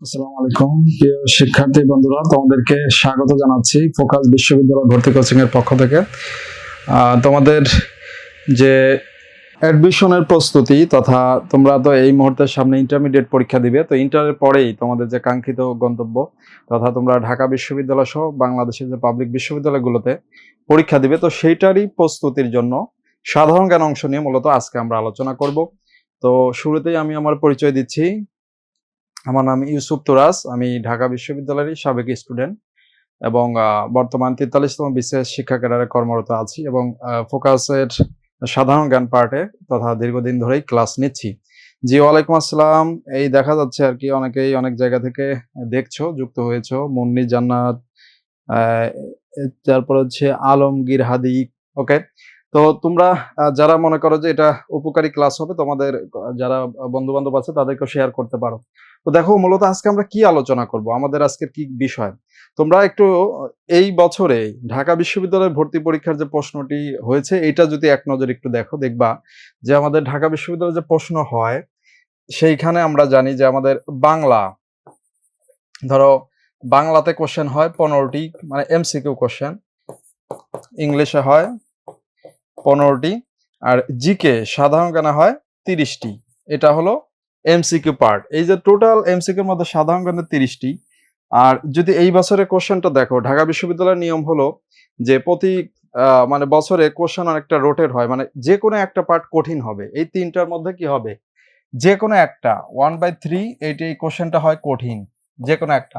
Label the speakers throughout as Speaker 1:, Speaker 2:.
Speaker 1: আসসালামু আলাইকুম প্রিয় শিক্ষার্থী বন্ধুরা, তোমাদেরকে স্বাগত জানাচ্ছি ফোকাস বিশ্ববিদ্যালয় ভর্তি কোচিং এর পক্ষ থেকে। তোমাদের যে অ্যাডমিশনের প্রস্তুতি তথা তোমরা তো এই মুহূর্তে সামনে ইন্টারমিডিয়েট পরীক্ষা দিবে, তো ইন্টারের পরেই তোমাদের যে কাঙ্ক্ষিত গন্তব্য তথা তোমরা ঢাকা বিশ্ববিদ্যালয় সহ বাংলাদেশের যে পাবলিক বিশ্ববিদ্যালয়গুলোতে পরীক্ষা দিবে, তো সেইটারই প্রস্তুতির জন্য সাধারণ জ্ঞান অংশ নিয়ে মূলত আজকে আমরা আলোচনা করব। তো শুরুতেই আমি আমার পরিচয় দিচ্ছি। আমার নাম ইউসুফ তুরাস, আমি ঢাকা বিশ্ববিদ্যালয়ের সাবেক স্টুডেন্ট এবং বর্তমান 43তম বিসিএস শিক্ষা ক্যাডারে কর্মরত আছি এবং ফোকাসের সাধারণ জ্ঞান পার্টে তথা দীর্ঘদিন ধরেই ক্লাস নিচ্ছি। জি, ওয়ালাইকুম আসসালাম। এই দেখা যাচ্ছে আর কি অনেকেই অনেক জায়গা থেকে দেখছো, যুক্ত হয়েছো। মুন্নি জান্নাত, আহ, তারপর হচ্ছে আলমগীর হাদি। ওকে, তো তোমরা যারা মনে করো যে এটা উপকারী ক্লাস হবে, তোমাদের যারা বন্ধু বান্ধব আছে তাদেরকে শেয়ার করতে পারো। তো দেখো, মূলত আজকে আমরা কি আলোচনা করব, আমাদের আজকের কি বিষয়। তোমরা একটু এই বছরে ঢাকা বিশ্ববিদ্যালয়ের ভর্তি পরীক্ষার যে প্রশ্নটি হয়েছে এটা যদি এক নজর একটু দেখো, দেখবা যে আমাদের ঢাকা বিশ্ববিদ্যালয়ে যে প্রশ্ন হয় সেইখানে আমরা জানি যে আমাদের বাংলা, ধরো বাংলাতে কোশ্চেন হয় 15টি, মানে এমসিকিউ কোশ্চেন। ইংলিশে হয় 15টি, আর জিকে সাধারণ জ্ঞানে হয় 30টি। এটা হলো এমসিকিউ পার্ট। এই যে টোটাল এমসিকিউর মধ্যে সাধারণ জ্ঞানের 30টি। আর যদি এই বছরের কোশ্চেনটা দেখো, ঢাকা বিশ্ববিদ্যালয়ের নিয়ম হলো যে প্রতি মানে বছরে কোশ্চেন অনেকটা রোটেট হয়, মানে যে কোনো একটা পার্ট কঠিন হবে। এই তিনটার মধ্যে কি হবে, যে কোনো একটা 1/3 এই কোশ্চেনটা হয় কঠিন, যে কোনো একটা।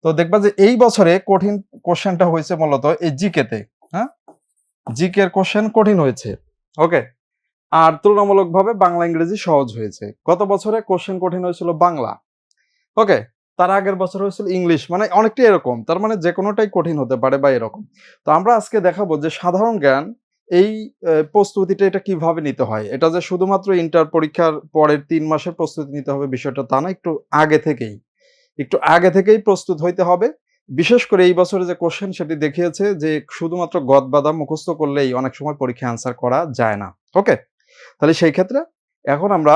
Speaker 1: তো দেখবা যে এই বছরে কঠিন কোশ্চেনটা হয়েছে মূলত এই জিকেতে। হ্যাঁ, জিকে এর কোশ্চেন কঠিন হয়েছে। ওকে, আর তুলনামূলকভাবে বাংলা ইংরেজি সহজ হয়েছে। গত বছরে কোশ্চেন কঠিন হয়েছিল বাংলা। ওকে, তার আগের বছর হয়েছিল ইংলিশ, মানে অনেকটা এরকম, তার মানে যে কোনোটাই কঠিন হতে পারে বা এরকম। তো আমরা আজকে দেখাবো যে সাধারণ জ্ঞান এই প্রস্তুতিটা এটা কিভাবে নিতে হয়। এটা যে শুধুমাত্র ইন্টার পরীক্ষার পরের 3 মাসের প্রস্তুতি নিতে হবে বিষয়টা তা না, একটু আগে থেকেই প্রস্তুত হইতে হবে। বিশেষ করে এই বছরে যে কোশ্চেন সেটি দেখিয়েছে যে শুধুমাত্র গদ বাঁধা মুখস্থ করলেই অনেক সময় পরীক্ষা অ্যান্সার করা যায় না। ওকে, তাহলে সেই ক্ষেত্রে এখন আমরা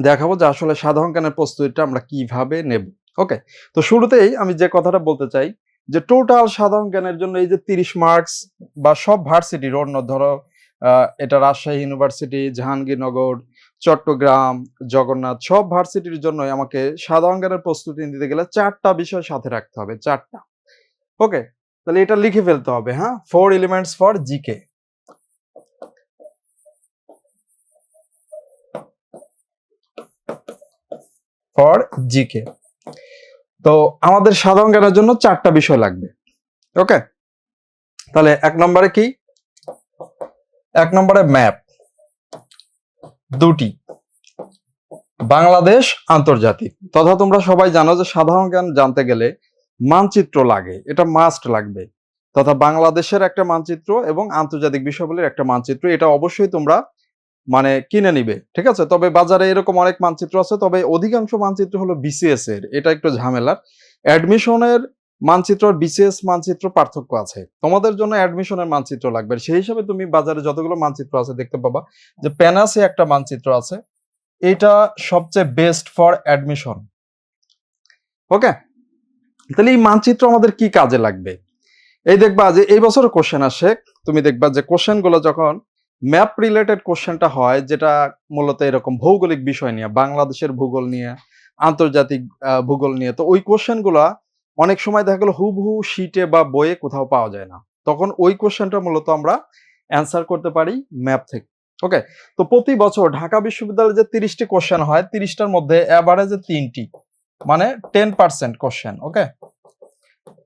Speaker 1: দেখাবো যে আসলে সাধারণ জ্ঞানের প্রস্তুতিটা আমরা কিভাবে নেব। ওকে, তো শুরুতেই আমি যে কথাটা বলতে চাই যে টোটাল সাধারণ জ্ঞানের জন্য এই যে 30 মার্কস বা সব ভার্সিটির অন্য, ধরো এটা রাজশাহী ইউনিভার্সিটি, জাহাঙ্গীরনগর, চট্টগ্রাম, জগন্নাথ, সব ভার্সিটির জন্য আমাকে সাধারণ জ্ঞানের প্রস্তুতি নিতে গেলে 4টা বিষয় সাথে রাখতে হবে, 4টা। ওকে, তাহলে এটা লিখে ফেলতে হবে। হ্যাঁ, 4 elements for GK, for GK. তো আমাদের সাধারণ জ্ঞানের জন্য 4টা বিষয় লাগবে। ওকে, তাহলে 1 নম্বরে কি, 1 নম্বরে ম্যাপ 2টি, বাংলাদেশ, আন্তর্জাতিক। তথা তোমরা সবাই জানো যে সাধারণ জ্ঞান জানতে গেলে মানচিত্র লাগে, এটা মাস্ট লাগবে। তথা বাংলাদেশের একটা মানচিত্র এবং আন্তর্জাতিক বিষয়গুলির একটা মানচিত্র, এটা অবশ্যই তোমরা মানে কিনে নিবে। ঠিক আছে, তবে বাজারে এরকম অনেক মানচিত্র আছে, তবে অধিকাংশ মানচিত্র হলো বিসিএস এর, এটা একটু ঝামেলার। অ্যাডমিশনের মানচিত্র আর বিসিএস মানচিত্র পার্থক্য আছে। তোমাদের জন্য অ্যাডমিশনের মানচিত্র লাগবে, সেই হিসাবে তুমি বাজারে যতগুলো মানচিত্র আছে দেখতে পাবা যে প্যানাসে একটা মানচিত্র আছে, এটা সবচেয়ে বেস্ট ফর অ্যাডমিশন। ওকে, তাহলে এই মানচিত্র আমাদের কি কাজে লাগবে, এই দেখবা যে এই বছর কোশ্চেন আসে, তুমি দেখবা যে কোশ্চেন গুলো যখন ম্যাপ রিলেটেড কোশ্চেনটা হয়, যেটা মূলত এরকম ভৌগোলিক বিষয় নিয়ে, বাংলাদেশের ভূগোল নিয়ে, আন্তর্জাতিক ভূগোল নিয়ে, তো ওই কোশ্চেন গুলা অনেক সময় দেখা গেল হুবহু শিটে বা বইয়ে কোথাও পাওয়া যায় না, তখন ওই কোশ্চেনটা মূলত আমরা অ্যান্সার করতে পারি ম্যাপ থেকে। ওকে, তো প্রতি বছর ঢাকা বিশ্ববিদ্যালয়ে যে 30টি কোশ্চেন হয়, 30টার মধ্যে অ্যাভারেজে 3টি, মানে 10% কোশ্চেন। ওকে,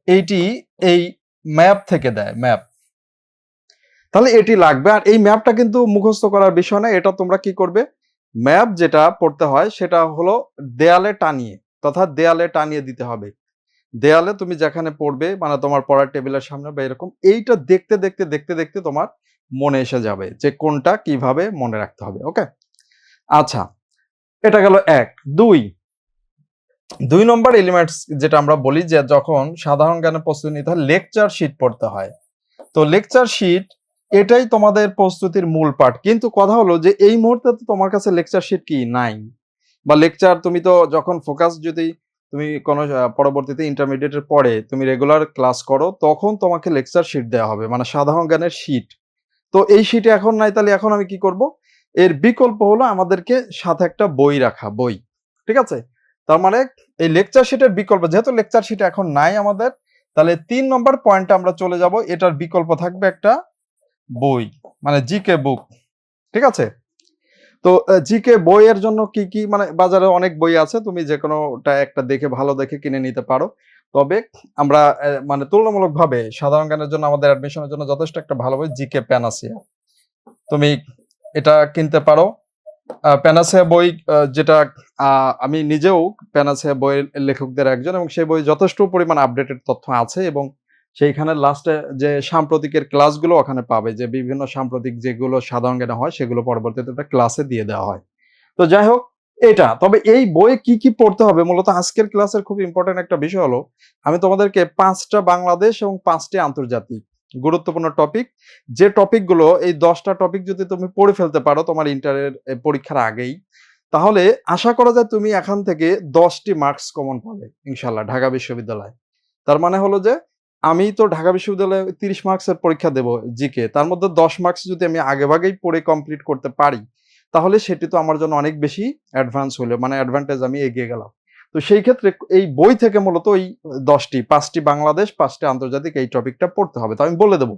Speaker 1: এইটি এই ম্যাপ থেকে দেয়, ম্যাপ। তাহলে এটি লাগবে। আর এই ম্যাপটা কিন্তু মুখস্থ করার বিষয় না, এটা তোমরা কি করবে, ম্যাপ যেটা পড়তে হয় সেটা হলো দেয়ালে টানিয়ে, তথা দেয়ালে টানিয়ে দিতে হবে। দেয়ালে তুমি যেখানে পড়বে, মানে তোমার পড়ার টেবিলের সামনে বা এরকম, এইটা দেখতে দেখতে দেখতে দেখতে তোমার মনে এসে যাবে যে কোনটা কিভাবে মনে রাখতে হবে। ওকে, আচ্ছা, এটা গেল 1। 2 নম্বর এলিমেন্টস যেটা আমরা বলি যে যখন সাধারণ জ্ঞানের প্রস্তুতি নিতে হয়, লেকচার শিট পড়তে হয়। তো লেকচার শিট এটাই তোমাদের প্রস্তুতির মূল পার্ট, কিন্তু কথা হলো যে এই মুহূর্তে তো তোমার কাছে লেকচার শিট কি নাই, বা লেকচার তুমি তো যখন ফোকাস যদি তুমি কোনো পরবর্তীতে ইন্টারমিডিয়েটের পরে তুমি রেগুলার ক্লাস করো, তখন তোমাকে লেকচার শিট দেওয়া হবে, মানে সাধারণ জ্ঞানের শিট। তো এই শিটে এখন নাই, তাহলে এখন আমি কি করব? এর বিকল্প হলো আমাদেরকে সাথে একটা বই রাখা, বই। ঠিক আছে? তার মানে এই লেকচার শিটের বিকল্প, যেহেতু লেকচার শিট এখন নাই আমাদের, তাহলে ৩ নম্বর পয়েন্টে আমরা চলে যাব। এটার বিকল্প থাকবে একটা বই, মানে জিকে বুক। ঠিক আছে? তো জিকে বইয়ের জন্য কি, কি মানে বাজারে অনেক বই আছে। তুমি যেকোনোটা একটা দেখে ভালো দেখে কিনে নিতে পারো। তবে আমরা মানে তুলনামূলকভাবে সাধারণ জ্ঞানের জন্য আমাদের অ্যাডমিশনের জন্য যথেষ্ট একটা ভালো বই জিকে প্যানাসিয়া। তুমি এটা কিনতে পারো। প্যানাসিয়া বই যেটা আমি নিজেও প্যানাসিয়া বইয়ের লেখকদের একজন, এবং সেই বই যথেষ্ট পরিমাণ আপডেটেড তথ্য আছে, এবং সেইখানে লাস্টে যে সাম্প্রতিকের ক্লাসগুলো ওখানে পাবে, যে বিভিন্ন সাম্প্রতিক যেগুলো সাধারণ জ্ঞানে হয় সেগুলো পরবর্তীতে একটা ক্লাসে দিয়ে দেওয়া হয়। তো যাই হোক, এটা তবে এই বইয়ে কি, কি পড়তে হবে মূলত আজকের ক্লাসের খুব ইম্পোর্টেন্ট একটা বিষয় হলো, আমি তোমাদেরকে ৫ টা বাংলাদেশ এবং ৫ টি আন্তর্জাতিক গুরুত্বপূর্ণ টপিক, যে টপিকগুলো এই ১০ টা টপিক যদি তুমি পড়ে ফেলতে পারো তোমার ইন্টারের পরীক্ষার আগেই, তাহলে আশা করা যায় তুমি এখান থেকে ১০ টি মার্কস কমন পাবে ইনশাআল্লাহ ঢাকা বিশ্ববিদ্যালয়ে। তার মানে হলো যে আমি তো ঢাকা বিশ্ববিদ্যালয়ে ৩০ মার্কসের পরীক্ষা দেব জিকে। তার মধ্যে ১০ মার্কস যদি আমি আগেভাগেই পড়ে কমপ্লিট করতে পারি, তাহলে সেটি তো আমার জন্য অনেক বেশি অ্যাডভান্স হলো, মানে অ্যাডভান্টেজ আমি এগিয়ে গেলাম। তো সেই ক্ষেত্রে এই বই থেকে মূলত ওই ১০ টি, ৫ টি বাংলাদেশ, ৫ টি আন্তর্জাতিক এই টপিকটা পড়তে হবে। তো আমি বলে দেব।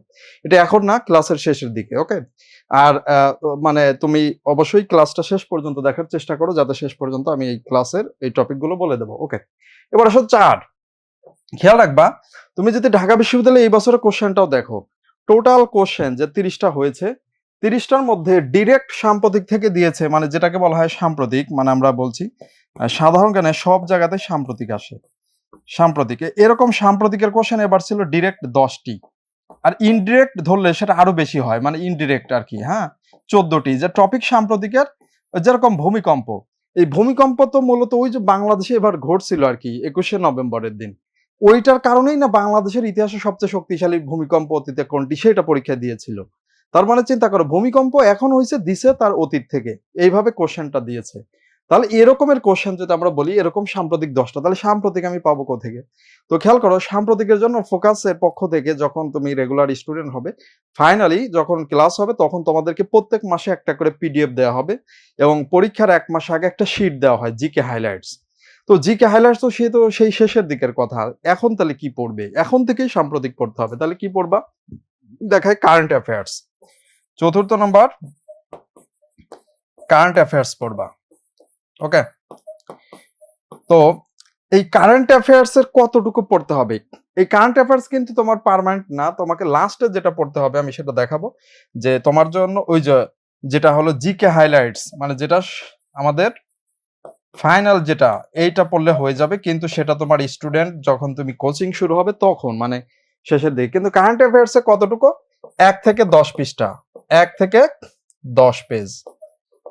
Speaker 1: এটা এখন না, ক্লাসের শেষের দিকে, ওকে? আর মানে তুমি অবশ্যই ক্লাসটা শেষ পর্যন্ত দেখার চেষ্টা করো, যাতে শেষ পর্যন্ত আমি এই ক্লাসের এই টপিকগুলো বলে দেব, ওকে? এবার আসো ৪। খেয়াল রাখবা, তুমি যদি ঢাকা বিশ্ববিদ্যালয়ে এই বছরের কোশ্চেনটাও দেখো, টোটাল কোশ্চেন যে ৩০ টা হয়েছে, ৩০ টার মধ্যে ডিরেক্ট সাম্প্রতিক থেকে দিয়েছে, মানে যেটাকে বলা হয় সাম্প্রতিক, মানে আমরা বলছি সাধারণ জ্ঞানে সব জায়গাতে সাম্প্রতিক আসে। সাম্প্রতিকে এরকম সাম্প্রতিকের কোশ্চেন এবার ছিল ডিরেক্ট ১০ টি। আর ইনডিরেক্ট ধরলে সেটা আরো বেশি হয়, মানে ইনডিরেক্ট আরকি, হ্যাঁ? ১৪ টি। যে টপিক সাম্প্রতিকের, যেরকম ভূমিকম্প। এই ভূমিকম্প তো মূলত ওই যে বাংলাদেশে এবার ঘটছিল আরকি ২১শে নভেম্বরের দিন। ওইটার কারণেই না বাংলাদেশের ইতিহাসে সবচেয়ে শক্তিশালী ভূমিকম্প অতীতে কোনটি সেটা পরীক্ষা দিয়েছিল। তার মানে চিন্তা করো, ভূমিকম্প এখন হইছে দিছে তার অতীত থেকে। এইভাবে কোশ্চেনটা দিয়েছে। তাহলে এরকমের কোশ্চেন যদি আমরা বলি এরকম সাম্প্রতিক ১০ টা, তাহলে সাম্প্রতিক আমি পাবো কোত্থেকে? তো খেয়াল করো, সাম্প্রতিকের জন্য ফোকাসের পক্ষ থেকে যখন তুমি রেগুলার স্টুডেন্ট হবে, ফাইনালি যখন ক্লাস হবে তখন তোমাদেরকে প্রত্যেক মাসে একটা করে পিডিএফ দেওয়া হবে, এবং পরীক্ষার ১ মাস আগে একটা শীট দেওয়া হয় জিকে হাইলাইটস। তো জিকে হাইলাইটস তো সেই শেষের দিকের কথা। এখন তাহলে কি পড়বে? এখন থেকেই সাম্প্রতিক পড়তে হবে। তাহলে কি পড়বা? দেখায় কারেন্ট অ্যাফেয়ার্স। ৪র্থ নাম্বার কারেন্ট অ্যাফেয়ার্স পড়বা। ওকে? তো এই কারেন্ট অ্যাফেয়ার্স এর কতটুকু পড়তে হবে? এই কারেন্ট অ্যাফেয়ার্স কিন্তু তোমার পার্মানেন্ট না। তোমাকে লাস্টে যেটা পড়তে হবে আমি সেটা দেখাবো। যে তোমার জন্য ওই যে যেটা হলো জিকে হাইলাইটস, মানে যেটা আমাদের ফাইনাল যেটা, এইটা পড়লে হয়ে যাবে। কিন্তু সেটা তোমার স্টুডেন্ট যখন তুমি কোচিং শুরু হবে তখন, মানে শেষের দিকে। কিন্তু কারেন্ট অ্যাফেয়ার্স এ কতটুকু? ১ থেকে ১০ পৃষ্ঠা। ১ থেকে ১০ পেজ।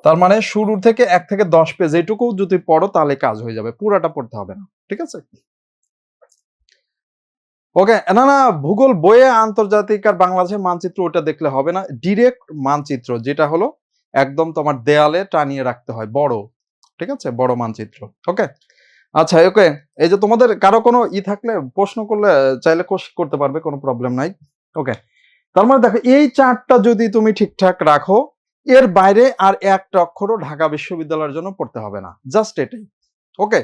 Speaker 1: তার মানে শুরু থেকে ১ থেকে ১০ পেজ এইটুকু যদি পড়ো তাহলে কাজ হয়ে যাবে। পুরাটা পড়তে হবে না। ঠিক আছে? ওকে, না, ভূগোল বইয়ে আন্তর্জাতিক আর বাংলাদেশের মানচিত্র ওটা দেখলে হবে না। ডিরেক্ট মানচিত্র যেটা হলো একদম তোমার দেয়ালে টানিয়ে রাখতে হয়, বড়। ঠিক আছে? বড় মানচিত্র। ওকে? আচ্ছা, ওকে। এই যে তোমাদের কারো কোনো থাকলে প্রশ্ন করলে চাইলে করতে পারবে, কোনো প্রবলেম নাই। ওকে। তার মানে দেখো, এই চার্টটা যদি তুমি ঠিকঠাক রাখো, এর বাইরে আর একটা অক্ষরও ঢাকা বিশ্ববিদ্যালয়ের জন্য পড়তে হবে না। জাস্ট এটাই। ওকে?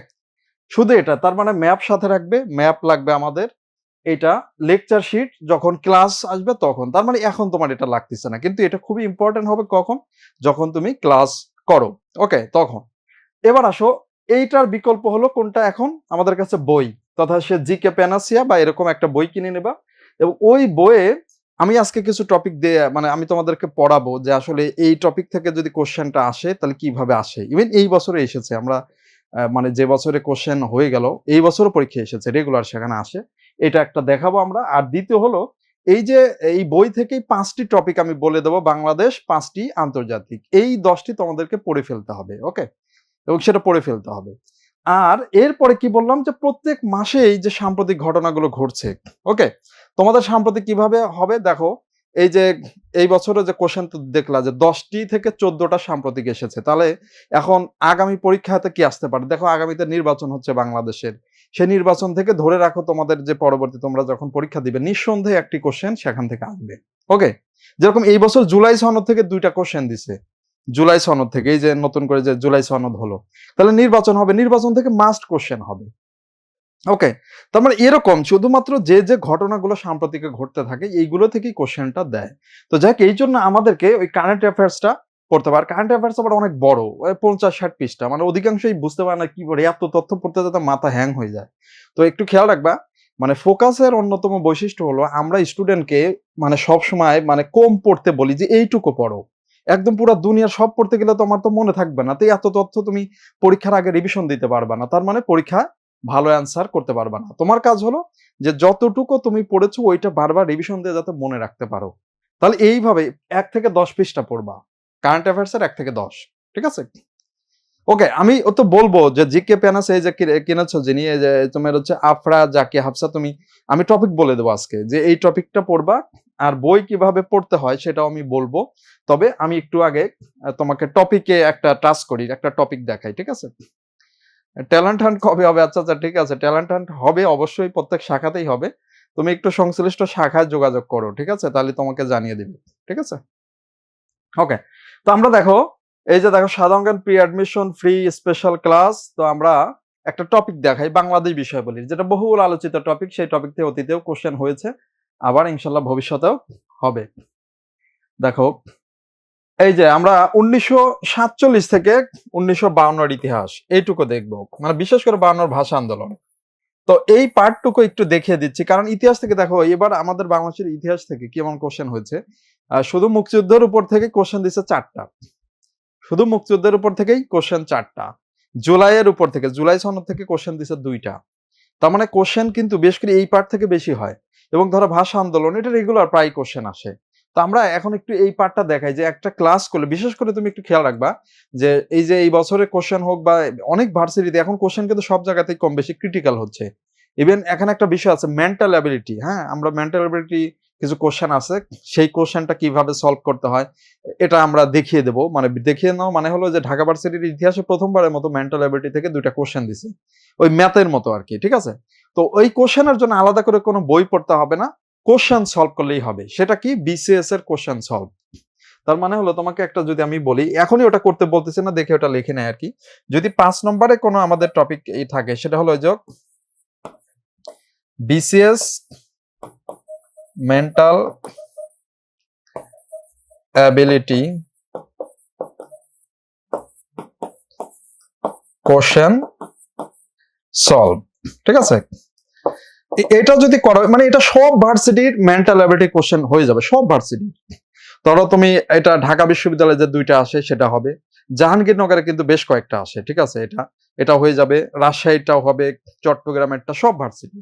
Speaker 1: শুধু এটা। তার মানে ম্যাপ সাথে রাখবে, ম্যাপ লাগবে আমাদের। এটা লেকচার শিট যখন ক্লাস আসবে তখন। তার মানে এখন তোমার এটা লাগতেছে না। কিন্তু এটা খুবই ইম্পোর্টেন্ট হবে কখন? যখন তুমি ক্লাস করো। ওকে? তখন। এবার আসো, এইটার বিকল্প হলো কোনটা এখন? আমাদের কাছে বই। তথা সে জিকে প্যানাসিয়া বা এরকম একটা বই কিনে নেবা, এবং ওই বইয়ে আমি আজকে কিছু টপিক দিয়ে, মানে আমি তোমাদেরকে পড়াবো যে আসলে এই টপিক থেকে যদি কোশ্চেনটা আসে তাহলে কিভাবে আসে। ইভেন এই বছরে এসেছে। আমরা মানে যে বছরে কোশ্চেন হয়ে গেল, এই বছরও পরীক্ষা এসেছে, রেগুলার সেখানে আসে। এটা একটা দেখাবো আমরা। আর দ্বিতীয় হলো, এই যে এই বই থেকেই ৫ টি টপিক আমি বলে দেব, বাংলাদেশ, ৫ টি আন্তর্জাতিক। এই ১০ টি তোমাদেরকে পড়ে ফেলতে হবে। ওকে? এবং সেটা পড়ে ফেলতে হবে। আর এরপরে কি বললাম, যে প্রত্যেক মাসেই যে সাম্প্রতিক ঘটনাগুলো ঘটছে, ওকে? তোমাদের সাম্প্রতিক কিভাবে হবে দেখো, এই যে এই বছরে যে কোশ্চেন তো দেখলা যে ১০ টি থেকে ১৪ টা সাম্প্রতিক এসেছে। তাহলে এখন আগামী পরীক্ষাতে কি আসতে পারে? দেখো, আগামীতে নির্বাচন হচ্ছে বাংলাদেশের। সেই নির্বাচন থেকে ধরে রাখো তোমাদের যে পরবর্তী তোমরা যখন পরীক্ষা দিবে নিঃসন্দেহে একটি কোশ্চেন সেখান থেকে আসবে। ওকে, যেরকম এই বছর জুলাই সনদ থেকে 2টা কোশ্চেন দিছে, জুলাই সনদ থেকে, এই যে নতুন করে যে জুলাই সনদ হলো, তাহলে নির্বাচন হবে, নির্বাচন থেকে মাস্ট কোশ্চেন হবে। ওকে, তার মানে এরকম শুধুমাত্র যে যে ঘটনাগুলো সাম্প্রতিক ঘটতে থাকে এইগুলো থেকেই কোশ্চেনটা দেয়। তো যাক, এই জন্য আমাদেরকে ওই কারেন্ট অ্যাফেয়ার্সটা পড়তে পারে। কারেন্ট অ্যাফেয়ার্স আবার অনেক বড়, 50-60 পৃষ্ঠা, মানে অধিকাংশই বুঝতে পারে না কি পড়ে, এত তথ্য পড়তে যেতে মাথা হ্যাং হয়ে যায়। তো একটু খেয়াল রাখবা, মানে ফোকাসের অন্যতম বৈশিষ্ট্য হলো আমরা স্টুডেন্টকে মানে সব সময় মানে কম পড়তে বলি যে এইটুকু পড়ো। একদম পুরো দুনিয়ার সব পড়তে গেলে তোমার তো মনে থাকবে না, তো এত তথ্য তুমি পরীক্ষার আগে রিভিশন দিতে পারবা না, তার মানে পরীক্ষা ভালো অ্যান্সার করতে পারবা না। তোমার কাজ হলো যে যতটুকু তুমি পড়েছো ওইটা বারবার রিভিশন দিয়ে যাতে মনে রাখতে পারো। তাহলে এইভাবে 1 থেকে 10 পৃষ্ঠা পড়বা কারেন্ট অ্যাফেয়ার্স এর, 1 থেকে 10, ঠিক আছে? ওকে, আমি ও তো বলবো যে জিকে প্যানাস এই যে কিনেছো যিনি, এই যে তোমার হচ্ছে আফরা জাকি হাফসা, তুমি, আমি টপিক বলে দেবো আজকে যে এই টপিকটা পড়বা, আর বই কিভাবে পড়তে হয় সেটাও আমি বলবো। তবে আমি একটু আগে তোমাকে টপিকে একটা টাচ করি, একটা টপিক দেখাই, ঠিক আছে? ট্যালেন্ট হান্ট কবে হবে? আচ্ছা আচ্ছা, ঠিক আছে, ট্যালেন্ট হান্ট হবে অবশ্যই, প্রত্যেক শাখাতেই হবে। তুমি একটু সংশ্লিষ্ট শাখায় যোগাযোগ করো, ঠিক আছে? তাহলে তোমাকে জানিয়ে দিবে, ঠিক আছে? ওকে, তো আমরা দেখো, এই যে দেখো সাধারণ জ্ঞান pre admission free special class. তো আমরা একটা টপিক দেখাই, বাংলাদেশ বিষয় বলি, যেটা বহুল আলোচিত টপিক। সেই টপিক থেকে অতীতেও কোশ্চেন হয়েছে, আবার ইনশাল্লাহ ভবিষ্যতেও হবে। দেখো, এই যে আমরা 1947 থেকে 1952 ইতিহাস এইটুকু দেখবো, মানে বিশেষ করে 52 ভাষা আন্দোলন। তো এই পার্টটুকু একটু দেখিয়ে দিচ্ছি, কারণ ইতিহাস থেকে দেখো এবার আমাদের বাংলাদেশের ইতিহাস থেকে কেমন কোশ্চেন হয়েছে। শুধু মুক্তিযুদ্ধের উপর থেকে কোশ্চেন দিচ্ছে 4টা, শুধু মুক্তিযুদ্ধের উপর থেকেই কোশ্চেন 4টা। জুলাইয়ের উপর থেকে, জুলাই সনদ থেকে কোশ্চেন দিচ্ছে 2টা। তার মানে কোশ্চেন কিন্তু বেশ করে এই পার্ট থেকে বেশি হয়। এবং ধরো ভাষা আন্দোলন, এটা রেগুলার প্রায় কোশ্চেন আসে। তো আমরা এখন একটু এই পার্টটা দেখাই যে একটা ক্লাস করলে বিশেষ করে তুমি একটু খেয়াল রাখবা যে এই যে এই বছরের কোশ্চেন হোক বা অনেক ভার্সিটিতে এখন কোশ্চেন কিন্তু সব জায়গাতেই কম বেশি ক্রিটিক্যাল হচ্ছে। ইভেন এখানে একটা বিষয় আছে মেন্টাল অ্যাবিলিটি, হ্যাঁ, আমরা মেন্টাল অ্যাবিলিটি কিছু কোশ্চেন আছে, সেই কোশ্চেনটা কিভাবে সলভ করতে হয় এটা আমরা দেখিয়ে দেবো। মানে দেখিয়ে নাও মানে হলো যে ঢাকা ভার্সিটির ইতিহাসে প্রথমবারের মতো মেন্টাল অ্যাবিলিটি থেকে 2টা কোশ্চেন দিছে, ওই ম্যাথের মতো আর কি, ঠিক আছে? তো ওই কোশ্চেনের জন্য আলাদা করে কোনো বই পড়তে হবে না, কোশ্চেন সলভ করলেই হবে। সেটা কি? বিসিএস এর কোশ্চেন সলভ। তার মানে হলো তোমাকে একটা যদি আমি বলি, এখনই ওটা করতে বলতেছি না, দেখে ওটা লিখে নেয় আর কি। যদি 5 নম্বরে কোনো আমাদের টপিক এই থাকে, সেটা হলো যে BCS mental ability question solve, ঠিক আছে? এটা যদি করো মানে এটা সব ভার্সিটির মেন্টাল অ্যাবিলিটি কোশ্চেন হয়ে যাবে, সব ভার্সিটি। ধরো তুমি এটা ঢাকা বিশ্ববিদ্যালয়ে যে 2টা আসে সেটা হবে, জাহাঙ্গীরনগরে কিন্তু বেশ কয়েকটা আসে, ঠিক আছে? এটা হয়ে যাবে, রাজশাহীটাও হবে, চট্টগ্রামেরটা, সব ভার্সিটি।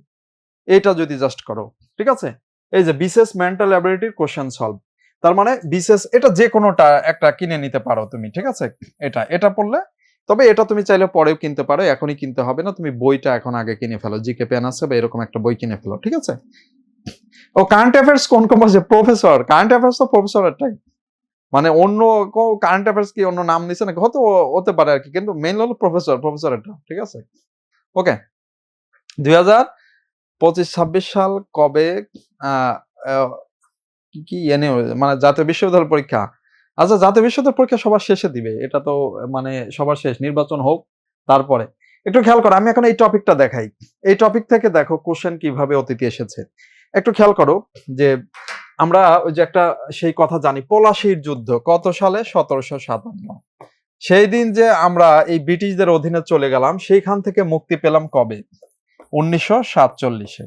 Speaker 1: এটা যদি জাস্ট করো, ঠিক আছে? এই যে বিসিএস মেন্টাল অ্যাবিলিটির কোশ্চেন সলভ, তার মানে বিসিএস এটা যে কোনোটা একটা কিনে নিতে পারো তুমি, ঠিক আছে? এটা পড়লে, তবে এটা তুমি চাইলে পরেও কিনতে পারো, এখনই কিনতে হবে না, তুমি বইটা এখন আগে কিনে ফেলো, জিকে পেন আছে বা এরকম একটা বই কিনে ফেলো, ঠিক আছে? ও কারেন্ট অ্যাফেয়ার্স কোন আছে? প্রফেসর, কারেন্ট অ্যাফেয়ার্স তো প্রফেসরেরটাই, মানে অন্য কারেন্ট অ্যাফেয়ার্স কি অন্য নাম নিছে নাকি, হয়তো হতে পারে আর কি, কিন্তু মেইন হলো প্রফেসরেরটা, ঠিক আছে? ওকে, 2025-26 সাল কবে আহ আহ, কি এনে মানে জাতীয় বিশ্ববিদ্যালয় পরীক্ষা? আচ্ছা, জাতীয় বিশ্ববিদ্যালয় পরীক্ষা সবার শেষে দিবে, এটা তো মানে সবার শেষ, নির্বাচন হোক তারপরে। একটু খেয়াল করো, আমি এখন এই টপিকটা দেখাই, এই টপিক থেকে দেখো কোশ্চেন কিভাবে অতীতে এসেছে। একটু খেয়াল করো যে আমরা ওই যে একটা সেই কথা জানি, পলাশীর যুদ্ধ কত সালে? 1757। সেই দিন যে আমরা এই ব্রিটিশদের অধীনে চলে গেলাম, সেইখান থেকে মুক্তি পেলাম কবে? 1947-এ।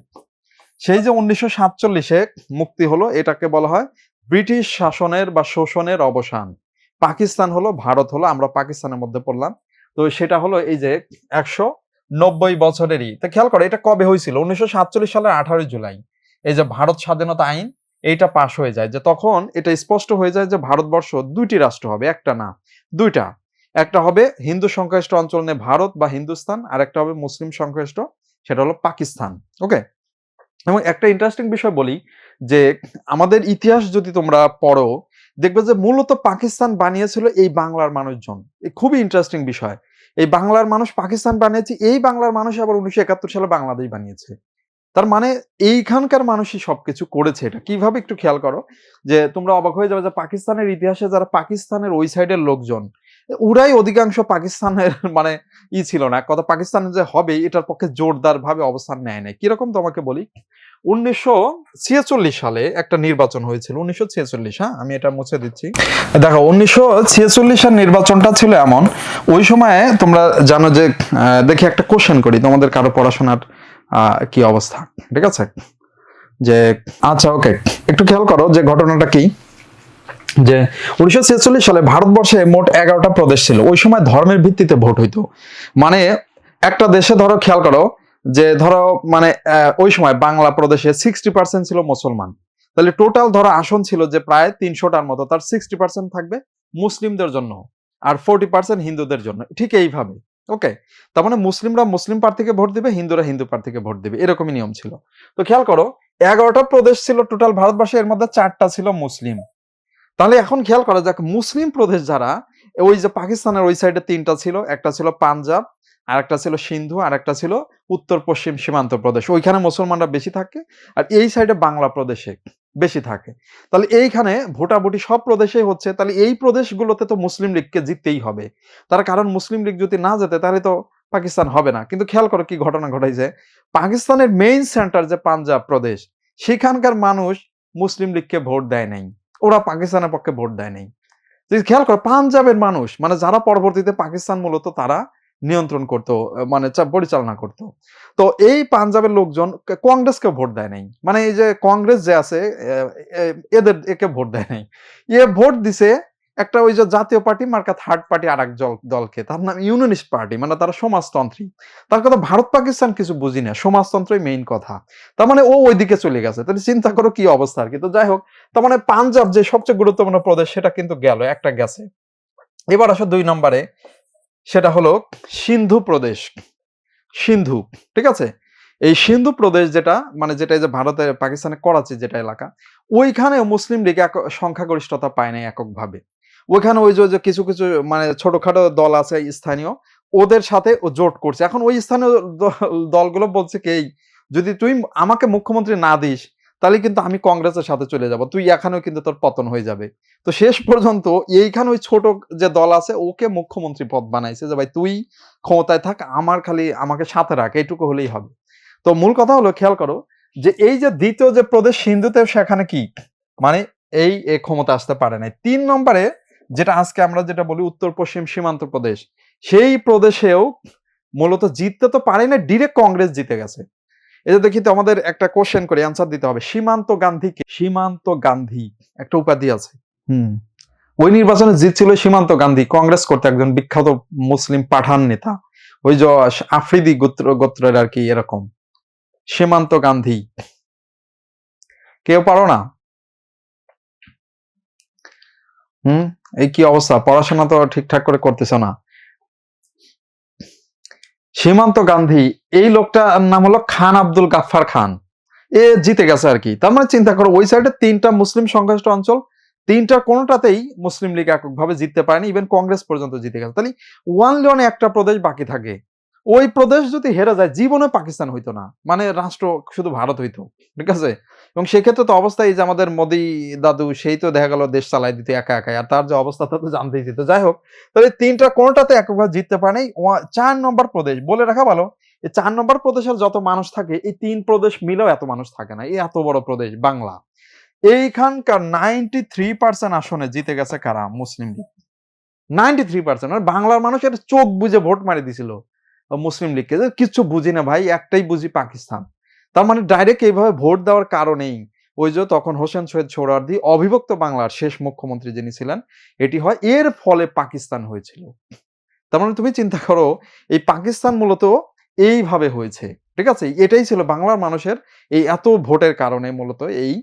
Speaker 1: সেই যে 1947-এ মুক্তি হলো, এটাকে বলা হয় ব্রিটিশ শাসনের বা শোষণের অবসান। পাকিস্তান হলো, ভারত হলো, আমরা পাকিস্তানের মধ্যে পড়লাম। তো সেটা হলো এই যে 190 বছরেরই। তো খেয়াল করো এটা কবে হয়েছিল? 1947 সালের 18 জুলাই। এই যে ভারত স্বাধীনতা আইন, এইটা পাশ হয়ে যায়, যে তখন এটা স্পষ্ট হয়ে যায় যে ভারতবর্ষ 2টি রাষ্ট্র হবে, একটা না 2টা। একটা হবে হিন্দু সংখ্যাগরিষ্ঠ অঞ্চল নিয়ে ভারত বা হিন্দুস্তান, আর একটা হবে মুসলিম সংখ্যাগরিষ্ঠ, সেটা হলো পাকিস্তান। ওকে, এবং একটা ইন্টারেস্টিং বিষয় বলি যে আমাদের ইতিহাস যদি তোমরা পড়ো, দেখবে যে মূলত পাকিস্তান বানিয়েছিল এই বাংলার মানুষজন। খুবই ইন্টারেস্টিং বিষয়। এই বাংলার মানুষ পাকিস্তান বানিয়েছে, এই বাংলার মানুষ আবার 1971 সালে বাংলাদেশ বানিয়েছে। তার মানে এইখানকার মানুষই সবকিছু করেছে। এটা কিভাবে একটু খেয়াল করো, যে তোমরা অবাক হয়ে যাবে যে পাকিস্তানের ইতিহাসে যারা পাকিস্তানের ওই সাইডের লোকজন, ওরাই অধিকাংশ পাকিস্তানের মানে ছিল না, কথা পাকিস্তান যে হবে এটার পক্ষে জোরদার ভাবে অবস্থান নেয় নাই। কিরকম তোমাকে বলি, 1946 সালে একটা নির্বাচন হয়েছিল, 1946, হ্যাঁ আমি এটা মুছে দিচ্ছি। দেখো 1946 সাল নির্বাচনটা ছিল এমন, ওই সময়ে তোমরা জানো যে দেখি একটা কোশ্চেন করি, তোমাদের কারো পড়াশোনার কি অবস্থা, ঠিক আছে? যে আচ্ছা ওকে, একটু খেয়াল করো যে ঘটনাটা কি, যে 1946 সালে ভারতবর্ষে মোট 11টা প্রদেশ ছিল। ওই সময় ধর্মের ভিত্তিতে ভোট হইতো। মানে একটা দেশে ধরো খেয়াল করো যে ধরো মানে ওই সময় বাংলা প্রদেশে 60% ছিল মুসলমান, তাহলে টোটাল ধরো আসন ছিল যে প্রায় 300টার মতো, তার 60% থাকবে মুসলিমদের জন্য আর 40% হিন্দুদের জন্য, ঠিক এইভাবে। ওকে, তার মানে মুসলিমরা মুসলিম প্রার্থীকে ভোট দিবে, হিন্দুরা হিন্দু প্রার্থীকে ভোট দিবে, এরকমই নিয়ম ছিল। তো খেয়াল করো 11টা প্রদেশ ছিল টোটাল ভারতবর্ষে, এর মধ্যে 4টা ছিল মুসলিম। তাহলে এখন খেয়াল করা যাক মুসলিম প্রদেশ যারা, ওই যে পাকিস্তানের ওই সাইডে 3টা ছিল, একটা ছিল পাঞ্জাব, আর একটা ছিল সিন্ধু, আর একটা ছিল উত্তর পশ্চিম সীমান্ত প্রদেশ, ওইখানে মুসলমানরা বেশি থাকে, আর এই সাইডে বাংলা প্রদেশে বেশি থাকে। তাহলে এইখানে ভোটাভুটি সব প্রদেশেই হচ্ছে, তাহলে এই প্রদেশগুলোতে তো মুসলিম লীগকে জিততেই হবে। তার কারণ মুসলিম লীগ যদি না যেতে তাহলে তো পাকিস্তান হবে না। কিন্তু খেয়াল করো কি ঘটনা ঘটাইছে, পাকিস্তানের মেইন সেন্টার যে পাঞ্জাব প্রদেশ, সেখানকার মানুষ মুসলিম লীগকে ভোট দেয় নাই, ওরা পাকিস্তানের পক্ষে ভোট দেয় নাই। খেয়াল করো পাঞ্জাবের মানুষ, মানে যারা পরবর্তীতে পাকিস্তান মূলত তারা নিয়ন্ত্রণ করতো, মানে পরিচালনা করতো, তো এই পাঞ্জাবের লোকজন কংগ্রেসকে ভোট দেয় নাই, মানে এই যে কংগ্রেস যে আছে একে ভোট দেয় নাই, ভোট দিছে একটা ওই যে জাতীয় পার্টি মার্কা থার্ড পার্টি আর এক দলকে, তার নাম ইউনিয়নিস্ট পার্টি, মানে তারা সমাজতন্ত্রী। তার কথা ভারত পাকিস্তান কিছু বুঝি না, সমাজতন্ত্রই মেইন কথা। তার মানে ও ওইদিকে চলে গেছে, তাহলে চিন্তা করো কি অবস্থা আর কি। তো যাই হোক, তার মানে পাঞ্জাব যে সবচেয়ে গুরুত্বপূর্ণ প্রদেশ সেটা কিন্তু গেল, একটা গেছে। এবার আসো 2 নম্বরে, সেটা হলো সিন্ধু প্রদেশ। সিন্ধু, ঠিক আছে? এই সিন্ধু প্রদেশ যেটা মানে যেটা এই যে ভারতের পাকিস্তানের করাচি যেটা এলাকা, ওইখানে মুসলিম লীগ সংখ্যাগরিষ্ঠতা পায় নাই এককভাবে। ওইখানে ওই যে কিছু কিছু মানে ছোটখাটো দল আছে স্থানীয়, ওদের সাথে ও জোট করছে। এখন ওই স্থানীয় দলগুলো বলছে কি, যদি তুই আমাকে মুখ্যমন্ত্রী না দিস তাহলে কিন্তু আমি কংগ্রেসের সাথে চলে যাব, তুই এখানেও কিন্তু তোর পতন হয়ে যাবে। তো শেষ পর্যন্ত এইখানে ওই ছোট যে দল আছে ওকে মুখ্যমন্ত্রী পদ বানাইছে, যে ভাই তুই ক্ষমতায় থাক, আমার খালি আমাকে সাথে রাখ, এইটুকু হলেই হবে। তো মূল কথা হলো খেয়াল করো যে এই যে দ্বিতীয় যে প্রদেশ সিন্ধুতে, সেখানে কি মানে এই ক্ষমতা আসতে পারে নাই। 3 নম্বরে যেটা আজকে আমরা যেটা বলি উত্তর পশ্চিম সীমান্ত প্রদেশ, সেই প্রদেশেও মূলত জিততে তো পারে না, ডিরেক্ট কংগ্রেস জিতে গেছে। এই যে দেখি তো আমাদের একটা কোশ্চেন করে অ্যান্সার দিতে হবে, সীমান্ত গান্ধী কে? সীমান্ত গান্ধী একটা উপাধি আছে। ওই নির্বাচনে জিতছিল সীমান্ত গান্ধী, কংগ্রেস করতে, একজন বিখ্যাত মুসলিম পাঠান নেতা, ওই যে আফ্রিদি গোত্রের আর কি, এরকম সীমান্ত গান্ধী। কেউ পারো না? এই কি অবস্থা, পড়াশোনা তো ঠিকঠাক করে করতেছ না। সীমান্ত গান্ধী, এই লোকটার নাম হলো খান আব্দুল গাফফার খান, এ জিতে গেছে আর কি। তার মানে চিন্তা করো ওই সাইডে 3টা মুসলিম সংখ্যাগরিষ্ঠ অঞ্চল, 3টার কোনোটাতেই মুসলিম লীগ এককভাবে জিততে পারেনি, ইভেন কংগ্রেস পর্যন্ত জিতে গেছে। তাহলে ওয়ান একটা প্রদেশ বাকি থাকে, ওই প্রদেশ যদি হেরে যায় জীবনে পাকিস্তান হইতো না, মানে রাষ্ট্র শুধু ভারত হইতো, ঠিক আছে? এবং সেক্ষেত্রে তো অবস্থা এই যে আমাদের মোদি দাদু, সেই তো দেখা গেল দেশ চালাই দিতে একা একাই, আর তার যে অবস্থা তা তো জানতেই দিত। যাই হোক, তাহলে 3টা কোনোটাতে এককভাবে জিততে পারে নাই। 4 নম্বর প্রদেশ বলে রাখা ভালো, এই 4 নম্বর প্রদেশের যত মানুষ থাকে এই 3 প্রদেশ মিলেও এত মানুষ থাকে না, এই এত বড় প্রদেশ বাংলা, এইখানকার 93% আসনে জিতে গেছে কারা? মুসলিম লীগ। 93%, মানে বাংলার মানুষ এটা চোখ বুঝে ভোট মারি দিছিল মুসলিম লীগকে, যে কিচ্ছু বুঝি না ভাই, একটাই বুঝি পাকিস্তান। তার মানে ডাইরেক্ট এইভাবে ভোট দেওয়ার কারণেই ওই যে তখন হোসেন শহীদ সোহরাওয়ার্দী অবিভক্ত বাংলার শেষ মুখ্যমন্ত্রী যিনি ছিলেন, এটি হয়, এর ফলে পাকিস্তান হয়েছিল। তার মানে তুমি চিন্তা করো এই পাকিস্তান মূলত এইভাবে হয়েছে, ঠিক আছে? এটাই ছিল বাংলার মানুষের এই এত ভোটের কারণে মূলত এই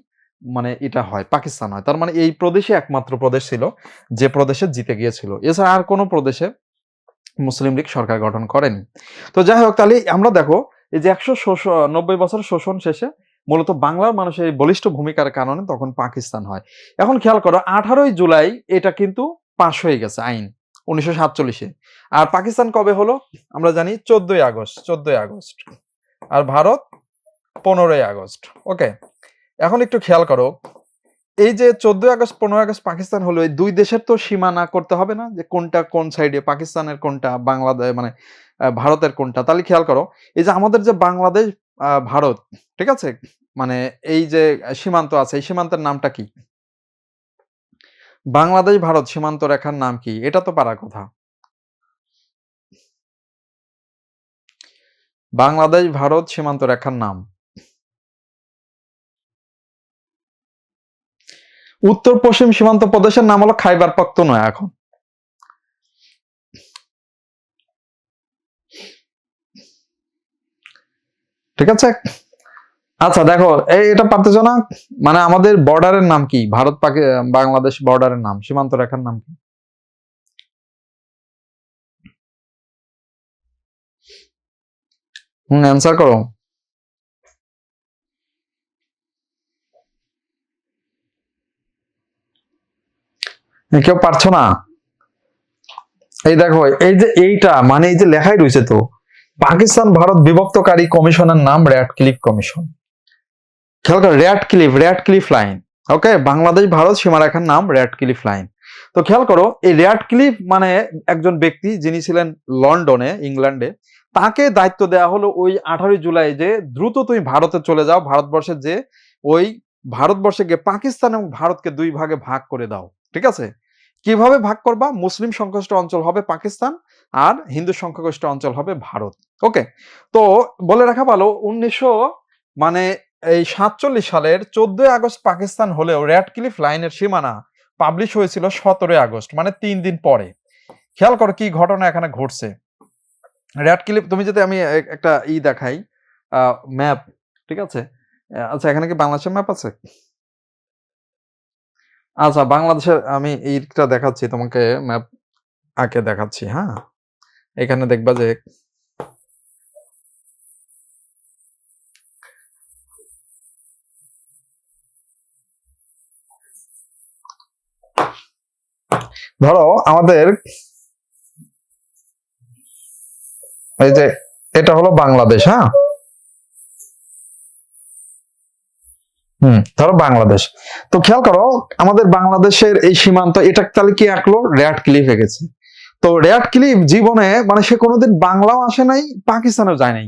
Speaker 1: মানে এটা হয়, পাকিস্তান হয়। তার মানে এই প্রদেশে একমাত্র প্রদেশ ছিল যে প্রদেশে জিতে গিয়েছিল, এছাড়া আর কোনো প্রদেশে মুসলিম লীগ সরকার গঠন করেনি। তো যাই হোক, তাহলে আমরা দেখো এই যে 190 বছর শোষণ শেষে মূলত বাংলার মানুষের এই বলিষ্ঠ ভূমিকার কারণে তখন পাকিস্তান হয়। এখন খেয়াল করো 18ই জুলাই এটা কিন্তু পাশ হয়ে গেছে আইন, 1947-এ। আর পাকিস্তান কবে হলো আমরা জানি 14ই আগস্ট। আর ভারত 15ই আগস্ট। ওকে, এখন একটু খেয়াল করো, এই যে 14ই আগস্ট 15ই আগস্ট পাকিস্তান হলো, এই দুই দেশের তো সীমানা করতে হবে না, যে কোনটা কোন সাইডে, পাকিস্তানের কোনটা, বাংলাদেশ মানে ভারতের কোনটা। তাহলে খেয়াল করো, এই যে আমাদের যে বাংলাদেশ ভারত, ঠিক আছে, মানে এই যে সীমান্ত আছে, এই সীমান্তের নামটা কি? বাংলাদেশ ভারত সীমান্ত রেখার নাম কি? এটা তো পারার কথা। বাংলাদেশ ভারত সীমান্ত রেখার নাম, উত্তর পশ্চিম সীমান্ত প্রদেশের নাম হলো খাইবার পাখতুনখোয়া। এখন ঠিক আছে। আচ্ছা দেখো, এটা পারতেছো না, মানে আমাদের বর্ডারের নাম কি? ভারত বাংলাদেশ বর্ডারের নাম, সীমান্ত রেখার নাম কি? অ্যান্সার করো। কেউ পারছো না? এই দেখো, এই যে এইটা মানে এই যে লেখাই রয়েছে তো, পাকিস্তান ভারত বিভক্তকারী কমিশনের নাম রেড ক্লিফ কমিশন। খেয়াল করো, রেড ক্লিফ লাইন। ওকে, বাংলাদেশ ভারত সীমারেখার নাম রেড ক্লিফ লাইন। তো খেয়াল করো, এই রেড ক্লিফ মানে একজন ব্যক্তি যিনি ছিলেন লন্ডনে, ইংল্যান্ডে, তাকে দায়িত্ব দেওয়া হলো ওই 18ই জুলাই যে দ্রুত তুমি ভারতে চলে যাও, ভারতবর্ষের যে ওই ভারতবর্ষে গিয়ে পাকিস্তান এবং ভারতকে দুই ভাগে ভাগ করে দাও। ঠিক আছে, কিভাবে ভাগ করবা? মুসলিম সংখ্যাগরিষ্ঠ অঞ্চল হবে পাকিস্তান, আর হিন্দু সংখ্যাগরিষ্ঠ অঞ্চল হবে ভারত। ওকে, তো বলে রাখা ভালো, 1900 মানে এই 47 সালের 14ই আগস্ট পাকিস্তান হলেও রেড ক্লিফ লাইনের সীমানা পাবলিশ হয়েছিল 17ই আগস্ট, মানে 3 দিন পরে। খেয়াল করো কি ঘটনা এখানে ঘটছে। রেড ক্লিফ, তুমি যদি আমি একটা দেখাই, ম্যাপ, ঠিক আছে। আচ্ছা, এখানে কি বাংলাদেশের ম্যাপ আছে? আচ্ছা, বাংলাদেশের আমি এইটা দেখাচ্ছি তোমাকে, ম্যাপ আঁকে দেখাচ্ছি। হ্যাঁ, এখানে দেখবা যে ধরো আমাদের এই যে এটা হলো বাংলাদেশ। হ্যাঁ, ধরো বাংলাদেশ। তো খেয়াল করো, আমাদের বাংলাদেশের এই সীমান্ত, এটা তাহলে কি আঁকলো? রেড ক্লিফ এঁকেছে। তো রেড ক্লিফ জীবনে মানে সে কোনোদিন বাংলাও আসে নাই, পাকিস্তানেও যায় নাই।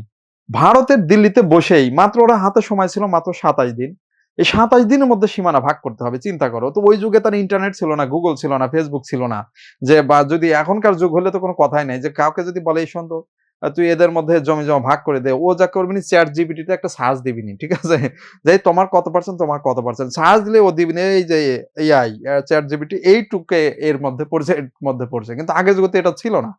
Speaker 1: ভারতের দিল্লিতে বসেই মাত্র, ওরা হাতে সময় ছিল মাত্র 27 দিন। এই 27 দিনের মধ্যে সীমানা ভাগ করতে হবে, চিন্তা করো। তো ওই যুগে তার ইন্টারনেট ছিল না, গুগল ছিল না, ফেসবুক ছিল না, যে বা যদি এখনকার যুগ হলে তো কোনো কথাই নাই, যে কাউকে যদি বলে এই সন্দেহ তুই এদের মধ্যে জমি জমা ভাগ করে দে, ও যা করবি নি, চ্যাট জিপিটিতে একটা সার্চ দিবি নি, ঠিক আছে, যে তোমার কত পার্সেন্ট, তোমার কত পার্সেন্ট, সার্চ দিলে ও দিবি না, এই যে এআই চ্যাট জিপিটি এইটুকে এর মধ্যে পড়ছে, এর মধ্যে পড়ছে। কিন্তু আগের যুগে তো এটা ছিল না।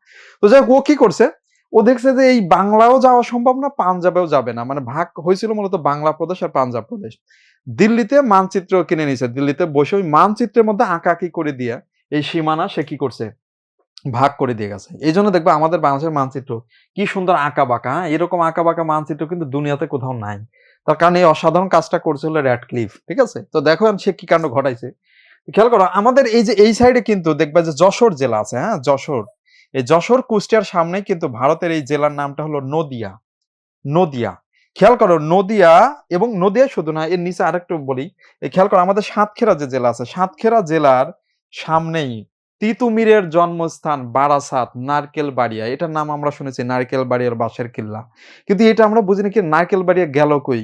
Speaker 1: তো যাই হোক, ও কি করছে, ও দেখছে যে এই বাংলাও যাওয়া সম্ভব না, পাঞ্জাবেও যাবে না, মানে ভাগ হয়েছিল মূলত বাংলা প্রদেশ আর পাঞ্জাব প্রদেশ। দিল্লিতে মানচিত্র কিনে নিয়েছে, দিল্লিতে বসে ওই মানচিত্রের মধ্যে আঁকাআঁকি করে দিয়ে এই সীমানা সে কি করছে, ভাগ করে দিয়ে গেছে। এই জন্য দেখবে আমাদের বাংলাদেশের মানচিত্র কি সুন্দর আঁকা বাঁকা, এরকম আঁকা বাঁকা মানচিত্র কিন্তু দুনিয়াতে কোথাও নাই। তার কারণ এই অসাধারণ কাজটা করছে হলো রেড ক্লিফ। ঠিক আছে, তো দেখো সে কি কাণ্ড ঘটাইছে। খেয়াল করো, আমাদের এই যে এই সাইডে কিন্তু দেখবা যে যশোর জেলা আছে। হ্যাঁ, যশোর, এই যশোর কুষ্টিয়ার সামনে কিন্তু ভারতের এই জেলার নামটা হলো নদিয়া। নদিয়া, খেয়াল করো, নদিয়া, এবং নদিয়া শুধু না, এর নিচে আরেকটু বলি, এই খেয়াল করো আমাদের সাতক্ষীরা যে জেলা আছে, সাতক্ষীরা জেলার সামনেই তিতুমিরের জন্মস্থান বারাসাত, নারকেল বাড়িয়া, এটার নাম আমরা শুনেছি নারকেল বাড়িয়ার বাঁশের কিল্লা। কিন্তু এটা আমরা বুঝিনি কি নারকেল বাড়িয়া গেল কই,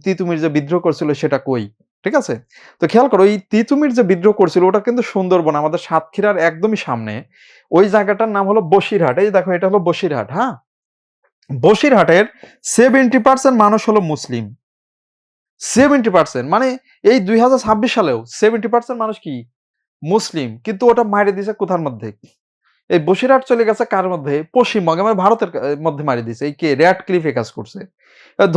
Speaker 1: তিতুমির যে বিদ্রোহ করছিল সেটা কই। ঠিক আছে, তো খেয়াল করো, এই তিতুমির যে বিদ্রোহ করছিল ওটা কিন্তু সুন্দরবন, আমাদের সাতক্ষীরার একদমই সামনে। ওই জায়গাটার নাম হলো বসিরহাট। এই দেখো, এটা হলো বসিরহাট। হ্যাঁ, বসিরহাটের 70% মানুষ হলো মুসলিম। 70%, মানে এই 2026 সালেও 70% মানুষ কি মুসলিম। কিন্তু ওটা মাইরে দিয়েছে কোথার মধ্যে? এই বসিরহাট চলে গেছে কার মধ্যে? পশ্চিমবঙ্গে, মানে ভারতের মধ্যে মারি দিয়েছে। এই কে? রেড ক্লিফে কাজ করছে।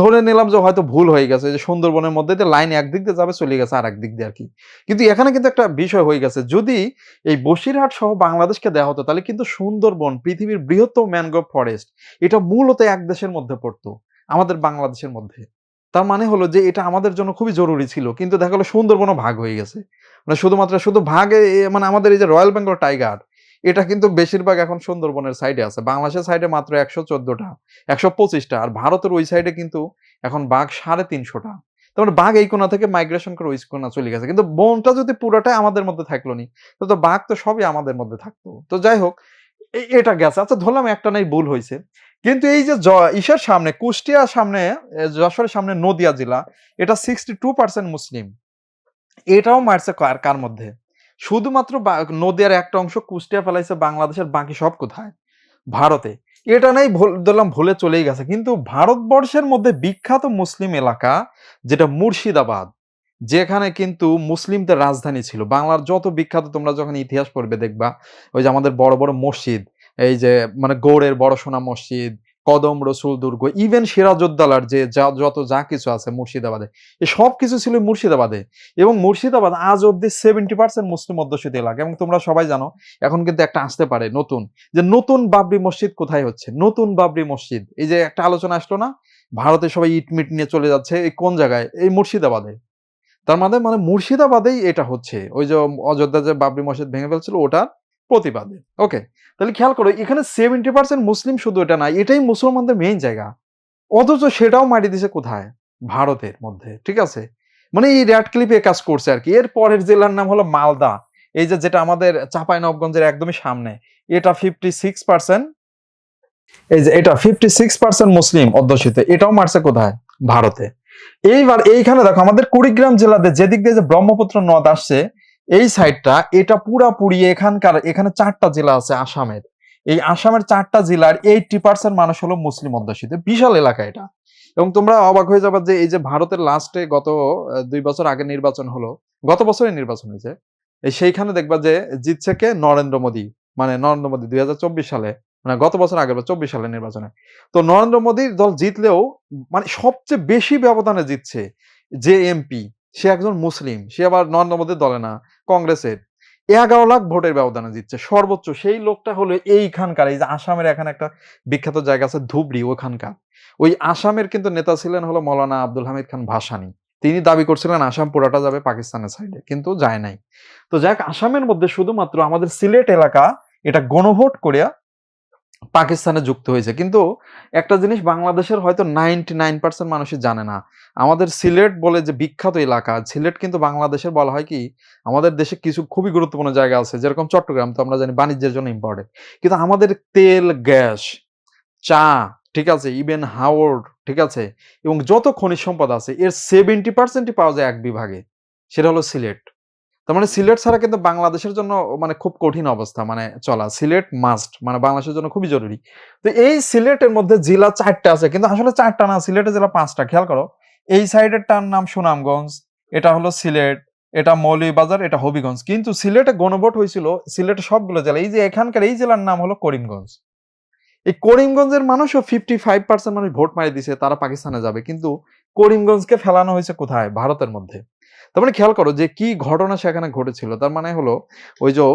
Speaker 1: ধরে নিলাম যে হয়তো ভুল হয়ে গেছে, যে সুন্দরবনের মধ্যে দিয়ে লাইন একদিক দিয়ে যাবে, চলে গেছে আর একদিক দিয়ে আর কি। কিন্তু এখানে কিন্তু একটা বিষয় হয়ে গেছে, যদি এই বসিরহাট সহ বাংলাদেশকে দেওয়া হতো তাহলে কিন্তু সুন্দরবন পৃথিবীর বৃহত্তম ম্যানগ্রোভ ফরেস্ট, এটা মূলত এক দেশের মধ্যে পড়তো, আমাদের বাংলাদেশের মধ্যে। তার মানে হলো যে এটা আমাদের জন্য খুবই জরুরি ছিল, কিন্তু দেখা গেলো সুন্দরবনও ভাগ হয়ে গেছে। মানে শুধু ভাগে মানে আমাদের এই যে রয়্যাল বেঙ্গল টাইগার, এটা কিন্তু বেশিরভাগ এখন সুন্দরবনের সাইডে আছে, বাংলাদেশের সাইডে মাত্র 114টা 125টা, আর ভারতের ওই সাইডে কিন্তু এখন বাঘ 350টা। তারপরে বাঘ এই কোণা থেকে মাইগ্রেশন করে ওই কোণা চলে গেছে, কিন্তু বনটা যদি পুরোটাই আমাদের মধ্যে থাকলো নি, তো বাঘ তো সবই আমাদের মধ্যে থাকতো। তো যাই হোক, এটা গেছে, আচ্ছা ধরলাম একটা নাই ভুল হয়েছে, কিন্তু এই যে ইসের সামনে কুষ্টিয়ার সামনে, যশোরের সামনে নদিয়া জেলা, এটা 62% মুসলিম। এটাও মারছে কার কার মধ্যে? শুধুমাত্র নদিয়ার একটা অংশ কুষ্টিয়া ফেলাইছে, বাংলাদেশের বাকি সব কোথায়? ভারতে। এটা নাই ধরলাম ভুলে চলেই গেছে, কিন্তু ভারতবর্ষের মধ্যে বিখ্যাত মুসলিম এলাকা যেটা মুর্শিদাবাদ, যেখানে কিন্তু মুসলিমদের রাজধানী ছিল। বাংলার যত বিখ্যাত, তোমরা যখন ইতিহাস পড়বে দেখবা, ওই যে আমাদের বড় বড় মসজিদ, এই যে মানে গৌড়ের বড় সোনা মসজিদ, কদম রসুল দুর্গ, ইভেন সিরাজউদ্দৌলার যে যত যা কিছু আছে মুর্শিদাবাদে, এই সব কিছু ছিল মুর্শিদাবাদে। এবং মুর্শিদাবাদ আজ অব্দি 70% মুসলিম অধ্যুষিত এলাকা। এবং তোমরা সবাই জানো এখন কিন্তু একটা আসতে পারে নতুন, যে নতুন বাবরি মসজিদ কোথায় হচ্ছে, নতুন বাবরি মসজিদ, এই যে একটা আলোচনা আসলো না, ভারতে সবাই ইট মিট নিয়ে চলে যাচ্ছে, এই কোন জায়গায়? এই মুর্শিদাবাদে। তার মানে মুর্শিদাবাদেই এটা হচ্ছে, ওই যে অযোধ্যা যে বাবরি মসজিদ ভেঙে ফেলছিল ওটার প্রতিবাদে। ওকে, তাহলে খেয়াল করো, এখানে 70% মুসলিম, শুধু এটা না, এটাই মুসলমানদের মেইন জায়গা, অথচ সেটাও মারি দিছে কোথায়? ভারতের মধ্যে। ঠিক আছে, মানে এই রেড ক্লিপে কাজ করছে আর কি। এর পরের জেলার নাম হলো মালদা, এই যে যেটা আমাদের চাঁপাইনবাবগঞ্জের একদমই সামনে, এটা 56%, এই যে এটা 56% মুসলিম অধ্যুষিত, এটাও মারছে কোথায়? ভারতে। এইবার এইখানে দেখো, আমাদের কুড়িগ্রাম জেলাতে যেদিক দিয়ে যে ব্রহ্মপুত্র নদ আসছে, এই সাইডটা, এটা পুরাপুরি এখানে 4টা জেলা আছে আসামের। এই আসামের 4টা জেলার 80% মানুষ হলো মুসলিম অধ্যুষিত, বিশাল এলাকা এটা। এবং তোমরা অবাক হয়ে যাবে যে এই যে ভারতের লাস্টে গত 2 বছর আগে নির্বাচন হলো, গত বছরই নির্বাচন হয়েছে, এই সেইখানে দেখবা যে জিতছে কে? নরেন্দ্র মোদী। মানে নরেন্দ্র মোদী 2024 সালে, মানে গত বছর আগে 24 সালের নির্বাচনে। তো নরেন্দ্র মোদীর দল জিতলেও মানে সবচেয়ে বেশি ব্যবধানে জিতছে যে এমপি, সে একজন মুসলিম, সে আবার নরেন্দ্র মোদীর দলে না, কংগ্রেসের। 11 লাখ ভোটের ব্যবধানে জিতছে সর্বোচ্চ। সেই লোকটা হলো এইখানকার, এই যে আসামের এখানে একটা বিখ্যাত জায়গা আছে ধুবড়ি, ওখানকার ওই আসামের কিন্তু নেতা ছিলেন হলো মৌলানা আব্দুল হামিদ খান ভাসানী। তিনি দাবি করছিলেন আসাম পুরাটা যাবে পাকিস্তানের সাইডে, কিন্তু যায় নাই। তো যাক, আসামের মধ্যে শুধুমাত্র আমাদের সিলেট এলাকা এটা গণভোট করে পাকিস্তানে যুক্ত হয়েছে। কিন্তু একটা জিনিস বাংলাদেশের হয়তো 99% মানুষই জানে না, আমাদের সিলেট বলে যে বিখ্যাত এলাকা, সিলেট কিন্তু বাংলাদেশের বলা হয় কি, আমাদের দেশে কিছু খুবই গুরুত্বপূর্ণ জায়গা আছে, যেরকম চট্টগ্রাম তো আমরা জানি বাণিজ্যের জন্য ইম্পর্টেন্ট, কিন্তু আমাদের তেল, গ্যাস, চা, ঠিক আছে, ইভেন হাওড়, ঠিক আছে, এবং যত খনিজ সম্পদ আছে এর 70%ই পাওয়া যায় এক বিভাগে, সেটা হলো সিলেট। তার মানে সিলেট ছাড়া কিন্তু বাংলাদেশের জন্য মানে খুব কঠিন অবস্থা, মানে চলা, সিলেট মাস্ট, মানে বাংলাদেশের জন্য খুবই জরুরি। তো এই সিলেটের মধ্যে জেলা 4টা আছে, কিন্তু আসলে 4টা না, সিলেটের জেলা 5টা। খেয়াল করো, এই সাইডেরটার নাম সুনামগঞ্জ, এটা হলো সিলেট, এটা মৌলভীবাজার, এটা হবিগঞ্জ। কিন্তু সিলেটে গণভোট হয়েছিল সিলেটে সবগুলো জেলা, এই যে এখানকার এই জেলার নাম হলো করিমগঞ্জ। এই করিমগঞ্জের মানুষও 55% মানুষ ভোট মারি দিছে তারা পাকিস্তানে যাবে, কিন্তু করিমগঞ্জকে ফেলানো হয়েছে কোথায়? ভারতের মধ্যে। তার মানে খেয়াল করো যে কি ঘটনা সেখানে ঘটেছিল। তার মানে হলো ওই যে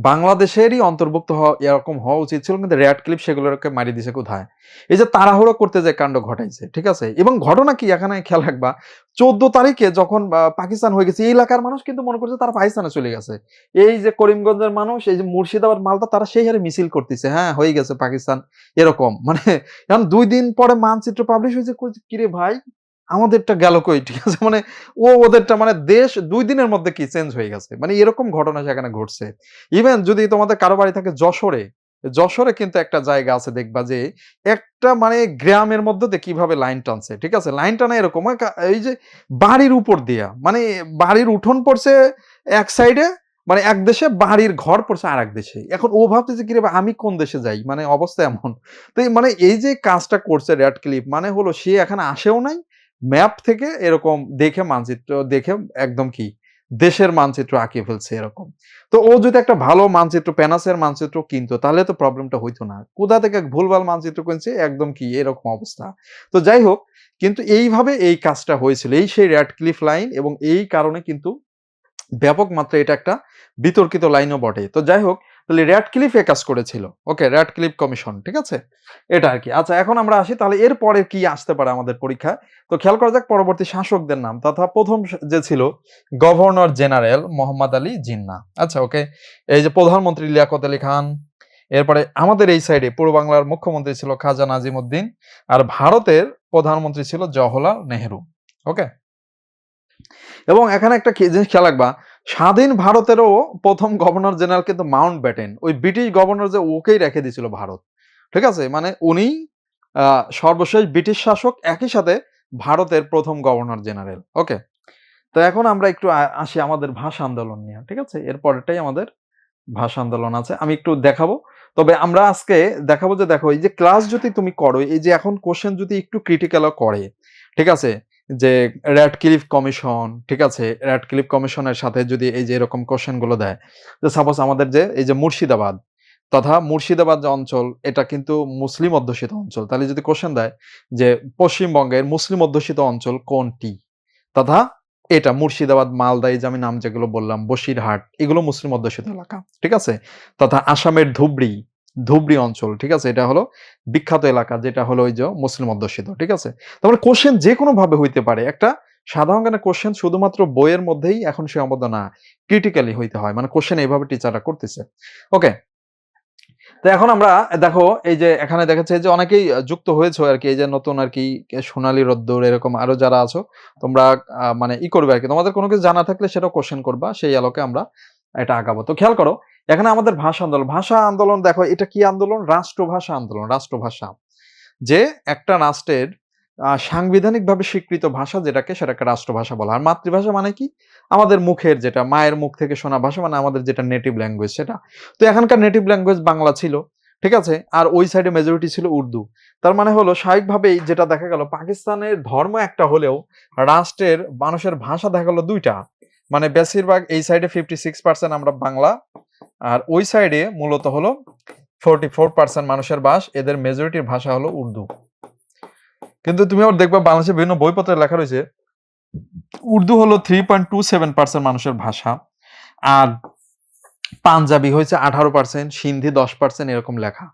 Speaker 1: বাংলাদেশেরই অন্তর্ভুক্ত হওয়া এরকম হওয়া উচিত ছিল, কিন্তু রেড ক্লিপ সেগুলোকে মারি দিছে কোথায়? এই যে তাড়াহুড়ো করতে যে কাণ্ড ঘটাইছে, ঠিক আছে। এবং ঘটনা কি এখানে খেয়াল রাখবা, 14 তারিখে যখন পাকিস্তান হয়ে গেছে, এই এলাকার মানুষ কিন্তু মনে করছে তারা পাকিস্তানে চলে গেছে। এই যে করিমগঞ্জের মানুষ, এই যে মুর্শিদাবাদ, মালদা, তারা সেই হারে মিছিল করতেছে, হ্যাঁ হয়ে গেছে পাকিস্তান, এরকম মানে। এখন 2 দিন পরে মানচিত্র পাবলিশ হয়েছে, কিরে ভাই আমাদেরটা গেল কই? ঠিক আছে, মানে ওদেরটা, মানে দেশ 2 দিনের মধ্যে কি চেঞ্জ হয়ে গেছে, মানে এরকম ঘটনা সেখানে ঘটছে। ইভেন যদি তোমাদের কারো বাড়ি থাকে যশোরে, যশোরে কিন্তু একটা জায়গা আছে, দেখবা যে একটা মানে গ্রামের মধ্যে দিয়ে কিভাবে লাইন টানছে, ঠিক আছে, লাইন টানা এরকম এই যে বাড়ির উপর দিয়া, মানে বাড়ির উঠোন পড়ছে এক সাইডে, মানে এক দেশে, বাড়ির ঘর পড়ছে আর এক দেশে। এখন ও ভাবতেছে কিরে ভাই আমি কোন দেশে যাই, মানে অবস্থা এমন। তো মানে এই যে কাজটা করছে রেড ক্লিপ, মানে হলো সে এখানে আসেও নাই, ম্যাপ থেকে এরকম দেখে মানচিত্র দেখে একদম কি দেশের মানচিত্র আঁকিয়ে ফেলছে এরকম। তো ও যদি একটা ভালো মানচিত্র, প্যানাসের মানচিত্র কিনতো, তাহলে তো প্রবলেমটা হইতো না। কোথা থেকে ভুলভাল মানচিত্র কিনছে, একদম কি এরকম অবস্থা। তো যাই হোক, কিন্তু এইভাবে এই কাজটা হয়েছিল, এই সেই রেড ক্লিফ লাইন, এবং এই কারণে কিন্তু ব্যাপক মাত্রায় এটা একটা বিতর্কিত লাইনও বটে। তো যাই হোক, তাহলে র্যাডক্লিফ এ কাজ করেছিল। ওকে, র্যাডক্লিফ কমিশন, ঠিক আছে? এটা আর কি। আচ্ছা, এখন আমরা আসি তাহলে এরপরে কি আসতে পারে আমাদের পরীক্ষায়। তো খেয়াল করা যাক পরবর্তী শাসকদের নাম তথা প্রথম যে ছিল গভর্নর জেনারেল মোহাম্মদ আলী জিন্নাহ। আচ্ছা, ওকে। এই যে প্রধানমন্ত্রী লিয়াকত আলী খান। এরপরে আমাদের এই সাইডে পূর্ব বাংলার মুখ্যমন্ত্রী ছিল খাজা নাজিমউদ্দিন, আর ভারতের প্রধানমন্ত্রী ছিল জওহরলাল নেহেরু। ওকে, এবং এখানে একটা জিনিস খেয়াল রাখবা, স্বাধীন ভারতেরও প্রথম গভর্নর জেনারেল কিন্তু মাউন্ট ব্যাটেন, ওই ব্রিটিশ গভর্নর যে ওকেই রেখে দিয়েছিল ভারত, ঠিক আছে? মানে উনি সর্বশেষ ব্রিটিশ শাসক, একই সাথে ভারতের প্রথম গভর্নর জেনারেল। ওকে, তো এখন আমরা একটু আসি আমাদের ভাষা আন্দোলন নিয়ে, ঠিক আছে? এর পরেরটাই আমাদের ভাষা আন্দোলন আছে, আমি একটু দেখাবো। তবে আমরা আজকে দেখাবো যে দেখো, এই যে ক্লাস যদি তুমি করো, এই যে এখন কোশ্চেন যদি একটু ক্রিটিক্যালও করে, ঠিক আছে, যে র্যাডক্লিফ কমিশন, ঠিক আছে, র্যাডক্লিফ কমিশনের সাথে যদি এই যে এরকম কোশ্চেন গুলো দেয়, যে সাপোজ আমাদের যে এই যে মুর্শিদাবাদ তথা মুর্শিদাবাদ যে অঞ্চল, এটা কিন্তু মুসলিম অধ্যুষিত অঞ্চল, তাহলে যদি কোশ্চেন দেয় যে পশ্চিমবঙ্গের মুসলিম অধ্যুষিত অঞ্চল কোনটি, তথা এটা মুর্শিদাবাদ, মালদা, এই যে আমি নাম যেগুলো বললাম, বসিরহাট, এগুলো মুসলিম অধ্যুষিত এলাকা, ঠিক আছে? তথা আসামের ধুবড়ি, ধুবড়ি অঞ্চল, ঠিক আছে, এটা হলো বিখ্যাত এলাকা, যেটা হলো ওই যে মুসলিম অধ্যুষিত, ঠিক আছে? তারপরে কোশ্চেন যে কোনো ভাবে হইতে পারে, একটা সাধারণ জ্ঞানের কোশ্চেন শুধুমাত্র বইয়ের মধ্যেই এখন সীমাবদ্ধ না, ক্রিটিক্যালি হইতে হয়, মানে কোশ্চেন এইভাবে টিচাররা করতেছে। ওকে, তো এখন আমরা দেখো, এই যে এখানে দেখাচ্ছে যে অনেকেই যুক্ত হয়েছে আর কি, এই যে নতুন আর কি সোনালী রোদ্দুর, এরকম আরো যারা আছো তোমরা মানে করবে আর কি, তোমাদের কোনো কিছু জানা থাকলে সেটাও কোশ্চেন করবা, সেই আলোকে আমরা এটা আগাবো। তো খেয়াল করো, এখানে আমাদের ভাষা আন্দোলন, ভাষা আন্দোলন দেখো এটা কি আন্দোলন, রাষ্ট্রভাষা আন্দোলন। রাষ্ট্রভাষা, যে একটা রাষ্ট্রের সাংবিধানিকভাবে স্বীকৃত ভাষা যেটাকে, সেটাকে রাষ্ট্রভাষা বলা। আর মাতৃভাষা মানে কি, আমাদের মুখের, যেটা মায়ের মুখ থেকে শোনা ভাষা, মানে আমাদের যেটা নেটিভ ল্যাঙ্গুয়েজ সেটা। তো এখানকার নেটিভ ল্যাঙ্গুয়েজ বাংলা ছিল, ঠিক আছে, আর ওই সাইডে মেজরিটি ছিল উর্দু। তার মানে হলো স্বাভাবিকভাবেই যেটা দেখা গেল, পাকিস্তানের ধর্ম একটা হলেও রাষ্ট্রের মানুষের ভাষা দেখা গেল দুইটা, মানে বেশিরভাগ এই সাইডে 56% আমরা বাংলা, আর ওই সাইডে মূলত হলো 44% মানুষের বাস, এদের মেজরিটির ভাষা হলো উর্দু। কিন্তু তুমি আবার দেখবা বাংলাদেশের বিভিন্ন বইপত্রে লেখা রয়েছে উর্দু হলো 3.27% মানুষের ভাষা, আর পাঞ্জাবি হয়েছে 18%, সিন্ধি 10%, এরকম লেখা।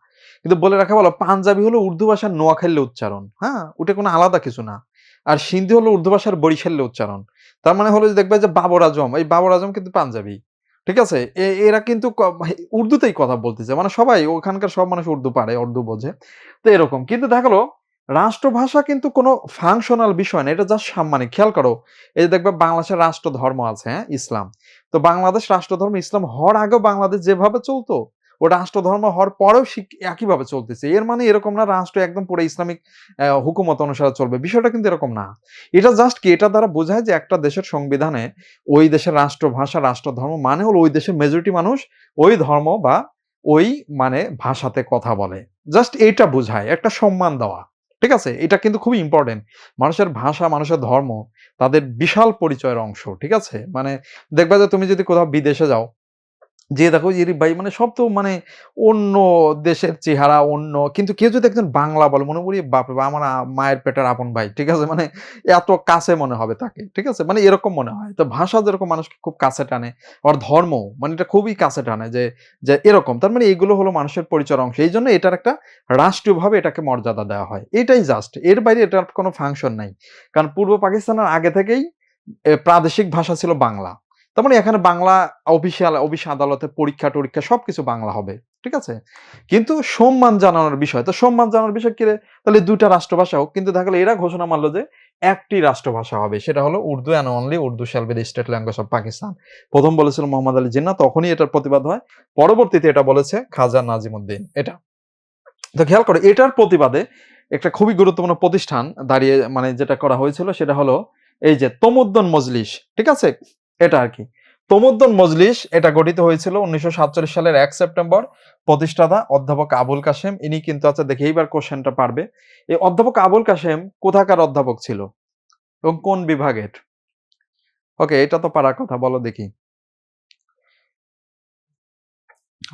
Speaker 1: কিন্তু বলে রাখা ভালো, পাঞ্জাবি হলো উর্দু ভাষার নোয়াখালীর উচ্চারণ, হ্যাঁ, ওটা কোনো আলাদা কিছু না। আর সিন্ধি হলো উর্দু ভাষার বরিশালের উচ্চারণ। তার মানে হলো যে দেখবে যে বাবর আজম, এই বাবর আজম কিন্তু পাঞ্জাবি, ঠিক আছে? এরা কিন্তু উর্দুতেই কথা বলতেছে, মানে সবাই ওখানকার সব মানুষ উর্দু পারে, উর্দু বোঝে। তো এরকম কিন্তু দেখা গেলো রাষ্ট্রভাষা কিন্তু কোনো ফাংশনাল বিষয় না, এটা জাস্ট সাম্মানিক। খেয়াল করো, এই যে দেখবে বাংলাদেশের রাষ্ট্র ধর্ম আছে, হ্যাঁ, ইসলাম। তো বাংলাদেশ রাষ্ট্রধর্ম ইসলাম হওয়ার আগেও বাংলাদেশ যেভাবে চলতো, ও রাষ্ট্রধর্ম হওয়ার পরেও একইভাবে চলতেছে। এর মানে এরকম না রাষ্ট্র একদম পুরো ইসলামিক হুকুমত অনুসারে চলবে, বিষয়টা কিন্তু এরকম না। এটা জাস্ট কি, এটা দ্বারা বোঝায় যে একটা দেশের সংবিধানে ওই দেশের রাষ্ট্রভাষা, রাষ্ট্রধর্ম মানে হলো ওই দেশের মেজরিটি মানুষ ওই ধর্ম বা ওই মানে ভাষাতে কথা বলে, জাস্ট এইটা বোঝায়, একটা সম্মান দেওয়া, ঠিক আছে? এটা কিন্তু খুবই ইম্পর্টেন্ট। মানুষের ভাষা, মানুষের ধর্ম তাদের বিশাল পরিচয়ের অংশ, ঠিক আছে? মানে দেখবা যে তুমি যদি কোথাও বিদেশে যাও, যে দেখো যে ভাই মানে সব তো মানে অন্য দেশের চেহারা অন্য, কিন্তু কেউ যদি একজন বাংলা বলে, মনে করি বাপরে বাপ, আমার মায়ের পেটের আপন ভাই, ঠিক আছে, মানে এত কাছে মনে হবে তাকে, ঠিক আছে, মানে এরকম মনে হয়। তো ভাষা যেরকম মানুষকে খুব কাছে টানে, আর ধর্ম মানে এটা খুবই কাছে টানে, যে যে এরকম, তার মানে এগুলো হলো মানুষের পরিচয়ের অংশ, এই জন্য এটার একটা রাষ্ট্রীয়ভাবে এটাকে মর্যাদা দেওয়া হয়, এটাই জাস্ট, এর বাইরে এটার কোনো ফাংশন নাই। কারণ পূর্ব পাকিস্তানের আগে থেকেই প্রাদেশিক ভাষা ছিল বাংলা। তার মানে এখানে বাংলা অফিসিয়াল, অফিস আদালতে পরীক্ষা-টরীক্ষা সবকিছু বাংলা হবে। ঠিক আছে? কিন্তু সম্মান জানানোর বিষয়। তো সম্মান জানানোর বিষয় কি রে? তাহলে ২ টা রাষ্ট্রভাষা হোক। কিন্তু দেখা গেল এরা ঘোষণা মানল যে একটি রাষ্ট্রভাষা হবে। সেটা হলো Urdu, and only Urdu shall be the state language of Pakistan. ১ম বলেছিল মোহাম্মদ আলী জিন্নাহ, তখনই এটার প্রতিবাদ হয়। পরবর্তীতে এটা বলেছে খাজা নাজিমউদ্দিন। এটা। তো খেয়াল করো, এটার প্রতিবাদে একটা খুবই গুরুত্বপূর্ণ প্রতিষ্ঠান দাঁড়িয়ে, মানে যেটা করা হয়েছিল সেটা হলো এই যে তমুদ্দুন মজলিস, ঠিক আছে? এটা আরকি। তমুদ্দুন মজলিস এটা গঠিত হয়েছিল ১৯৪৭ সালের ১ সেপ্টেম্বর। প্রতিষ্ঠাতা অধ্যাপক আবুল কাশেম। ইনি কিন্তু আচ্ছা দেখি এইবার কোশ্চেনটা পারবে। এই অধ্যাপক আবুল কাশেম কোথাকার অধ্যাপক ছিল এবং কোন বিভাগের? ওকে, এটা তো পারার কথা, বলো দেখি।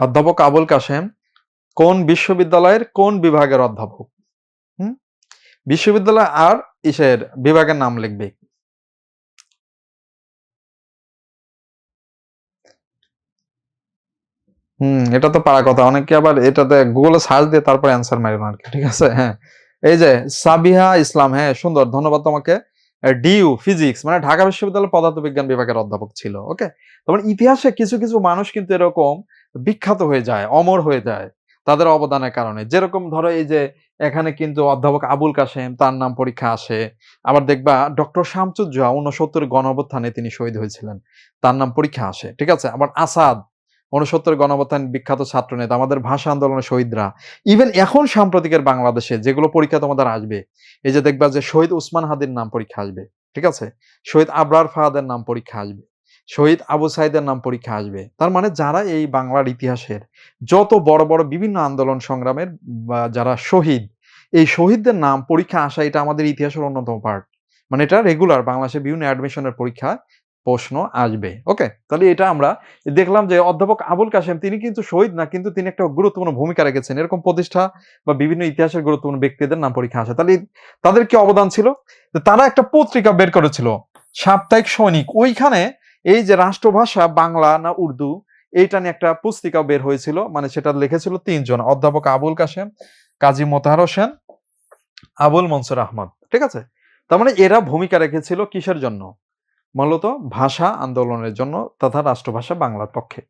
Speaker 1: অধ্যাপক আবুল কাশেম কোন বিশ্ববিদ্যালয়ের কোন বিভাগের অধ্যাপক? হুম? বিশ্ববিদ্যালয় আর ইসের বিভাগের নাম লিখবে। এটা তো পারা কথা। অনেকে আবার এটাতে গুগলে সার্চ দিয়ে তারপর অ্যান্সার মারে না আরকি। ঠিক আছে? হ্যাঁ। এই যে সাবিহা ইসলাম, হ্যাঁ সুন্দর, ধন্যবাদ তোমাকে। ডিইউ ফিজিক্স মানে ঢাকা বিশ্ববিদ্যালয়ের পদার্থবিজ্ঞান বিভাগের অধ্যাপক ছিল। ওকে? তারপর ইতিহাসে কিছু, কিছু মানুষ কিন্তু এরকম বিখ্যাত হয়ে যায়, অমর হয়ে যায় তাদের অবদানের কারণে। যেরকম ধরো এই যে এখানে কিন্তু অধ্যাপক আবুল কাশেম তার নাম পরীক্ষা আসে। আবার দেখবা ডক্টর শামসুজ্জোহা ৬৯ গণঅভ্যুত্থানে তিনি শহীদ হয়েছিলেন। তার নাম পরীক্ষা আসে। ঠিক আছে? আবার আসাদ ৬৯ গণঅভ্যুত্থান বিখ্যাত ছাত্রনেতা, আমাদের ভাষা আন্দোলনের শহীদরা। ইভেন এখন সাম্প্রতিকের বাংলাদেশে যেগুলো পরীক্ষা তোমাদের আসবে, এই যে দেখবা যে শহীদ উসমান হাদির নাম পরীক্ষা আসবে। ঠিক আছে? শহীদ আবরার ফাহাদের নাম পরীক্ষা আসবে। শহীদ আবু সাইদের নাম পরীক্ষা আসবে। তার মানে যারা এই বাংলার ইতিহাসের যত বড়, বড় বিভিন্ন আন্দোলন সংগ্রামের বা যারা শহীদ, এই শহীদদের নাম পরীক্ষা আসা এটা আমাদের ইতিহাসের অন্যতম পার্ট। মানে এটা রেগুলার বাংলাদেশের বিভিন্ন অ্যাডমিশনের পরীক্ষায় প্রশ্ন আসবে। ওকে? তাহলে এটা আমরা দেখলাম যে অধ্যাপক আবুল কাশেম তিনি কিন্তু শহীদ না, কিন্তু তিনি একটা গুরুত্বপূর্ণ ভূমিকা রেখেছেন। এরকম প্রতিষ্ঠা বা বিভিন্ন ইতিহাসের গুরুত্বপূর্ণ ব্যক্তিদের নাম পরীক্ষা আসে। তাহলে তাদের কি অবদান ছিল? তো তারা একটা পত্রিকা বের করেছিল, সাপ্তাহিক সৈনিক। ওইখানে এই যে রাষ্ট্রভাষা বাংলা না উর্দু এইটা নিয়ে একটা পুস্তিকা বের হয়েছিল। মানে সেটা লিখেছিল ৩ জন, অধ্যাপক আবুল কাশেম, কাজী মোতাহার হোসেন, আবুল মনসুর আহমদ। ঠিক আছে? তার মানে এরা ভূমিকা রেখেছিল কিসের জন্য? মূলত ভাষা আন্দোলনের জন্য তথা রাষ্ট্রভাষা বাংলার পক্ষে।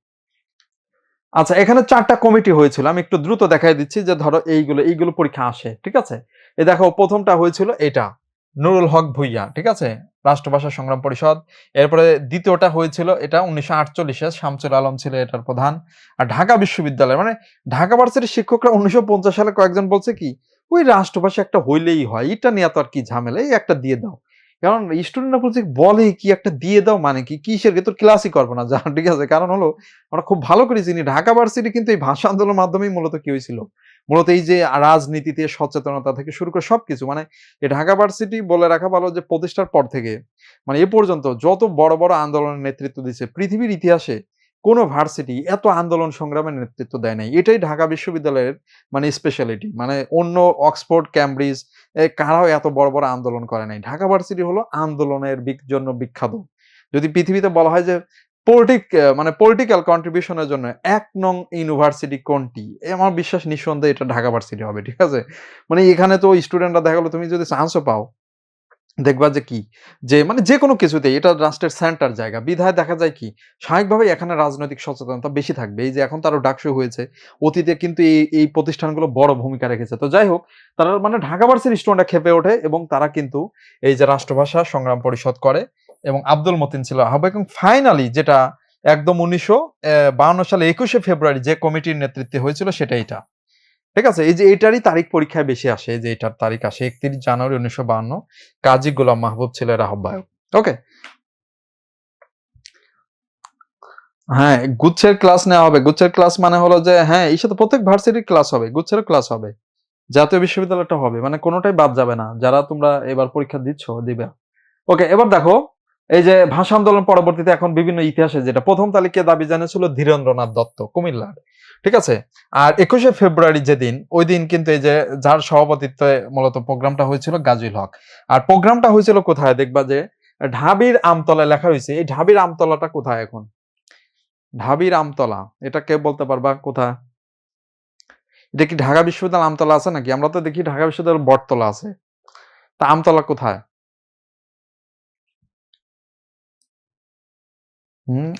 Speaker 1: আচ্ছা, এখানে ৪ টা কমিটি হয়েছিল। আমি একটু দ্রুত দেখাই দিচ্ছি যে ধরো এইগুলো পরীক্ষা আসে। ঠিক আছে? এই দেখো ১ম টা হয়েছিল এটা, নুরুল হক ভূঁইয়া। ঠিক আছে? রাষ্ট্রভাষা সংগ্রাম পরিষদ। এরপরে ২য় টা হয়েছিল এটা ১৯৪৮ এ শামসুল আলম ছিল এটার প্রধান। আর ঢাকা বিশ্ববিদ্যালয় মানে ঢাকা ভার্সিটির শিক্ষকরা ১৯৫০ সালে কয়েকজন বলছে কি, "ওই রাষ্ট্রভাষা একটা হইলেই হয়। এটা নিয়ে তো আর কি ঝামেলা? এই একটা দিয়ে দাও।" কারণ স্টুডেন্টরা বলছে বলে কি একটা দিয়ে দাও মানে কি? কিসের? এ তো ক্লাসই করব না। যা ঠিক আছে? কারণ হলো আমরা খুব ভালো করে চিনি ঢাকা ভার্সিটি কিন্তু এই ভাষা আন্দোলনের মাধ্যমেই মূলত কি হয়েছিল? মূলত এই যে রাজনীতিতে সচেতনতা থেকে শুরু করে সবকিছু মানে এই ঢাকা ভার্সিটি বলে রাখা ভালো যে প্রতিষ্ঠার পর থেকে মানে এ পর্যন্ত যত বড়, বড় আন্দোলনের নেতৃত্ব দিচ্ছে পৃথিবীর ইতিহাসে কোন ভার্সিটি এত আন্দোলন সংগ্রামের নেতৃত্ব দেয় নাই। এটাই ঢাকা বিশ্ববিদ্যালয়ের মানে স্পেশালিটি। মানে অন্য অক্সফোর্ড, ক্যামব্রিজ কারাও এত বড়, বড় আন্দোলন করে নাই। ঢাকা ভার্সিটি হলো আন্দোলনের জন্য বিখ্যাত। যদি পৃথিবীতে বলা হয় যে মানে পলিটিক্যাল কন্ট্রিবিউশন এর জন্য ১ নং ইউনিভার্সিটি কোনটি? আমার বিশ্বাস নিঃসন্দেহে এটা ঢাকা ভার্সিটি হবে। ঠিক আছে? মানে এখানে তো স্টুডেন্টরা দেখা গেল তুমি যদি চান্সও পাও, দেখবা যে কি? যে মানে যেকোনো কিছুতেই এটা রাষ্ট্রের সেন্টার জায়গা। বিধায় দেখা যায় কি? স্বাভাবিকভাবেই এখানে রাজনৈতিক সচেতনতা বেশি থাকবে। এই যে এখন তো আরো ডাকসু হয়েছে। অতীতে কিন্তু এই প্রতিষ্ঠানগুলো বড় ভূমিকা রেখেছে। তো যাই হোক, তারা মানে ঢাকা ভার্সিটির স্টুডেন্টরা খেপে ওঠে এবং তারা কিন্তু এই যে রাষ্ট্রভাষা সংগ্রাম পরিষদ করে এবং আব্দুল মতিন ছিল আহ্বায়ক এবং ফাইনালি যেটা একদম ১৯৫২ সালে ২১শে ফেব্রুয়ারি যে কমিটির নেতৃত্বে হয়েছিল সেটা এটা। ঠিক আছে? এই যে এটারই তারিখ পরীক্ষায় বেশি আসে। এই যে এটার তারিখ আসে ৩১ জানুয়ারি ১৯৫২। কাজী গোলাম মাহবুব ছিল এর আহ্বায়ক। ওকে? হ্যাঁ, গুচ্ছের ক্লাস নেওয়া হবে। গুচ্ছের ক্লাস মানে হলো যে হ্যাঁ, এর সাথে প্রত্যেক ভার্সিটির ক্লাস হবে। গুচ্ছেরও ক্লাস হবে। জাতীয় বিশ্ববিদ্যালয়টা হবে। মানে কোনটাই বাদ যাবে না। যারা তোমরা এবার পরীক্ষা দিচ্ছ, দিবা। ওকে, এবার দেখো এই যে ভাষা আন্দোলন পরবর্তীতে এখন বিভিন্ন ইতিহাসে যেটা ১ম তালিকায় দাবি জানিয়েছিল ধীরেন্দ্রনাথ দত্ত কুমিল্লার। ঠিক আছে? আর ২১শে ফেব্রুয়ারি যেদিন, ওইদিন কিন্তু এই যে যার সভাপতিত্বে মূলত প্রোগ্রামটা হয়েছিল গাজীল হক। আর প্রোগ্রামটা হয়েছিল কোথায়? দেখবা যে ঢাবির আমতলায় লেখা হইছে। এই ঢাবির আমতলাটা কোথায় এখন? ঢাবির আমতলা। এটা কে বলতে পারবা কোথায়? এটা কি ঢাকা বিশ্ববিদ্যালয় আমতলা আছে নাকি? আমরা তো দেখি ঢাকা বিশ্ববিদ্যালয়ের বটতলা আছে। তা আমতলা কোথায়?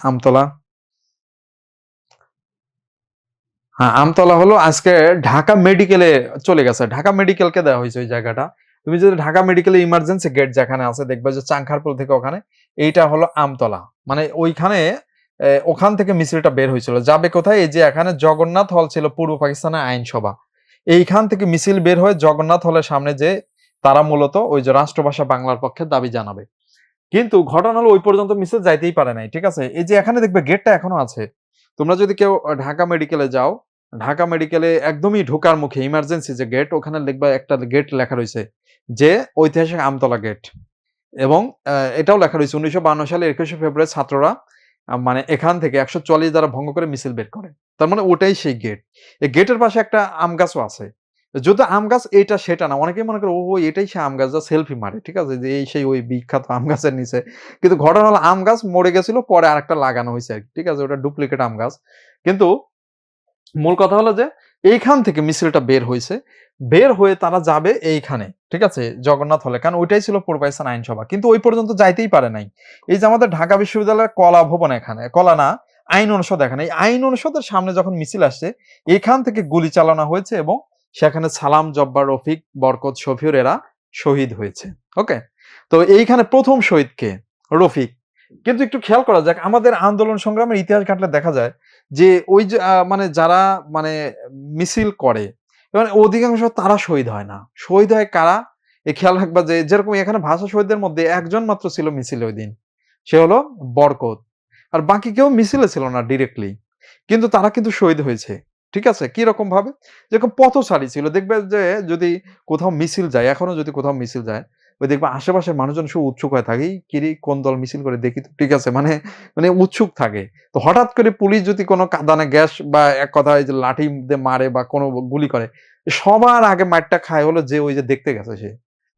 Speaker 1: আমতলা। হ্যাঁ, আমতলা হলো আজকে ঢাকা মেডিকেলে চলে গেছে। ঢাকা মেডিকেলকে দেওয়া হইছে ওই জায়গাটা। তুমি যদি ঢাকা মেডিকেলে ইমার্জেন্সি গেট যেখানে আছে দেখবা যে চাংখারপুল থেকে ওখানে, এইটা হলো আমতলা। মানে ওইখানে ওখান থেকে মিছিলটা বের হয়েছিল। যাবে কোথায়? এই যে এখানে জগন্নাথ হল ছিল পূর্ব পাকিস্তানের আইনসভা। এইখান থেকে মিছিল বের হয়ে জগন্নাথ হলের সামনে যেয়ে তারা মূলত ওই যে রাষ্ট্রভাষা বাংলার পক্ষে দাবি জানাবে। কিন্তু ঘটনা হলো ওই পর্যন্ত মিছিল যাইতেই পারে নাই। ঠিক আছে? এই যে এখানে দেখবে গেটটা এখনো আছে। তোমরা যদি কেউ ঢাকা মেডিকেলে যাও, ঢাকা মেডিকেলে একদমই ঢোকার মুখে ইমার্জেন্সি যে গেট ওখানে দেখবা একটা গেট লেখা রইছে যে ঐতিহাসিক আমতলা গেট। এবং এটাও লেখা রইছে ১৯৫২ সালে ২১শে ফেব্রুয়ারি ছাত্ররা মানে এখান থেকে ১৪৪ দ্বারা ভঙ্গ করে মিছিল বের করে। তার মানে ওটাই সেই গেট। এই গেটের পাশে একটা আম গাছও আছে। যদিও আম গাছ এইটা সেটা না। অনেকেই মনে করে ও এটাই সেই আম গাছ যা সেলফি মারে। ঠিক আছে? যে এই সেই ওই বিখ্যাত আম গাছের নিচে। কিন্তু ঘটনা হলো আম গাছ মরে গেছিল পরে আরেকটা লাগানো হইছে আরকি। ঠিক আছে? ওটা ডুপ্লিকেট আম গাছ। কিন্তু মূল কথা হলো যে এইখান থেকে মিছিলটা বের হয়েছে, বের হয়ে তারা যাবে এইখানে, ঠিক আছে, জগন্নাথ হলে, কারণ ওইটাই ছিল পূর্ব পাকিস্তান আইনসভা, কিন্তু ওই পর্যন্ত যাইতেই পারে নাই। এই যে আমাদের ঢাকা বিশ্ববিদ্যালয়ের কলা ভবন, এখানে কলা না, আইন অনুষদ, এখানে এই আইন অনুষদের সামনে যখন মিছিল আসছে, এখান থেকে গুলি চালানো হয়েছে এবং সেখানে সালাম, জব্বার, রফিক, বরকত, শফিউর এরা শহীদ হয়েছে। ওকে, তো এইখানে প্রথম শহীদ কে? রফিক। কিন্তু একটু খেয়াল করা যাক, আমাদের আন্দোলন সংগ্রামের ইতিহাস ঘাটলে দেখা যায় যে ওই যে মানে যারা মানে মিছিল করে, মানে অধিকাংশ তারা শহীদ হয় না, শহীদ হয় কারা? এ খেয়াল রাখবা যে যেরকম এখানে ভাষা শহীদদের মধ্যে একজন মাত্র ছিল মিছিলে ওই দিন, সে হলো বরকত। আর বাকি কেউ মিছিলে ছিল না ডিরেক্টলি, কিন্তু তারা কিন্তু শহীদ হয়েছে। ঠিক আছে, কি রকম ভাবে? যেরকম পথচারী ছিল, দেখবে যে যদি কোথাও মিছিল যায়, এখনো যদি কোথাও মিছিল যায়, ওই দেখবে আশেপাশের মানুষজন সব উৎসুক হয়ে থাকে, "এই কিরে কোন দল মিছিল করে দেখি তো", ঠিক আছে, মানে মানে উৎসুক থাকে। তো হঠাৎ করে পুলিশ যদি কোনো কাঁদানে গ্যাস বা এক কথায় যে লাঠি দিয়ে মারে বা কোনো গুলি করে, সবার আগে মাইরটা খায় হলো যে ওই যে দেখতে গেছে সে।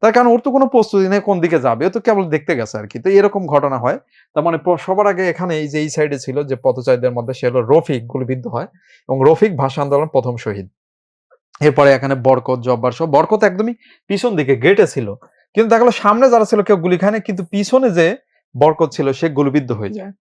Speaker 1: তার কারণ ওর তো কোনো প্রস্তুতি নেই কোন দিকে যাবে, ও তো কেবল দেখতে গেছে আরকি। তো এরকম ঘটনা হয়। তার মানে সবার আগে এখানে এই যে এই সাইডে ছিল যে পথচারীদের মধ্যে সে হলো রফিক, গুলিবিদ্ধ হয় এবং রফিক ভাষা আন্দোলনের ১ম শহীদ। এরপরে এখানে বরকত, জব্বার সহ, বরকত একদমই পিছন দিকে গেটে ছিল। কিন্তু দেখা গেল সামনে যারা ছিল কেউ গুলি খায় নাই, কিন্তু পিছনে যে বরকত ছিল সে গুলিবিদ্ধ হয়ে যায়।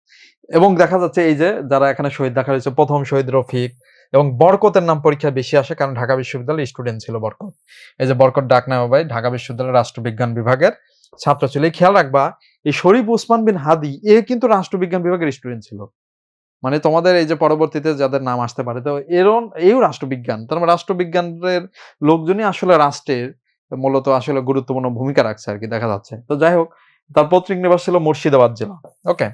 Speaker 1: এবং দেখা যাচ্ছে এই যে যারা এখানে শহীদ দেখা যাচ্ছে, ১ম শহীদ রফিক এবং বরকতের নাম পরীক্ষায় বেশি আসে কারণ ঢাকা বিশ্ববিদ্যালয়ের স্টুডেন্ট ছিল বরকত। এই যে বরকত ডাকনামে ভাই ঢাকা বিশ্ববিদ্যালয়ের রাষ্ট্রবিজ্ঞান বিভাগের ছাত্র ছিল। এই খেয়াল রাখবা, এই শরীফ ওসমান বিন হাদি এ কিন্তু রাষ্ট্রবিজ্ঞান বিভাগের স্টুডেন্ট ছিল। মানে তোমাদের এই যে পরবর্তীতে যাদের নাম আসতে পারে, তো এও রাষ্ট্রবিজ্ঞান, তার মানে রাষ্ট্রবিজ্ঞানের লোকজনই আসলে রাষ্ট্রের মূলত আসলে গুরুত্বপূর্ণ ভূমিকা রাখছে আর কি, দেখা যাচ্ছে। তো যাই হোক, তার পৈতৃক নিবাস ছিল মুর্শিদাবাদ জেলা। ওকে,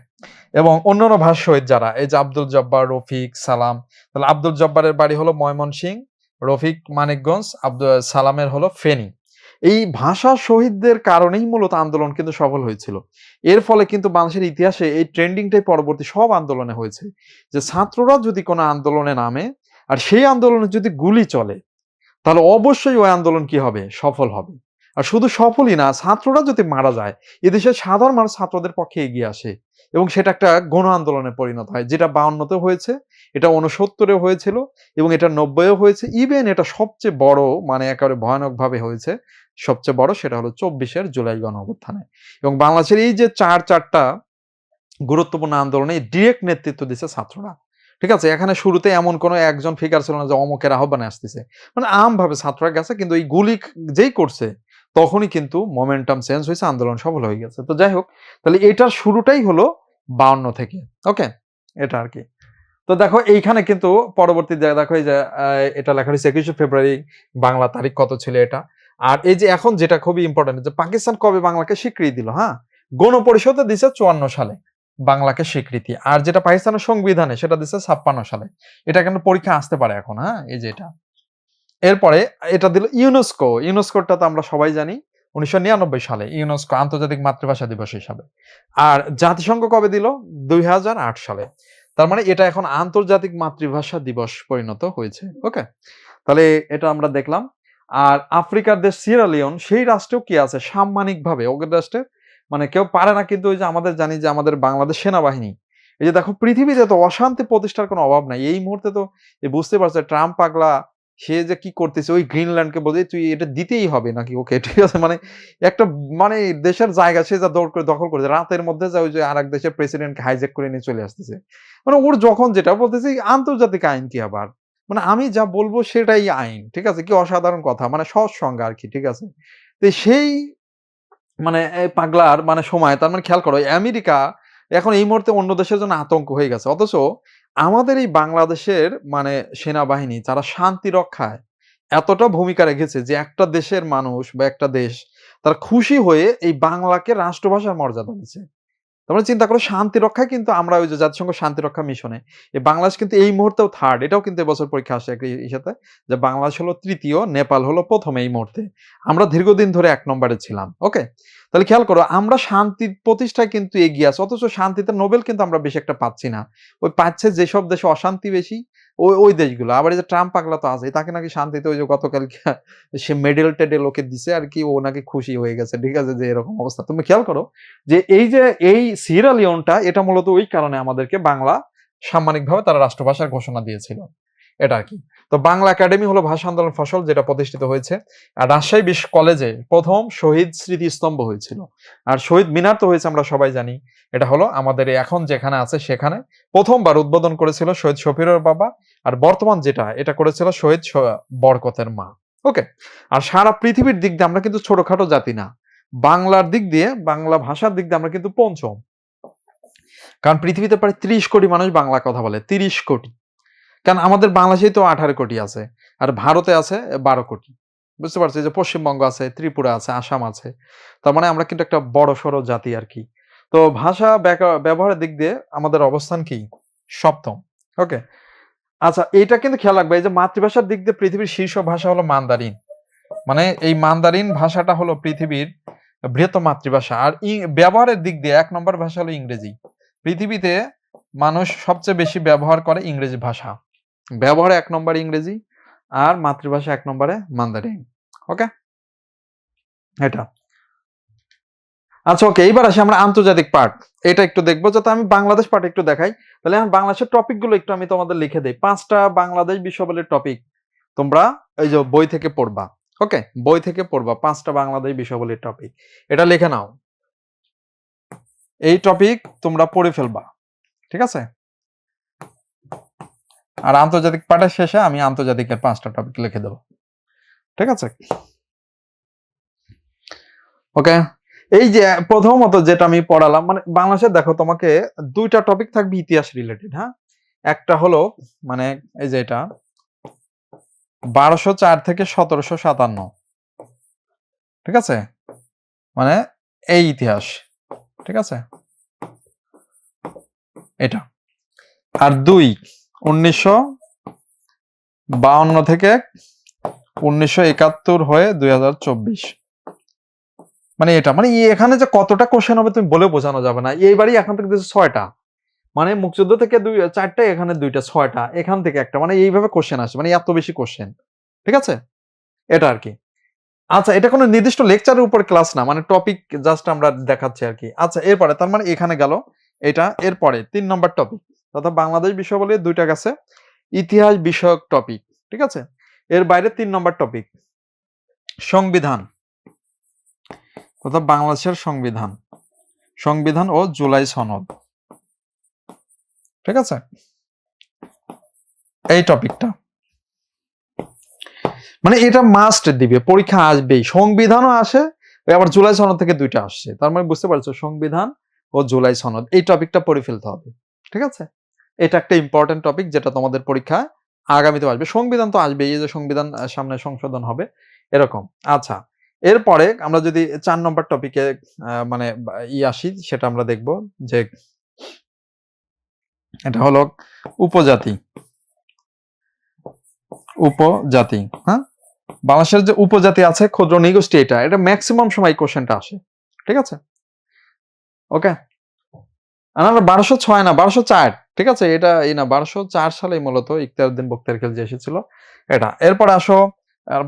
Speaker 1: এবং অন্যান্য ভাষা শহীদ যারা, এই যে আব্দুল জব্বার, রফিক, সালাম, তাহলে আব্দুল জব্বারের বাড়ি হলো ময়মনসিংহ, রফিক মানিকগঞ্জ, আব্দুল সালামের হলো ফেনী। এই ভাষা শহীদদের কারণেই মূলত আন্দোলন কিন্তু সফল হয়েছিল। এর ফলে কিন্তু বাংলাদেশের ইতিহাসে এই ট্রেন্ডিংটাই পরবর্তী সব আন্দোলনে হয়েছে, যে ছাত্ররা যদি কোনো আন্দোলনে নামে আর সেই আন্দোলনে যদি গুলি চলে, তাহলে অবশ্যই ওই আন্দোলন কি হবে? সফল হবে। আর শুধু সফলই না, ছাত্ররা যদি মারা যায়, এদেশের সাধারণ মানুষ ছাত্রদের পক্ষে এগিয়ে আসে এবং সেটা একটা গণ আন্দোলনে পরিণত হয়, যেটা ৫২তেও হয়েছে, এটা ৬৯-এও হয়েছিল এবং এটা ৯০-এও হয়েছে। ইভেন এটা সবচেয়ে বড়, মানে একেবারে ভয়ানকভাবে হয়েছে, সবচেয়ে বড় সেটা হলো ২৪-এর জুলাই গণঅভ্যুত্থানে। এবং বাংলাদেশের এই যে ৪টা গুরুত্বপূর্ণ আন্দোলনে ডিরেক্ট নেতৃত্ব দিচ্ছে ছাত্ররা। ঠিক আছে? এখানে শুরুতে এমন কোনো একজন ফিগার ছিল না যে অমুকের আহ্বানে আসতেছে। মানে আমভাবে ছাত্ররা গেছে, কিন্তু এই গুলি যেই করছে তখনই কিন্তু মোমেন্টাম চেঞ্জ হইছে, আন্দোলন সফল হয়ে গেছে। তো যাই হোক, তাহলে এটার শুরুটাই হলো ৫২ থেকে। ওকে? এটা আরকি। তো দেখো এইখানে কিন্তু পরবর্তী দেখো এই যে এটা লেখা হইছে ২১শে ফেব্রুয়ারি, বাংলা তারিখ কত ছিল এটা। আর এই যে এখন যেটা খুবই ইম্পোর্টেন্ট, যে পাকিস্তান কবে বাংলাকে স্বীকৃতি দিল, হ্যাঁ? গণপরিষদে দিছে ৫৪ সালে বাংলাকে স্বীকৃতি। আর যেটা পাকিস্তানের সংবিধানে সেটা দিছে ৫৬ সালে। এটা কিন্তু পরীক্ষায় আসতে পারে এখন, হ্যাঁ? এই যে এটা। এরপরে এটা দিল ইউনেস্কো। ইউনেস্কোটা তো আমরা সবাই জানি ১৯৯৯ সালে ইউনেস্কো আন্তর্জাতিক মাতৃভাষা দিবস হিসাবে। আর জাতিসংঘ কবে দিল? ২০০৮ সালে। তার মানে এটা এখন আন্তর্জাতিক মাতৃভাষা দিবস পরিণত হয়েছে। ওকে? তাহলে এটা আমরা দেখলাম। আর আফ্রিকার দেশ সিয়েরা লিওন, সেই রাষ্ট্রেও কি আছে সাম্মানিকভাবে ওদের রাষ্ট্রে, মানে কেউ পারে না, কিন্তু ওই যে আমাদের জানি যে আমাদের বাংলাদেশ সেনাবাহিনী, এই যে দেখো পৃথিবীতে তো অশান্তি প্রতিষ্ঠার কোনো অভাব নাই। এই মুহূর্তে তো বুঝতে পারছো ট্রাম্প পাগলা, সে যে কি করতেছে, ওই গ্রিনল্যান্ডকে বলে তুই এটা দিতেই হবে নাকি ওকে, ঠিক আছে, মানে একটা মানে দেশের জায়গা সে যা দৌড় করে দখল করেছে, রাতের মধ্যে যা ওই যে আরেক দেশের প্রেসিডেন্টকে হাইজ্যাক করে নিয়ে চলে আসতেছে। মানে ওর যখন যেটা বলতেছে আন্তর্জাতিক আইন কি আবার, মানে আমি যা বলবো সেটাই আইন, ঠিক আছে, কি অসাধারণ কথা, মানে সহজ সংজ্ঞা আর কি, ঠিক আছে। তো সেই মানে এই পাগলার মানে সময়, তার মানে খেয়াল করো আমেরিকা এখন এই মুহূর্তে অন্য দেশের জন্য আতঙ্ক হয়ে গেছে, অথচ আমাদের এই বাংলাদেশের মানে সেনাবাহিনী যারা শান্তি রক্ষায় এতটা ভূমিকা রেখেছে যে একটা দেশের মানুষ বা একটা দেশ তারা খুশি হয়ে এই বাংলাকে রাষ্ট্রভাষার মর্যাদা দিচ্ছে। তোমরা চিন্তা করো, শান্তি রক্ষায় কিন্তু আমরা ওই যে জাতিসংঘ শান্তি রক্ষা মিশনে এই বাংলাদেশ কিন্তু এই মুহূর্তেও থার্ড, এটাও কিন্তু এবছর পরীক্ষা আসে একটা ইসাতে, যে বাংলাদেশ হলো তৃতীয়, নেপাল হলো প্রথম এই মুহূর্তে। আমরা দীর্ঘদিন ধরে ১ নম্বরে ছিলাম। ওকে? তাহলে খেয়াল করো আমরা শান্তি প্রতিষ্ঠায় কিন্তু এগিয়ে আছি, অথচ শান্তিতে নোবেল কিন্তু আমরা বেশি একটা পাচ্ছি না। ওই পাচ্ছে যেসব দেশে অশান্তি বেশি, ওই দেশগুলো। আবার এই যে ট্রাম্প পাগলা তো আছে, তাকে নাকি শান্তিতে ওই যে গতকালকে সে মেডেল-টেডেল ওকে দিছে আরকি, ও নাকি খুশি হয়ে গেছে। ঠিক আছে? যে এরকম অবস্থা। তুমি খেয়াল করো যে এই সিয়েরা লিওনটা এটা মূলত ওই কারণে আমাদেরকে বাংলা সাম্মানিকভাবে তারা রাষ্ট্রভাষার ঘোষণা দিয়েছিল। এটা আর কি। তো বাংলা একাডেমি হলো ভাষা আন্দোলন ফসল, যেটা প্রতিষ্ঠিত হয়েছে। আর রাজশাহী বিশ্ব কলেজে প্রথম শহীদ স্মৃতিস্তম্ভ হয়েছিল। আর শহীদ মিনার তো হয়েছে আমরা সবাই জানি, এটা হলো আমাদের এখন যেখানে আছে সেখানে প্রথমবার উদ্বোধন করেছিল শহীদ শফিউর বাবা। আর বর্তমান যেটা, এটা করেছিল শহীদ বরকতের মা। ওকে। আর সারা পৃথিবীর দিক দিয়ে আমরা কিন্তু ছোটখাটো জাতি না, বাংলার দিক দিয়ে, বাংলা ভাষার দিক দিয়ে আমরা কিন্তু পঞ্চম। কারণ পৃথিবীতে প্রায় 30 কোটি মানুষ বাংলা কথা বলে, 30 কোটি। কারণ আমাদের বাংলাদেশেই তো 18 কোটি আছে, আর ভারতে আছে 12 কোটি। বুঝতে পারছি, যে পশ্চিমবঙ্গ আছে, ত্রিপুরা আছে, আসাম আছে। তার মানে আমরা কিন্তু একটা বড় সড়ো জাতি আর কি। তো ভাষা ব্যবহারের দিক দিয়ে আমাদের অবস্থান কি? সপ্তম। ওকে। আচ্ছা, এটা কিন্তু খেয়াল রাখবে, এই যে মাতৃভাষার দিক দিয়ে পৃথিবীর শীর্ষ ভাষা হলো মান্দারিন। মানে এই মান্দারিন ভাষাটা হলো পৃথিবীর বৃহত্তম মাতৃভাষা। আর ব্যবহারের দিক দিয়ে 1 নম্বর ভাষা হলো ইংরেজি। পৃথিবীতে মানুষ সবচেয়ে বেশি ব্যবহার করে ইংরেজি ভাষা। ব্যবহারে 1 নম্বরে ইংরেজি, আর মাতৃভাষা 1 নম্বরে মান্দারিন। ওকে, এটা। আচ্ছা, ওকে, এইবার আসি আমরা আন্তর্জাতিক পার্ট। এটা একটু দেখবো, যাতে আমি বাংলাদেশ পার্ট একটু দেখাই। তাহলে এখন বাংলাদেশের টপিক গুলো একটু আমি তোমাদের লিখে দেই। 5টা বাংলাদেশ বিষয়াবলীর টপিক তোমরা এই যে বই থেকে পড়বা। ওকে, বই থেকে পড়বা 5টা বাংলাদেশ বিষয়াবলীর টপিক। এটা লিখে নাও, এই টপিক তোমরা পড়ে ফেলবা, ঠিক আছে? আর আন্তর্জাতিক পার্টের শেষে আমি আন্তর্জাতিকের 5টা টপিক লিখে দেবো, ঠিক আছে? ওকে। এই যে প্রথমত যেটা আমি পড়ালাম, মানে বাংলাদেশে দেখো, তোমাকে 2টা টপিক থাকবে ইতিহাস রিলেটেড। হ্যাঁ, একটা হলো মানে এই যে এটা 1204 থেকে 1757, ঠিক আছে? মানে এই ইতিহাস, ঠিক আছে? এটা। আর 2 1952 থেকে 1971 হয়ে 2024, মানে এটা, মানে এখানে যে কতটা কোশ্চেন হবে তুমি বলে বোঝানো যাবে না। এইবারই এখান থেকে 6টা, মানে মুক্তিযুদ্ধ থেকে 4টা, এখানে 2টা, 6টা, এখান থেকে একটা, মানে এইভাবে কোশ্চেন আসে, মানে এত বেশি কোশ্চেন, ঠিক আছে? এটা আর কি। আচ্ছা, এটা কোনো নির্দিষ্ট লেকচারের উপর ক্লাস না, মানে টপিক জাস্ট আমরা দেখাচ্ছি আর কি। আচ্ছা, এরপরে তার মানে এখানে গেল এটা। এরপরে 3 নম্বর টপিক, অর্থাৎ বাংলাদেশ বিষয়াবলী 2টা গেছে, ইতিহাস বিষয়ক টপিক, ঠিক আছে? এর বাইরে 3 নম্বর টপিক সংবিধান, অর্থাৎ বাংলাদেশের সংবিধান, সংবিধান ও জুলাই সনদ, ঠিক আছে? এই টপিকটা মানে এটা মাস্ট দিবে, পরীক্ষা আসবেই। সংবিধানও আসে, আবার জুলাই সনদ থেকে 2টা আসছে। তার মানে বুঝতে পারছো, সংবিধান ও জুলাই সনদ, এই টপিকটা পড়ে ফেলতে হবে, ঠিক আছে? এটা একটা ইম্পর্টেন্ট টপিক, যেটা তোমাদের পরীক্ষায় আগামীতে আসবে। সংবিধান তো আসবে, এই যে সংবিধান সামনে সংশোধন হবে, এরকম। আচ্ছা, এরপরে আমরা যদি 4 নম্বর টপিকে মানে আসি, সেটা আমরা দেখব যে এটা হলো উপজাতি। উপজাতি, হ্যাঁ, বাংলাদেশের যে উপজাতি আছে, ক্ষুদ্র নৃগোষ্ঠী, এটা ম্যাক্সিমাম সময় কোশ্চেনটা আসে, ঠিক আছে? ওকে। না, 1206 না, 1204, ঠিক আছে? এটা এই না, 1204 সালে মূলত ইখতিয়ারউদ্দিন বখতিয়ার খিলজি এসেছিল, এটা। এরপর আসো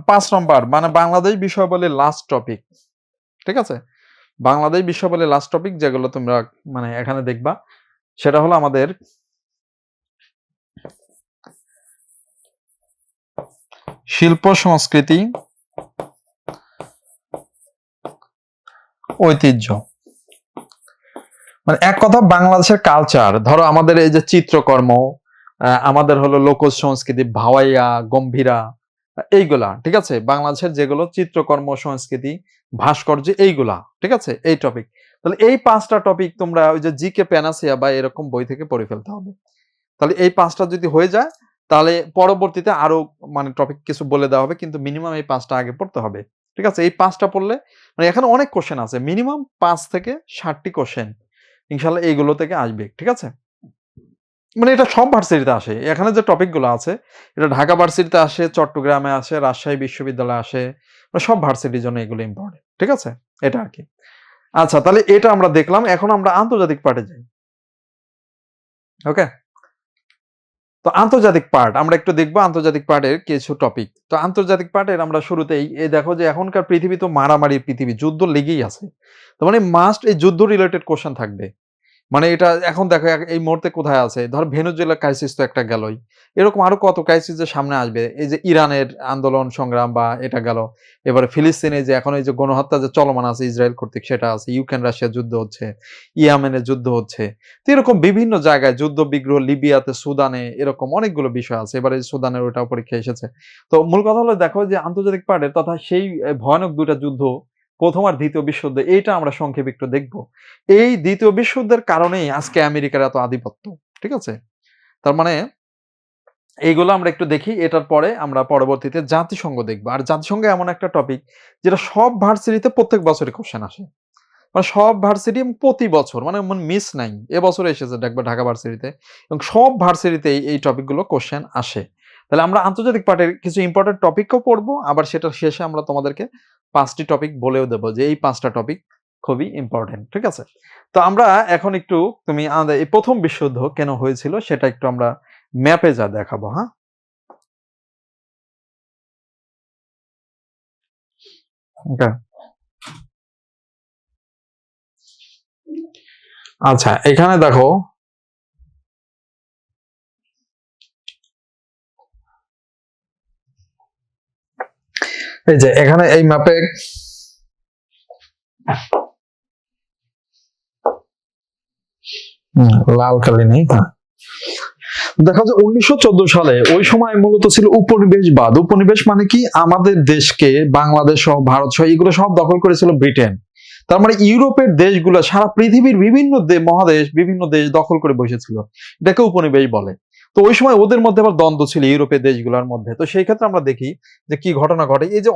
Speaker 1: 5 নম্বর, মানে বাংলাদেশ বিষয়াবলীর লাস্ট টপিক, ঠিক আছে? বাংলাদেশ বিষয়াবলীর লাস্ট টপিক যেগুলো তোমরা মানে এখানে দেখবা, সেটা হলো আমাদের শিল্প সংস্কৃতি ঐতিহ্য। মানে এক কথা, বাংলাদেশের কালচার, ধরো আমাদের এই যে চিত্রকর্ম, আমাদের হলো লোকজ সংস্কৃতি, ভাওয়াইয়া, গম্ভীরা, এইগুলা, ঠিক আছে? বাংলাদেশের যেগুলো চিত্রকর্ম, সংস্কৃতি, ভাস্কর্য, এইগুলা, ঠিক আছে? এই টপিক। তাহলে এই 5টা টপিক তোমরা ওই যে জিকে প্যানাসিয়া বা এরকম বই থেকে পড়ে ফেলতে হবে। তাহলে এই 5টা যদি হয়ে যায়, তাহলে পরবর্তীতে আরো মানে টপিক কিছু বলে দেওয়া হবে, কিন্তু মিনিমাম এই 5টা আগে পড়তে হবে, ঠিক আছে? এই 5টা পড়লে, মানে এখানে অনেক কোশ্চেন আছে, মিনিমাম 5 থেকে 60টি কোশ্চেন ইনশাল্লাহ এইগুলো থেকে আসবে, ঠিক আছে? মানে এটা সব ভার্সিটিতে আসে। এখানে যে টপিক গুলো আছে, এটা ঢাকা ভার্সিটিতে আসে, চট্টগ্রামে আসে, রাজশাহী বিশ্ববিদ্যালয়ে আসে, মানে সব ভার্সিটির জন্য এগুলো ইম্পর্টেন্ট, ঠিক আছে? এটা আর কি। আচ্ছা, তাহলে এটা আমরা দেখলাম, এখন আমরা আন্তর্জাতিক পার্টে যাই। ওকে। তো আন্তর্জাতিক পার্ট আমরা একটু দেখবো, আন্তর্জাতিক পার্টের কিছু টপিক। তো আন্তর্জাতিক পার্টের আমরা শুরুতেই এই দেখো যে এখনকার পৃথিবী তো মারামারির পৃথিবী, যুদ্ধ লেগেই আছে। তো মানে মাস্ট এই যুদ্ধ রিলেটেড কোশ্চেন থাকবে। মানে এটা এখন দেখো এই মুহূর্তে কোথায় আছে, ধর ভেনেজুয়েলা ক্রাইসিস তো একটা গেলই, এরকম আরো কত ক্রাইসিস যে সামনে আসবে। এই যে ইরানের আন্দোলন সংগ্রাম বা এটা গেল, এবারে ফিলিস্তিনে যে এখন এই যে গণহত্যা যে চলমান আছে ইসরায়েল কর্তৃক সেটা আছে, ইউক্রেন রাশিয়া যুদ্ধ হচ্ছে, ইয়ামেনে যুদ্ধ হচ্ছে, তো এরকম বিভিন্ন জায়গায় যুদ্ধ বিগ্রহ, লিবিয়াতে, সুদানে, এরকম অনেকগুলো বিষয় আছে। এবারে সুদানের ওটাও পরীক্ষা এসেছে। তো মূল কথা হলো দেখো যে আন্তর্জাতিক পার্টের তথা সেই ভয়ানক দুইটা যুদ্ধ, প্রথম আর দ্বিতীয় বিশ্বযুদ্ধ, এইটা আমরা সংক্ষেপে একটু দেখবো। এই দ্বিতীয় বিশ্বযুদ্ধের কারণেই আজকে আমেরিকার এত আধিপত্য। ঠিক আছে? তার মানে এইগুলো আমরা একটু দেখি, এটার পরে আমরা পরবর্তীতে জাতিসংঘ দেখবো। আর জাতিসংঘ এমন একটা টপিক যেটা সব ভার্সিটিতে প্রত্যেক বছরই কোশ্চেন আসে। মানে সব ভার্সিটি প্রতি বছর মানে মিস নাই। এবছর এসেছে দেখবে ঢাকা ভার্সিটিতে, এবং সব ভার্সিটিতে এই টপিকগুলো কোশ্চেন আসে। তাহলে আমরা আন্তর্জাতিক পার্টের কিছু ইম্পর্টেন্ট টপিকও পড়বো, আবার সেটার শেষে আমরা তোমাদেরকে 5টি টপিক বলেও দেবো যে এই 5টা টপিক খুবই ইম্পর্টেন্ট। ঠিক আছে? তো আমরা এখন একটু, তুমি আমাদের এই প্রথম বিশ্বযুদ্ধ কেন হয়েছিল সেটা একটু আমরা ম্যাপে যা দেখাবো। হ্যাঁ, ওকে। আচ্ছা, এখানে দেখো, এই যে এখানে এই ম্যাপে লাল কালি নেই। হ্যাঁ, দেখা যায় 1914 সালে ওই সময় মূলত ছিল উপনিবেশবাদ। উপনিবেশ মানে কি, আমাদের দেশকে বাংলাদেশ সহ ভারত সহ এগুলো সব দখল করেছিল ব্রিটেন। তার মানে ইউরোপের দেশগুলো সারা পৃথিবীর বিভিন্ন মহাদেশ, বিভিন্ন দেশ দখল করে বসেছিল, এটাকে উপনিবেশ বলে। তো ওই সময় ওদের মধ্যে আবার দ্বন্দ্ব ছিল ইউরোপের দেশগুলোর মধ্যে। তো সেই ক্ষেত্রে আমরা দেখি যে কি ঘটনা ঘটে। এই যে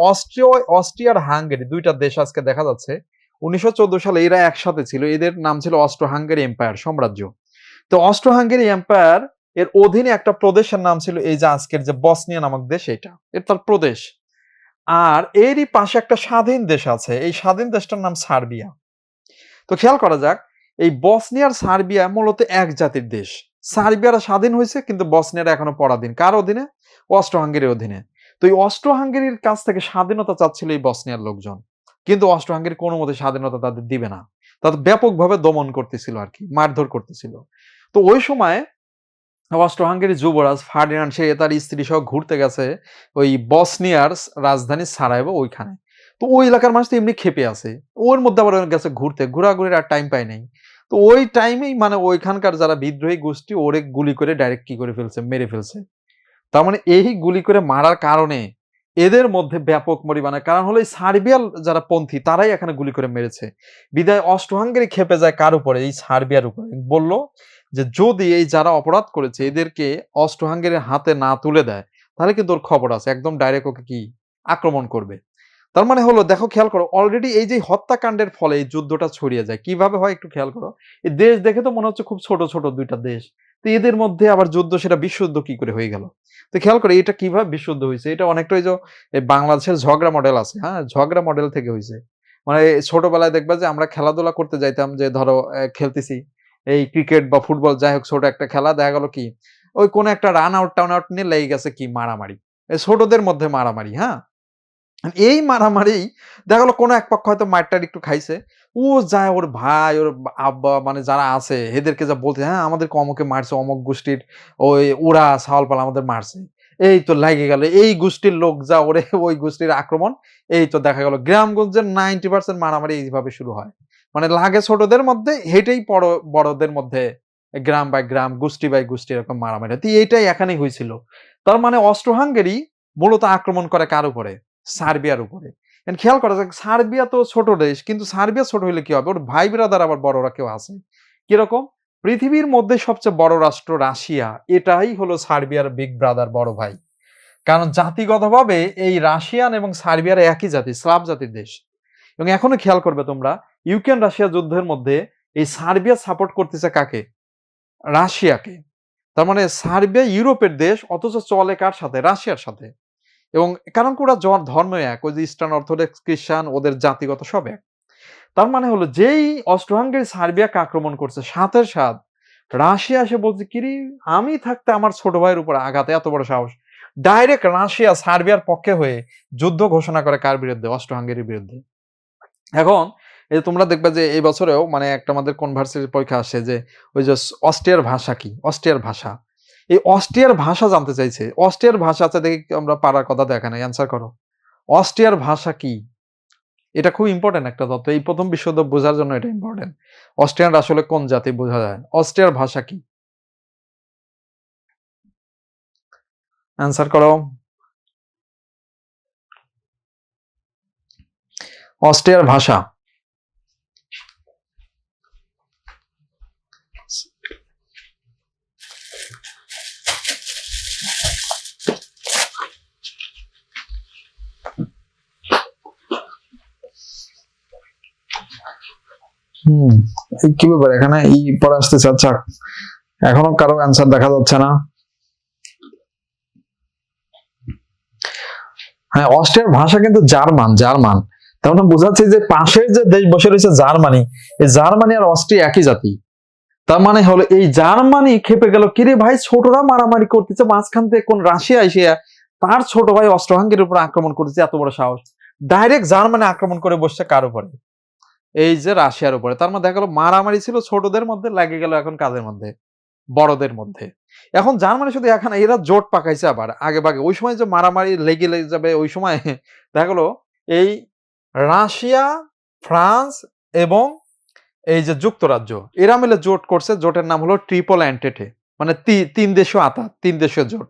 Speaker 1: অস্ট্রিয়া আর হাঙ্গেরি দুইটা দেশ আজকে দেখা যাচ্ছে, 1914 সালে এরা একসাথে ছিল, এদের নাম ছিল অস্ট্রো হাঙ্গেরি এম্পায়ার, সাম্রাজ্য। তো অস্ট্রো হাঙ্গেরি এম্পায়ার এর অধীনে একটা প্রদেশের নাম ছিল এই যে আজকের যে বসনিয়া নামক দেশ, এটা এর তার প্রদেশ। আর এরই পাশে একটা স্বাধীন দেশ আছে, এই স্বাধীন দেশটার নাম সার্বিয়া। তো খেয়াল করা যাক, এই বসনিয়ার সার্বিয়া মূলত এক জাতির দেশ। সার্বিয়ারা স্বাধীন হয়েছে কিন্তু বসনিয়ারা এখনো পরাধীন। কার অধীনে? অস্ট্রো হাঙ্গেরির অধীনে। তো এই অস্ট্রো হাঙ্গেরির কাছ থেকে স্বাধীনতা চাচ্ছিল এই বসনিয়ার লোকজন, কিন্তু অস্ট্রো হাঙ্গেরি কোনো মতে স্বাধীনতা তাদের দিবে না। তাদের ব্যাপকভাবে দমন করতেছিল আর কি, মারধর করতেছিল। তো ওই সময় অস্ট্রো হাঙ্গেরির যুবরাজ ফার্ডিনান্ড সে তার স্ত্রী সহ ঘুরতে গেছে ওই বসনিয়ার রাজধানী সারায়েভো ওইখানে। তো ওই এলাকার মানুষ তো এমনি ক্ষেপে আছে, ওর মধ্যে আবার গেছে ঘুরতে, ঘোরাঘুরির আর টাইম পায় নাই। তো ওই টাইমেই মানে ওইখানকার যারা বিদ্রোহী গোষ্ঠী ওরে গুলি করে ডাইরেক্ট কি করে ফেলছে, মেরে ফেলছে। তার মানে এই গুলি করে মারার কারণে এদের মধ্যে ব্যাপক পরিমাণে, কারণ হলো এই সার্বিয়ার যারা পন্থী তারাই এখানে গুলি করে মেরেছে। বিদায় অস্ট্রো হাঙ্গেরি খেপে যায় কার উপরে? এই সার্বিয়ার উপরে। বলল যে যদি এই যারা অপরাধ করেছে এদেরকে অস্ট্রো হাঙ্গেরির হাতে না তুলে দেয় তাহলে কিন্তু ওর খবর আছে, একদম ডাইরেক্ট ওকে কি আক্রমণ করবে। তার মানে হলো দেখো, খেয়াল করো, অলরেডি এই যে হত্যাকাণ্ডের ফলে এই যুদ্ধটা ছড়িয়ে যায় কিভাবে হয় একটু খেয়াল করো। এই দেশ দেখে তো মনে হচ্ছে খুব ছোট ছোট দুইটা দেশ, তো এদের মধ্যে আবার যুদ্ধ, সেটা বিশ্বযুদ্ধ কি করে হয়ে গেল? তো খেয়াল করে এটা কিভাবে বিশুদ্ধ হয়েছে, এটা অনেকটা ওই যে এই বাংলাদেশের ঝগড়া মডেল আছে, হ্যাঁ, ঝগড়া মডেল থেকে হয়েছে। মানে ছোটবেলায় দেখবা যে আমরা খেলাধুলা করতে যাইতাম, যে ধরো খেলতেছি এই ক্রিকেট বা ফুটবল যাই হোক, ছোট একটা খেলা, দেখা গেল কি ওই কোন একটা রান আউট টাউন আউট নিয়ে লেগে গেছে কি মারামারি, এই ছোটদের মধ্যে মারামারি। হ্যাঁ, এই মারামারি দেখা গেল কোনো এক পক্ষ হয়তো মারটার একটু খাইছে, ও যায় ওর ভাই, ওর আব্বা মানে যারা আছে এদেরকে যা বলতে, হ্যাঁ আমাদের অমুকে মারছে, অমুক গোষ্ঠীর ওই ওরা সাওয়ালপাল আমাদের মারছে, এই তো লাগে গেল এই গোষ্ঠীর লোক যা ওরে ওই গোষ্ঠীর আক্রমণ। এই তো দেখা গেল গ্রামগঞ্জের 90% মারামারি এইভাবে শুরু হয়। মানে লাগে ছোটদের মধ্যে, হেঁটেই বড়দের মধ্যে, গ্রাম বাই গ্রাম, গোষ্ঠী বাই গোষ্ঠী এরকম মারামারি। তো এইটাই এখানেই হয়েছিল। তার মানে অস্ট্রো হাঙ্গেরি মূলত আক্রমণ করে কার উপরে? সার্বিয়ার উপরে। খেয়াল করা যাক, সার্বিয়া তো ছোট দেশ, কিন্তু সার্বিয়া ছোট হইলে কি হবে? ওর ভাই ব্রাদার আবার বড়রা কেউ আছে। কিরকম? পৃথিবীর মধ্যে সবচেয়ে বড় রাষ্ট্র রাশিয়া, এটাই হলো সার্বিয়ার বিগ ব্রাদার, বড় ভাই। কারণ জাতিগতভাবে এই রাশিয়ান এবং সার্বিয়ার একই জাতি, স্লাভ জাতির দেশ। এবং এখনো খেয়াল করবে তোমরা, ইউক্রেন রাশিয়া যুদ্ধের মধ্যে এই সার্বিয়া সাপোর্ট করতেছে কাকে? রাশিয়াকে। তার মানে সার্বিয়া ইউরোপের দেশ, অথচ চলে কার সাথে? রাশিয়ার সাথে। এবং কারণ কি ওরা ধর্ম এক, ওই যে ইস্টার্ন অর্থোডক্স খ্রিস্টান, ওদের জাতিগত সব এক। তার মানে হলো যেই অস্ট্রো হাঙ্গেরি সার্বিয়াকে আক্রমণ করছে, সাথে সাথ রাশিয়া এসে বলছে কিরে, আমি থাকতে আমার ছোট ভাইয়ের উপর আঘাতে এত বড় সাহস, ডাইরেক্ট রাশিয়া সার্বিয়ার পক্ষে হয়ে যুদ্ধ ঘোষণা করে কার বিরুদ্ধে? অস্ট্রো হাঙ্গেরির বিরুদ্ধে। এখন এই যে তোমরা দেখবে যে এই বছরেও মানে একটা আমাদের কনভার্সিটির পরীক্ষা আসে যে ওই যে অস্ট্রিয়ার ভাষা কি, অস্ট্রিয়ার ভাষা, এই অস্ট্রিয়ার ভাষা জানতে চাইছে। অস্ট্রিয়ার ভাষা আছে দেখি, আমরা পারার কথা দেখা নাই, অ্যান্সার করো। অস্ট্রিয়ার ভাষা কি? এটা খুব ইম্পর্টেন্ট একটা তথ্য, এই প্রথম বিশ্বযুদ্ধ বোঝার জন্য এটা ইম্পর্টেন্ট। অস্ট্রিয়ান আসলে কোন জাতি বোঝা যায়। অস্ট্রিয়ার ভাষা কি? অ্যান্সার করো। অস্ট্রিয়ার ভাষা। কি ব্যাপার, এখানে পরে আসতেছে। আচ্ছা, এখনো কারো অ্যান্সার দেখা যাচ্ছে না। হ্যাঁ, অস্ট্রিয়ার ভাষা কিন্তু জার্মান। জার্মান তার মানে বোঝাচ্ছে যে পাশের যে দেশ বসে রয়েছে জার্মানি, এই জার্মানি আর অস্ট্রিয়া একই জাতি। তার মানে হলো এই জার্মানি খেপে গেল, কিরে ভাই ছোটরা মারামারি করতেছে, মাঝখান থেকে কোন রাশিয়া এসিয়া তার ছোট ভাই অস্ট্রো হাঙ্গেরির উপর আক্রমণ করতেছে, এত বড় সাহস। ডাইরেক্ট জার্মানি আক্রমণ করে বসছে কার উপরে? এই যে রাশিয়ার উপরে। তার মধ্যে দেখা গেল মারামারি ছিল ছোটদের মধ্যে, লাগে গেল এখন কাদের মধ্যে? বড়দের মধ্যে। এখন জার্মানি শুধু এখন এরা জোট পাকাইছে আবার আগে ভাগে। ওই সময় যে মারামারি লেগে যাবে ওই সময় দেখা গেল এই রাশিয়া, ফ্রান্স এবং এই যে যুক্তরাজ্য, এরা মিলে জোট করছে। জোটের নাম হলো ট্রিপল এন্টেটে, মানে তিন দেশীয় আতা, তিন দেশীয় জোট।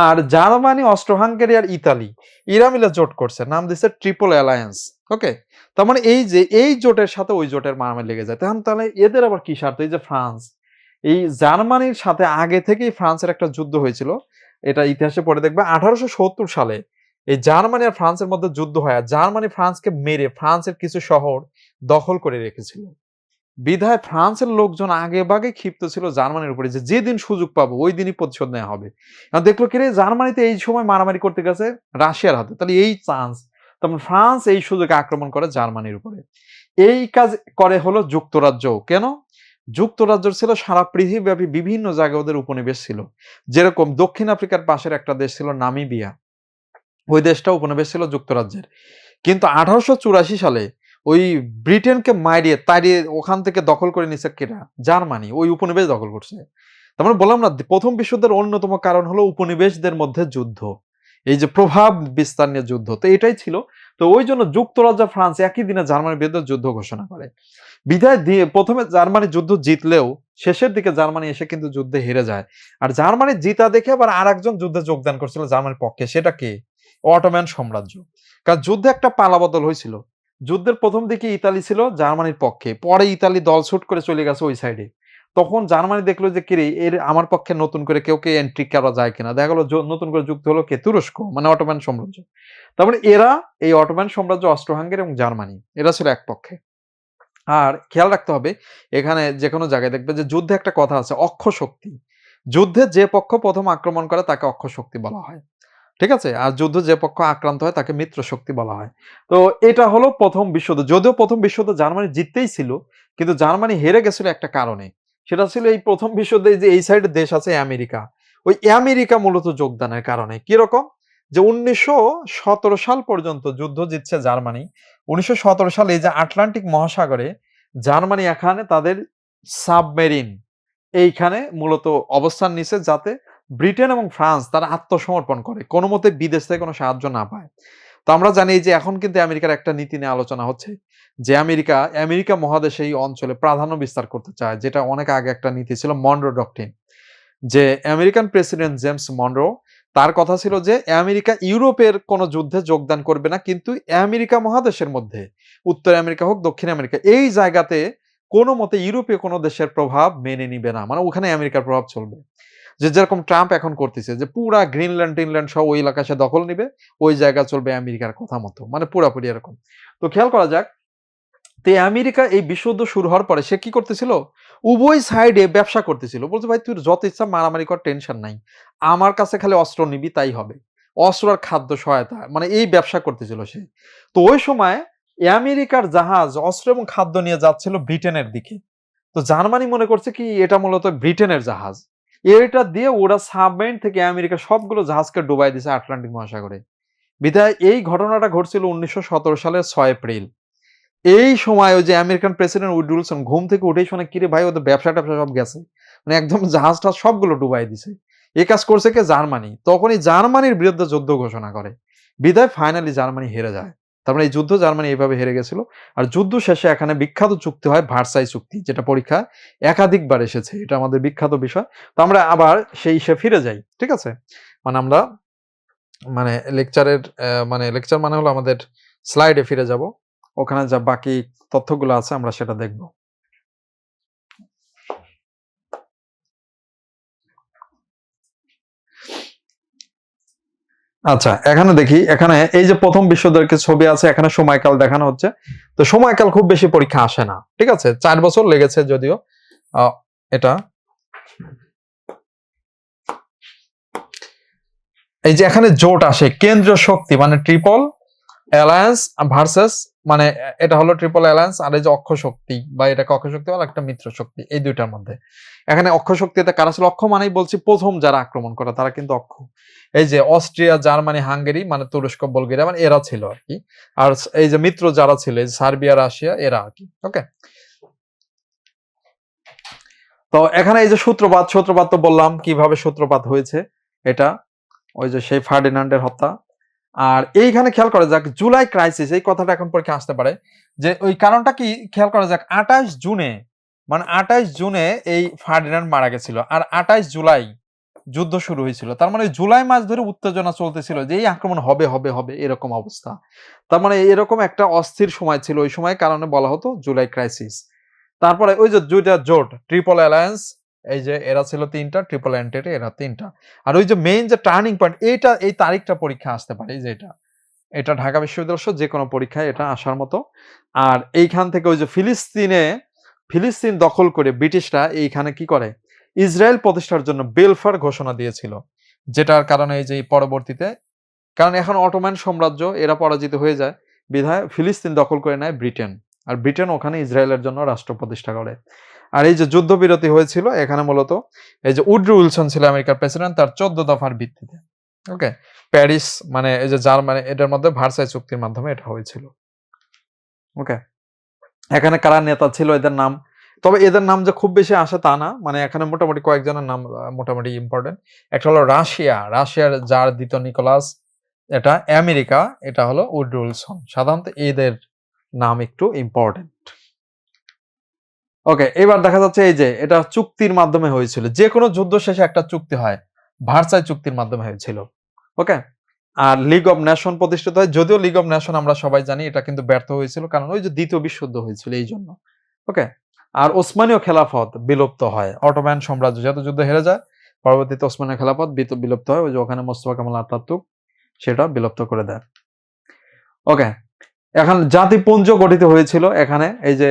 Speaker 1: আর জার্মানি, অস্ট্রো হাঙ্গেরি আর ইতালি, এরা মিলে জোট করছে, নাম দিচ্ছে ট্রিপল অ্যালায়েন্স। ওকে, তার মানে এই যে এই জোটের সাথে ওই জোটের মারামারি লেগে যায়। তখন তাহলে এদের আবার কি স্বার্থ? এই যে ফ্রান্স, এই জার্মানির সাথে আগে থেকেই ফ্রান্সের একটা যুদ্ধ হয়েছিল, এটা ইতিহাসে পড়ে দেখবে। 1870 সালে এই জার্মানি আর ফ্রান্সের মধ্যে যুদ্ধ হয়। জার্মানি ফ্রান্সকে মেরে ফ্রান্সের কিছু শহর দখল করে রেখেছিল। বিধায় ফ্রান্সের লোকজন আগে ভাগে ক্ষিপ্ত ছিল জার্মানির উপরে, যে যেদিন সুযোগ পাবো ওই দিনই প্রতিশোধ নেওয়া হবে। দেখলো কি রে, জার্মানিতে এই সময় মারামারি করতে গেছে রাশিয়ার হাতে, তাহলে এই চান্স, তখন ফ্রান্স এই সুযোগে আক্রমণ করে জার্মানির উপরে। এই কাজ করে হলো যুক্তরাজ্য। কেন? যুক্তরাজ্য ছিল সারা পৃথিবীব্যাপী বিভিন্ন জায়গায় ওদের উপনিবেশ ছিল। যেরকম দক্ষিণ আফ্রিকার পাশের একটা দেশ ছিল নামিবিয়া, ওই দেশটা উপনিবেশ ছিল যুক্তরাজ্যের। কিন্তু 1884 সালে ওই ব্রিটেনকে মারিয়ে তাড়িয়ে ওখান থেকে দখল করে নিছে কেরা? জার্মানি, ওই উপনিবেশ দখল করছে। তার মানে বললাম না, প্রথম বিশ্বযুদ্ধের অন্যতম কারণ হলো উপনিবেশদের মধ্যে যুদ্ধ, এই যে প্রভাব বিস্তার নিয়ে যুদ্ধ, তো এটাই ছিল। তো ওই জন্য যুক্তরাজ্য ফ্রান্স একই দিনে জার্মানির বিরুদ্ধে যুদ্ধ ঘোষণা করে। বিদায় দিয়ে প্রথমে জার্মানি যুদ্ধ জিতলেও শেষের দিকে জার্মানি এসে কিন্তু যুদ্ধে হেরে যায়। আর জার্মানি জিতা দেখে আবার আর একজন যুদ্ধে যোগদান করছিল জার্মানির পক্ষে, সেটা কে? অটোম্যান সাম্রাজ্য। কারণ যুদ্ধে একটা পালাবদল হয়েছিল। যুদ্ধের প্রথম দিকে ইতালি ছিল জার্মানির পক্ষে, পরে ইতালি দল ছুট করে চলে গেছে ওই সাইডে। তখন জার্মানি দেখলো যে কিরে, এর আমার পক্ষে নতুন করে কেউ এন্ট্রি করা যায় কিনা। দেখা গেলো নতুন করে যুক্ত হলো কে? তুরস্ক, মানে অটোম্যান সাম্রাজ্য। তারপরে এরা, এই অটোম্যান সাম্রাজ্য, অস্ট্রো হাঙ্গেরি এবং জার্মানি, এরা ছিল এক পক্ষে। আর খেয়াল রাখতে হবে এখানে যে কোনো জায়গায় দেখবে যে যুদ্ধে একটা কথা আছে, অক্ষ শক্তি। যুদ্ধে যে পক্ষ প্রথম আক্রমণ করে তাকে অক্ষ শক্তি বলা হয়, ঠিক আছে? আর যুদ্ধ যে পক্ষ আক্রান্ত হয় তাকে মিত্র শক্তি বলা হয়। তো এটা হলো প্রথম বিশ্বযুদ্ধ। যদিও প্রথম বিশ্বযুদ্ধ জার্মানি জিততেই ছিল, কিন্তু জার্মানি হেরে গেছিল একটা কারণে। সেটা ছিল এই প্রথম বিশ্বযুদ্ধে যে এই সাইডে দেশ আছে আমেরিকা, ওই আমেরিকা মূলত যোগদানের কারণে। কিরকম? যে 1917 সাল পর্যন্ত যুদ্ধ জিতছে জার্মানি। 1917 সালে এই যে আটলান্টিক মহাসাগরে জার্মানি এখানে তাদের সাবমেরিন এইখানে মূলত অবস্থান নিছে, যাতে ব্রিটেন এবং ফ্রান্স তারা আত্মসমর্পণ করে, কোনো মতে বিদেশ থেকে কোনো সাহায্য না পায়। তো আমরা জানি যে এখন কিন্তু আমেরিকার একটা নীতি নিয়ে আলোচনা হচ্ছে, যে আমেরিকা মহাদেশে এই অঞ্চলে প্রাধান্য বিস্তার করতে চায়, যেটা অনেক আগে একটা নীতি ছিল, মনরো ডকট্রিন। যে আমেরিকান প্রেসিডেন্ট জেমস মনরো, তার কথা ছিল যে আমেরিকা ইউরোপের কোনো যুদ্ধে যোগদান করবে না, কিন্তু আমেরিকা মহাদেশের মধ্যে, উত্তর আমেরিকা হোক দক্ষিণ আমেরিকা, এই জায়গাতে কোনো মতে ইউরোপীয় কোনো দেশের প্রভাব মেনে নিবে না, মানে ওখানে আমেরিকার প্রভাব চলবে। যে যেরকম ট্রাম্প এখন করতেছে, যে পুরা গ্রিনল্যান্ড টিনল্যান্ড সহ ওই এলাকা সে দখল নিবে, ওই জায়গা চলবে আমেরিকার কথা মতো, মানে পুরাপুরি এরকম। তো খেয়াল করা যাক, তো আমেরিকা এই বিশ্বযুদ্ধ শুরু হওয়ার পরে সে কি করতেছিল? উভয় সাইডে ব্যবসা করতেছিল। বলছে ভাই তুই যত ইচ্ছা মারামারি কর, টেনশন নাই, আমার কাছে খালি অস্ত্র নিবি তাই হবে, অস্ত্র আর খাদ্য সহায়তা, মানে এই ব্যবসা করতেছিল সে। তো ওই সময় আমেরিকার জাহাজ অস্ত্র এবং খাদ্য নিয়ে যাচ্ছিল ব্রিটেনের দিকে। তো জার্মানি মনে করছে কি এটা মূলত ব্রিটেনের জাহাজ, এটা দিয়ে ওরা সাবমেরিন থেকে আমেরিকা সবগুলো জাহাজকে ডুবাই দিছে আটলান্টিক মহাসাগরে। বিধায় এই ঘটনাটা ঘটছিল 1917 সালের 6 এপ্রিল। এই সময় ওই যে আমেরিকান প্রেসিডেন্ট উড্রো উইলসন ঘুম থেকে উঠেই শুনে কিরে ভাই ওদের ব্যবসা ট্যাবসা সব গেছে, মানে একদম জাহাজ টাজ সবগুলো ডুবাই দিছে। এই কাজ করছে কে? জার্মানি। তখনই জার্মানির বিরুদ্ধে যুদ্ধ ঘোষণা করে, বিদায় ফাইনালি জার্মানি হেরে যায়। তার মানে এই যুদ্ধ জার্মানি এইভাবে হেরে গেছিল। আর যুদ্ধ শেষে এখানে বিখ্যাত চুক্তি হয় ভার্সাই চুক্তি, যেটা পরীক্ষা একাধিকবার এসেছে, এটা আমাদের বিখ্যাত বিষয়। তো আমরা আবার সেই ইসে ফিরে যাই, ঠিক আছে? মানে আমরা মানে লেকচারের মানে লেকচার মানে হলো আমাদের স্লাইডে ফিরে যাব, ওখানে যা বাকি তথ্যগুলো আছে আমরা সেটা দেখব। আচ্ছা, এখানে দেখি, এখানে এই যে প্রথম বিশ্বযুদ্ধের কিছু ছবি আছে, এখানে সময়কাল দেখানো হচ্ছে। তো সময়কাল খুব বেশি পরীক্ষা আসে না, ঠিক আছে? 4 বছর লেগেছে যদিও। এটা এই যে এখানে জোট আসে কেন্দ্রীয় শক্তি, মানে ট্রিপল অ্যালায়েন্স ভার্সেস, মানে এটা হলো ট্রিপল অ্যালায়েন্স, আর এই যে অক্ষ শক্তি, বা এটাকে অক্ষ শক্তি বলে, একটা মিত্র শক্তি, এই দুইটার মধ্যে। এখানে অক্ষ শক্তিতে কারা ছিল? অক্ষ মানেই বলছি প্রথম যারা আক্রমণ করে তারা কিন্তু অক্ষ। এই যে অস্ট্রিয়া, জার্মানি, হাঙ্গেরি, মানে তুরস্ক, বুলগেরিয়া, মানে এরা ছিল আর কি। আর এই যে মিত্র যারা ছিল, এই যে সার্বিয়া, রাশিয়া, এরা আর কি। ওকে, তো এখানে এই যে সূত্রপাত, সূত্রপাত তো বললাম কিভাবে সূত্রপাত হয়েছে, এটা ওই যে সেই ফার্ডিনান্ডের হত্যা। আর এইখানে খেয়াল করা যাক জুলাই ক্রাইসিস, এই কথাটা এখন পরীক্ষা আসতে পারে, যে ওই কারণটা কি খেয়াল করা যাক। 28 জুনে, মানে 28 জুনে এই ফার্ডিনান্ড মারা গেছিল, আর 28 জুলাই যুদ্ধ শুরু হয়েছিল। তার মানে জুলাই মাস ধরে উত্তেজনা চলতেছিল যে এই আক্রমণ হবে হবে হবে, এরকম অবস্থা। তার মানে এরকম একটা অস্থির সময় ছিল ওই সময়, কারণে বলা হতো জুলাই ক্রাইসিস। তারপরে ওই যে দুইটা জোট, ট্রিপল অ্যালায়েন্স, এই যে এরা ছিল তিনটা, ট্রিপল এন্টিটি এরা তিনটা। আর ওই যে মেইন যে টার্নিং পয়েন্ট, এইটা এই তারিখটা পরীক্ষা আসতে পারে, এই যে এটা, এটা ঢাকা বিশ্ববিদ্যালয় যে কোনো পরীক্ষায় এটা আসার মতো। আর এইখান থেকে ওই যে ফিলিস্তিন দখল করে ব্রিটিশরা এইখানে কি করে, ইসরায়েল প্রতিষ্ঠার জন্য বেলফার ঘোষণা দিয়েছিল, যেটার কারণে এই যে পরবর্তীতে, কারণ এখন অটোম্যান সাম্রাজ্য এরা পরাজিত হয়ে যায়, বিধায় ফিলিস্তিন দখল করে নেয় ব্রিটেন, আর ব্রিটেন ওখানে ইসরায়েলের জন্য রাষ্ট্র প্রতিষ্ঠা করে। আর এই যে যুদ্ধবিরতি হয়েছিল এখানে মূলত এই যে উড্রো উইলসন ছিল আমেরিকার প্রেসিডেন্ট, তার 14 দফার ভিত্তিতে। ওকে, প্যারিস, মানে এই যে জার্মানি, এটার মধ্যে ভার্সাই চুক্তির মাধ্যমে এটা হয়েছিল। ওকে, এখানে কারা নেতা ছিল এদের নাম, তবে এদের নাম যে খুব বেশি আসে তা না, মানে এখানে মোটামুটি কয়েকজনের নাম মোটামুটি ইম্পর্টেন্ট। একটা হলো রাশিয়ার জার দ্বিতীয় নিকোলাস, এটা আমেরিকা, এটা হলো উড্রো উইলসন। সাধারণত এদের নাম একটু ইম্পর্টেন্ট। ওকে, এবার দেখা যাচ্ছে এই যে এটা চুক্তির মাধ্যমে হয়েছিল, যে কোনো যুদ্ধ শেষে একটা চুক্তি হয়, ভার্সাই চুক্তির মাধ্যমে হয়েছিল। ওকে, আর লিগ অফ নেশন প্রতিষ্ঠিত হয়, যদিও লিগ অফ নেশন আমরা সবাই জানি এটা কিন্তু ব্যর্থ হয়েছিল, কারণ ওই যে দ্বিতীয় বিশ্বযুদ্ধ হয়েছিল এই জন্য। ওকে, আর ওসমানীয় খেলাফত বিলুপ্ত হয়, অটোম্যান সাম্রাজ্য যেহেতু যুদ্ধ হেরে যায়, পরবর্তীতে ওসমানীয় খেলাফত বিলুপ্ত হয়, ওই যে ওখানে মোস্তফা কামাল আতাতুর্ক সেটা বিলুপ্ত করে দেয়। ওকে, এখন জাতিপুঞ্জ গঠিত হয়েছিল এখানে, এই যে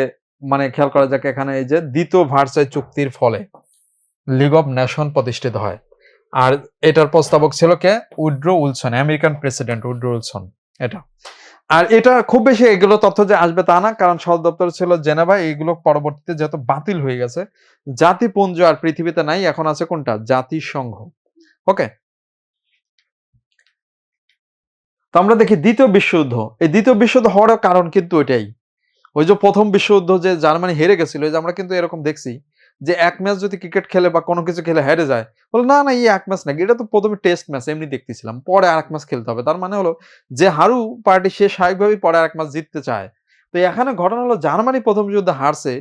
Speaker 1: মানে খেয়াল করা যাক, এখানে এই যে দ্বিতীয় ভার্সাই চুক্তির ফলে লিগ অফ নেশন প্রতিষ্ঠিত হয়। আর এটার প্রস্তাবক ছিল কে? Woodrow Wilson, American president Woodrow Wilson. এটা, আর এটা খুব বেশি এগুলো তথ্য যে আসবে তা না, কারণ সদর দপ্তর ছিল জেনেভা, এইগুলো পরবর্তীতে যেহেতু বাতিল হয়ে গেছে। জাতিপুঞ্জ আর পৃথিবীতে নাই, এখন আছে কোনটা? জাতিসংঘ। ওকে, তো আমরা দেখি দ্বিতীয় বিশ্বযুদ্ধ, এই দ্বিতীয় বিশ্বযুদ্ধ হওয়ার কারণ কিন্তু এটাই, ওই যে প্রথম বিশ্বযুদ্ধ যে জার্মানি হেরে গেছিল, যে আমরা কিন্তু এরকম দেখছি যে এক ম্যাচ যদি ক্রিকেট খেলে বা কোনো কিছু খেলে হেরে যায়, বলে না না এই এক ম্যাচ নাকি, এটা তো প্রথমে টেস্ট ম্যাচ এমনি দেখতেছিলাম, পরে আরেক ম্যাচ খেলতে হবে। তার মানে হলো যে হারু পার্টি সে স্বাভাবিকভাবেই পরে আরেক ম্যাচ জিততে চায়। তো এখানে ঘটনা হলো জার্মানি প্রথম যুদ্ধে হারছে,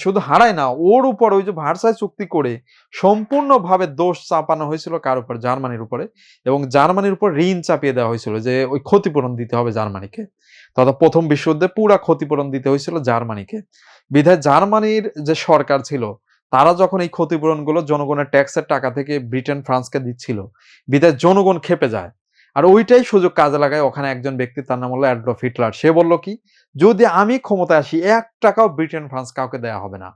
Speaker 1: শুধু হারায় না, ওর উপর ওই যে ভার্সাই চুক্তি করে সম্পূর্ণভাবে দোষ চাপানো হয়েছিল কার উপর? জার্মানির উপরে, এবং জার্মানির উপর ঋণ চাপিয়ে দেওয়া হয়েছিল যে ওই ক্ষতিপূরণ দিতে হবে জার্মানিকে। তথা প্রথম বিশ্বযুদ্ধে পুরা ক্ষতিপূরণ দিতে হয়েছিল জার্মানিকে, বিধায় জার্মানির যে সরকার ছিল তারা যখন এই ক্ষতিপূরণগুলো জনগণের ট্যাক্সের টাকা থেকে ব্রিটেন ফ্রান্সকে দিচ্ছিল, বিধায় জনগণ খেপে যায়। আর ওইটাই সুযোগ কাজে লাগায় ওখানে একজন ব্যক্তি, তার নাম হলো অ্যাডলফ হিটলার। সে বলল কি, যদি আমি ক্ষমতায় আসি 1 টাকাও ব্রিটেন ফ্রান্স কাউকে দেয়া হবে না।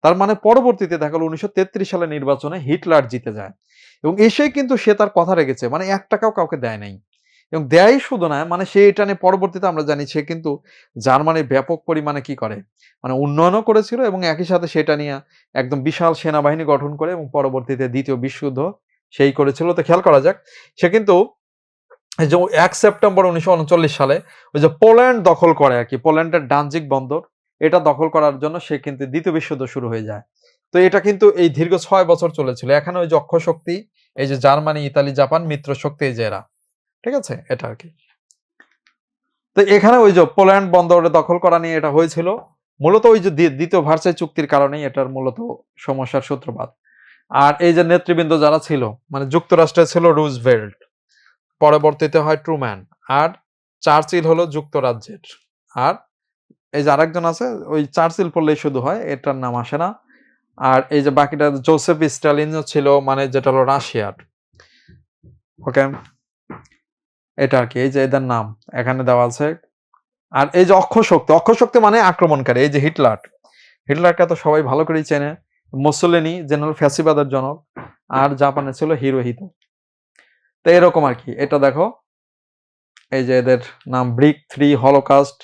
Speaker 1: তার মানে পরবর্তীতে দেখা গেল 1933 সালে নির্বাচনে হিটলার জিতে যায়, এবং এসেই কিন্তু সে তার কথা রেখেছে, মানে 1 টাকাও কাউকে দেয় নাই। এবং দেয়ই শুধু না, মানে সে এটা নিয়ে পরবর্তীতে আমরা জানি সে কিন্তু জার্মানির ব্যাপক পরিমাণে কি করে, মানে উন্নয়নও করেছিল, এবং একই সাথে সেটা নিয়ে একদম বিশাল সেনাবাহিনী গঠন করে, এবং পরবর্তীতে দ্বিতীয় বিশ্বযুদ্ধ সেই করেছিল। তো খেয়াল করা যাক, সে কিন্তু এই যে 1 সেপ্টেম্বর 1939 সালে ওই যে পোল্যান্ড দখল করে আর কি, পোল্যান্ডের ডানজিক বন্দর, এটা দখল করার জন্য সে কিন্তু দ্বিতীয় বিশ্বযুদ্ধ শুরু হয়ে যায়। তো এটা কিন্তু এই দীর্ঘ 6 বছর চলেছিল। এখানে ওই যে অক্ষ শক্তি, এই যে জার্মানি, ইতালি, জাপান মিত্র শক্তি, এই যে এরা, ঠিক আছে, এটা আর কি। তো এখানে ওই যে পোল্যান্ড বন্দরে দখল করা নিয়ে এটা হয়েছিল মূলত ওই যে দ্বিতীয় ভার্সাই চুক্তির কারণেই এটার মূলত সমস্যার সূত্রপাত। আর এই যে নেতৃবৃন্দ যারা ছিল, মানে যুক্তরাষ্ট্রে ছিল রুজভেল্ট, পরবর্তীতে হয় ট্রুম্যান, আর চার্চিল হলো যুক্তরাজ্যের, আর এই যে আরেকজন আছে ওই চার্চিল পড়লেই শুধু হয়, এটার নাম আসে না। আর এই যে বাকিটা জোসেফ স্টালিনও ছিল, মানে যেটা হলো রাশিয়ার। ওকে, এটা আর কি, এই যে এদের নাম এখানে দেওয়া আছে। আর এই যে অক্ষ শক্তি মানে আক্রমণকারী, এই যে হিটলার, হিটলারকে তো সবাই ভালো করেই চেনে। মুসোলিনি জেনারেল ফ্যাসিবাদের জনক, আর জাপানে ছিল হিরোহিতো। তো এরকম আর কি। এটা দেখো, এই যে এদের নাম ব্রিক 3, হলোকাস্ট।